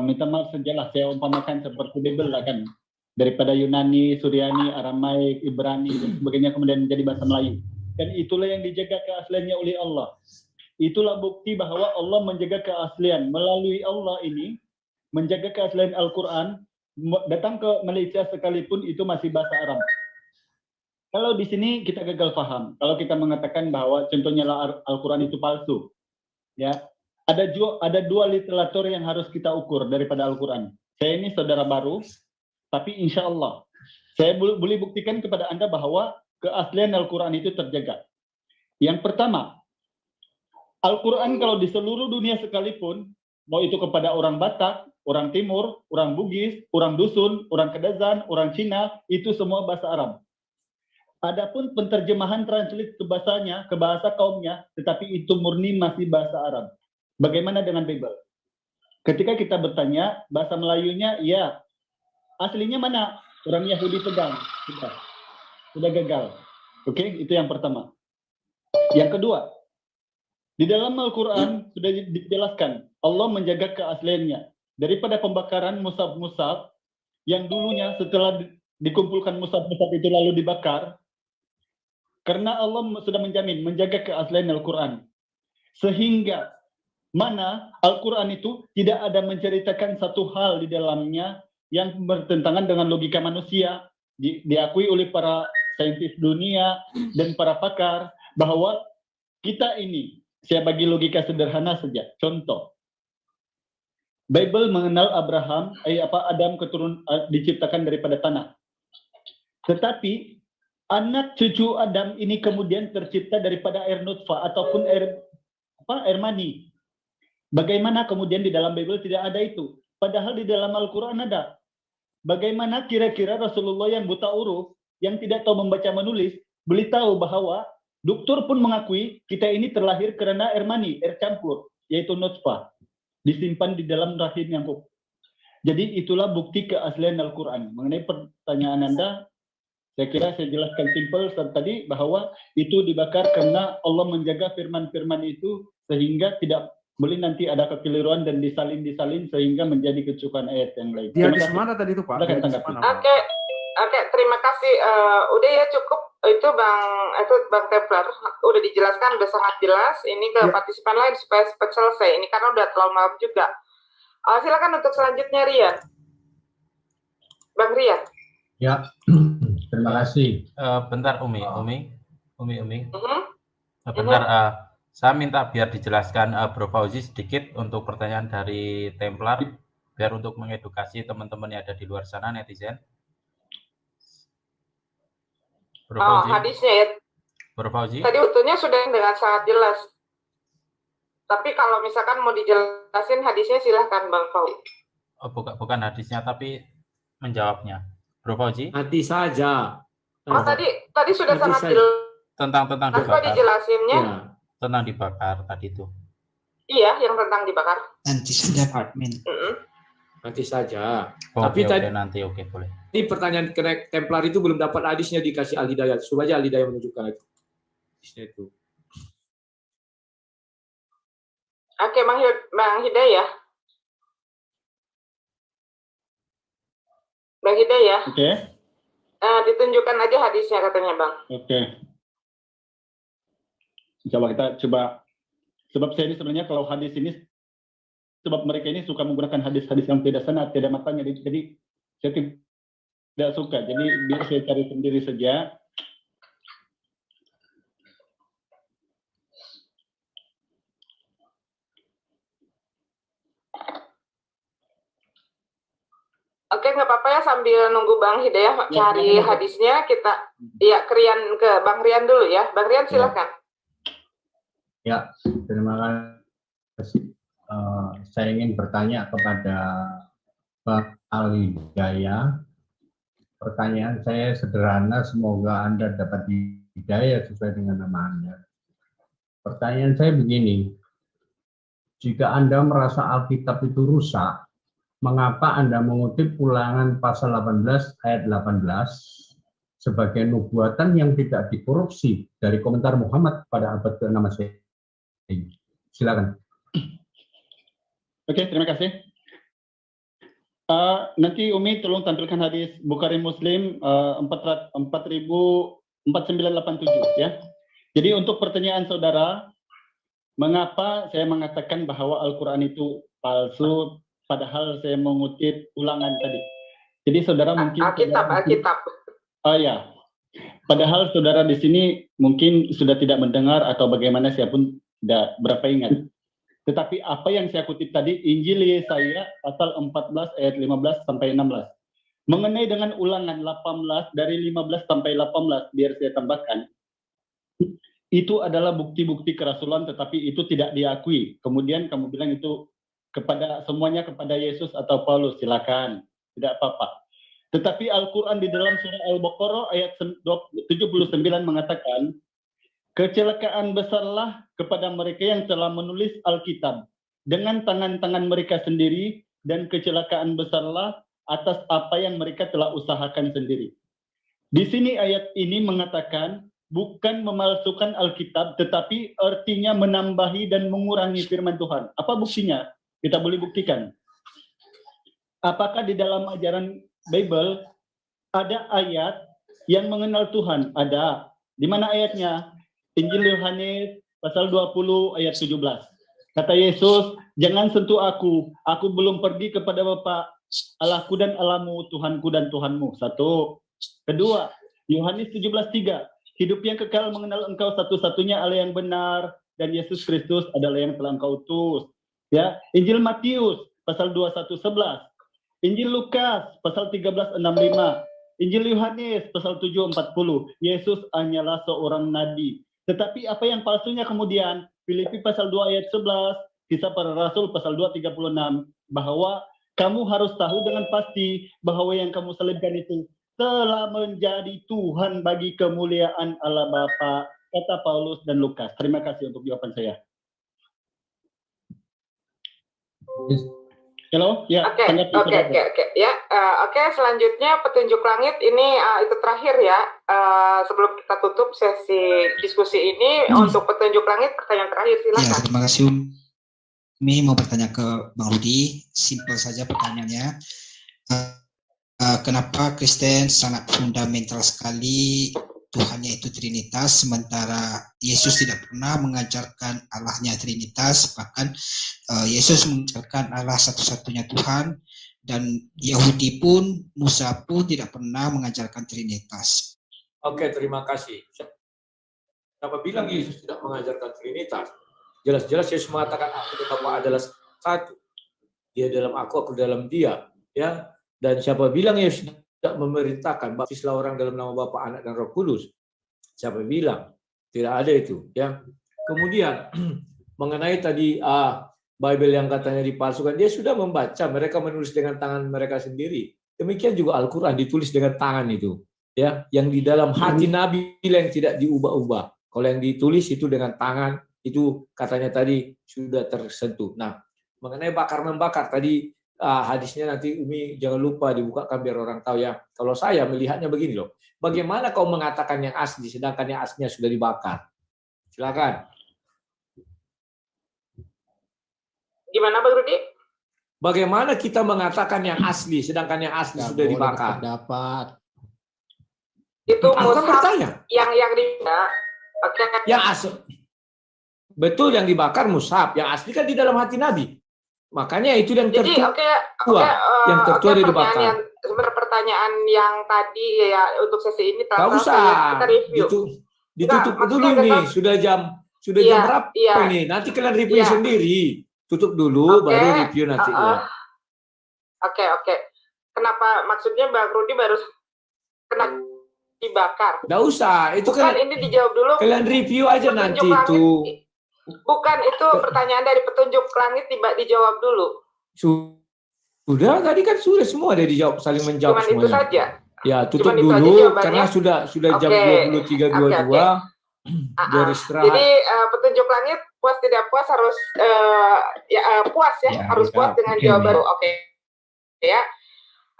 minta maaf sajalah saya umpamakan seperti Bible lah kan. Daripada Yunani, Suryani, Aramaik, Ibrani dan sebagainya kemudian menjadi bahasa Melayu. Dan itulah yang dijaga keasliannya oleh Allah. Itulah bukti bahwa Allah menjaga keaslian. Melalui Allah ini menjaga keaslian Al-Quran, datang ke Malaysia sekalipun itu masih bahasa Arab. Kalau di sini kita gagal paham, kalau kita mengatakan bahwa contohnya Al-Quran itu palsu, ya ada dua literatur yang harus kita ukur daripada Al-Quran. Saya ini saudara baru, tapi insya Allah saya boleh buktikan kepada Anda bahwa keaslian Al-Quran itu terjaga. Yang pertama, Al-Quran kalau di seluruh dunia sekalipun, mau itu kepada orang Batak, orang Timur, orang Bugis, orang Dusun, orang Kedazan, orang Cina, itu semua bahasa Arab. Adapun penterjemahan translate ke bahasanya, ke bahasa kaumnya, tetapi itu murni masih bahasa Arab. Bagaimana dengan Bible? Ketika kita bertanya, bahasa Melayunya, ya, aslinya mana? Orang Yahudi pegang. Sudah gagal. Oke, itu yang pertama. Yang kedua, di dalam Al-Quran sudah dijelaskan, Allah menjaga keasliannya. Daripada pembakaran mushaf-mushaf, yang dulunya setelah dikumpulkan mushaf-mushaf itu lalu dibakar, karena Allah sudah menjamin, menjaga keaslian Al-Quran. Sehingga mana Al-Quran itu tidak ada menceritakan satu hal di dalamnya yang bertentangan dengan logika manusia, diakui oleh para saintis dunia dan para pakar, bahwa kita ini, saya bagi logika sederhana saja, contoh, Bible mengenal Abraham, Adam diciptakan daripada tanah. Tetapi anak cucu Adam ini kemudian tercipta daripada air nutfah ataupun air mani. Bagaimana kemudian di dalam Bible tidak ada itu? Padahal di dalam Al-Quran ada. Bagaimana kira-kira Rasulullah yang buta huruf, yang tidak tahu membaca menulis, boleh tahu bahwa dokter pun mengakui kita ini terlahir karena air mani, air campur, yaitu nutfah, disimpan di dalam rahim yang kukuh. Jadi itulah bukti keaslian Al-Quran. Mengenai pertanyaan Anda, saya kira saya jelaskan simpel tadi bahwa itu dibakar karena Allah menjaga firman-firman itu sehingga tidak boleh nanti ada kekeliruan dan disalin sehingga menjadi kecukupan ayat yang lain. Di hadis mana tadi itu Pak? Oke, terima kasih. Udah ya cukup itu Bang Templar udah dijelaskan, udah sangat jelas. Ini ke partisipan lain supaya cepat selesai. Ini karena udah terlalu malam juga. Silakan untuk selanjutnya Rian. Bang Rian. Ya, terima kasih. Bentar Umi. Bentar, saya minta biar dijelaskan Bro Fauzi sedikit untuk pertanyaan dari Templar, biar untuk mengedukasi teman-teman yang ada di luar sana, netizen. Bro Fauzi. Hadisnya ya. Bro Fauzi. Tadi utuhnya sudah dengan sangat jelas. Tapi kalau misalkan mau dijelasin hadisnya silahkan Bang Fauzi. Oh, bukan hadisnya, tapi menjawabnya. Bro Fauzi. Hadis saja. Tadi sudah sangat jelas. Tentang dibakar. Dijelasinnya. Ya. Tentang dibakar tadi itu. Iya, yang tentang dibakar. Nanti saja admin. Nanti saja. Tapi tadi nanti boleh. Ini pertanyaan Templar itu belum dapat hadisnya dikasih Al-Hidayah. Coba aja Al-Hidayah menunjukkan itu. Hadisnya itu. Oke, Bang Hidayah. Bang Hidayah. Oke. Ditunjukkan aja hadisnya katanya Bang. Oke. Coba sebab saya ini sebenarnya kalau hadis ini, sebab mereka ini suka menggunakan hadis-hadis yang tidak sanad, tidak matanya, jadi saya tidak suka. Jadi biar saya cari sendiri saja. Oke, nggak apa-apa ya, sambil nunggu Bang Hidayah cari hadisnya, kita ke Bang Rian dulu ya. Bang Rian silakan. Ya, terima kasih. Saya ingin bertanya kepada Pak Al-Hidayah Pertanyaan saya sederhana, semoga Anda dapat hidayah sesuai dengan nama Anda. Pertanyaan saya begini, jika Anda merasa Alkitab itu rusak, mengapa Anda mengutip Ulangan pasal 18 ayat 18 sebagai nubuatan yang tidak dikorupsi dari komentar Muhammad pada abad ke-6 Masehi? Silakan. Oke, terima kasih. Nanti Umi tolong tampilkan hadis Bukhari Muslim 4987 ya. Jadi untuk pertanyaan saudara, mengapa saya mengatakan bahwa Al-Quran itu palsu, padahal saya mengutip Ulangan tadi. Jadi saudara mungkin Alkitab. Oh ya. Padahal saudara di sini mungkin sudah tidak mendengar atau bagaimana, saya pun tidak berapa ingat. Tetapi apa yang saya kutip tadi, Injil Yesaya pasal 14 ayat 15 sampai 16. Mengenai dengan Ulangan 18 dari 15 sampai 18, biar saya tambahkan. Itu adalah bukti-bukti kerasulan, tetapi itu tidak diakui. Kemudian kamu bilang itu kepada semuanya kepada Yesus atau Paulus, silakan, tidak apa-apa. Tetapi Al-Quran di dalam surah Al-Baqarah ayat 79 mengatakan, kecelakaan besarlah kepada mereka yang telah menulis Alkitab dengan tangan-tangan mereka sendiri, dan kecelakaan besarlah atas apa yang mereka telah usahakan sendiri. Di sini ayat ini mengatakan bukan memalsukan Alkitab, tetapi artinya menambahi dan mengurangi firman Tuhan. Apa buktinya? Kita boleh buktikan. Apakah di dalam ajaran Bible ada ayat yang mengenal Tuhan? Ada. Di mana ayatnya? Injil Yohanes pasal 20 ayat 17. Kata Yesus, jangan sentuh aku belum pergi kepada Bapa, Allahku dan Allahmu, Tuhanku dan Tuhanmu. Satu. Kedua, Yohanes 17:3, hidup yang kekal mengenal engkau satu-satunya Allah yang benar, dan Yesus Kristus adalah yang telah engkau utus. Ya, Injil Matius pasal 21:11, Injil Lukas pasal 13:65, Injil Yohanes pasal 7:40, Yesus hanyalah seorang nabi. Tetapi apa yang palsunya kemudian? Filipi pasal 2 ayat 11, Kisah Para Rasul pasal 2:36, bahwa kamu harus tahu dengan pasti bahwa yang kamu salibkan itu telah menjadi Tuhan bagi kemuliaan Allah Bapa, kata Paulus dan Lukas. Terima kasih untuk jawaban saya. Halo, ya. Oke, selanjutnya petunjuk langit ini itu terakhir ya. Sebelum kita tutup sesi diskusi ini, untuk petunjuk langit pertanyaan terakhir, silakan. Ya, terima kasih Umi. Mau bertanya ke Bang Rudi, simpel saja pertanyaannya. Kenapa Kristen sangat fundamental sekali Tuhannya itu Trinitas, sementara Yesus tidak pernah mengajarkan Allahnya Trinitas, bahkan Yesus mengajarkan Allah satu-satunya Tuhan, dan Yahudi pun, Musa pun tidak pernah mengajarkan Trinitas. Oke, terima kasih. Siapa bilang Yesus tidak mengajarkan Trinitas? Jelas-jelas Yesus mengatakan aku dan Bapa adalah satu. Dia dalam aku dalam dia. Ya. Dan siapa bilang Yesus tidak memerintahkan baptislah orang dalam nama Bapa, Anak dan Roh Kudus? Siapa bilang? Tidak ada itu, ya. Kemudian mengenai tadi Bible yang katanya dipalsukan, dia sudah membaca, mereka menulis dengan tangan mereka sendiri. Demikian juga Al-Qur'an ditulis dengan tangan itu, ya, yang di dalam hati Nabi yang tidak diubah-ubah. Kalau yang ditulis itu dengan tangan, itu katanya tadi sudah tersentuh. Nah, mengenai bakar membakar tadi, hadisnya nanti Umi jangan lupa dibukakan biar orang tahu ya. Kalau saya melihatnya begini loh, bagaimana kau mengatakan yang asli sedangkan yang aslinya sudah dibakar? Silakan. Gimana Bang Rudi? Bagaimana kita mengatakan yang asli sedangkan yang asli sudah dibakar? Dapat. Itu mushaf bertanya. yang dibakar. Oke. Yang asli. Betul, yang dibakar mushaf, yang asli kan di dalam hati Nabi. Makanya itu yang tertua. Yang tertua dibakar. Sebenarnya pertanyaan yang tadi ya untuk sesi ini nggak usah. kita review. Ditutup dulu nih, sudah jam berapa ini? Nanti kalian review sendiri. Tutup dulu, baru review nanti. Oke. Kenapa maksudnya Bang Rudi baru kena dibakar? Nggak usah, itu kan ini dijawab dulu. Kalian review aja nanti itu. Bukan, itu pertanyaan dari petunjuk langit dijawab dulu. Sudah, tadi kan sudah semua ada dijawab, saling menjawab Cuman semuanya. itu saja. Ya, tutup Cuman itu aja dulu jawabannya. karena sudah jam Oke. 23.22. Biar istirahat. Jadi petunjuk langit puas tidak puas harus puas ya, Ya, harus ya, puas dengan mungkin jawaban. ya. Oke. Ya.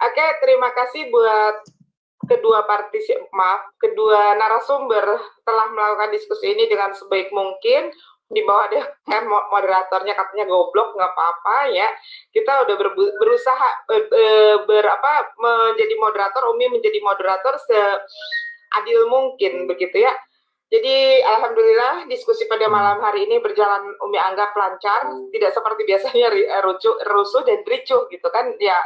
Oke, terima kasih buat kedua narasumber telah melakukan diskusi ini dengan sebaik mungkin. Di bawah ada moderatornya katanya goblok, nggak apa-apa ya. Kita udah berusaha menjadi moderator, Umi menjadi moderator seadil mungkin begitu ya. Jadi alhamdulillah diskusi pada malam hari ini berjalan Umi anggap lancar, tidak seperti biasanya rusuh dan ricuh gitu kan ya.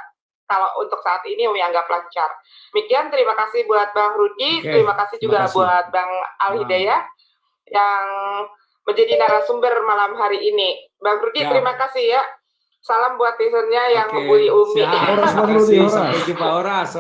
Kalau untuk saat ini Umi anggap lancar. Demikian, terima kasih buat Bang Rudi, terima kasih juga buat Bang Al Hidayah yang menjadi narasumber malam hari ini. Bang Rudi, terima kasih ya. Salam buat listenernya yang ngebully Umi. Terima kasih. Sampai jumpa. Oras.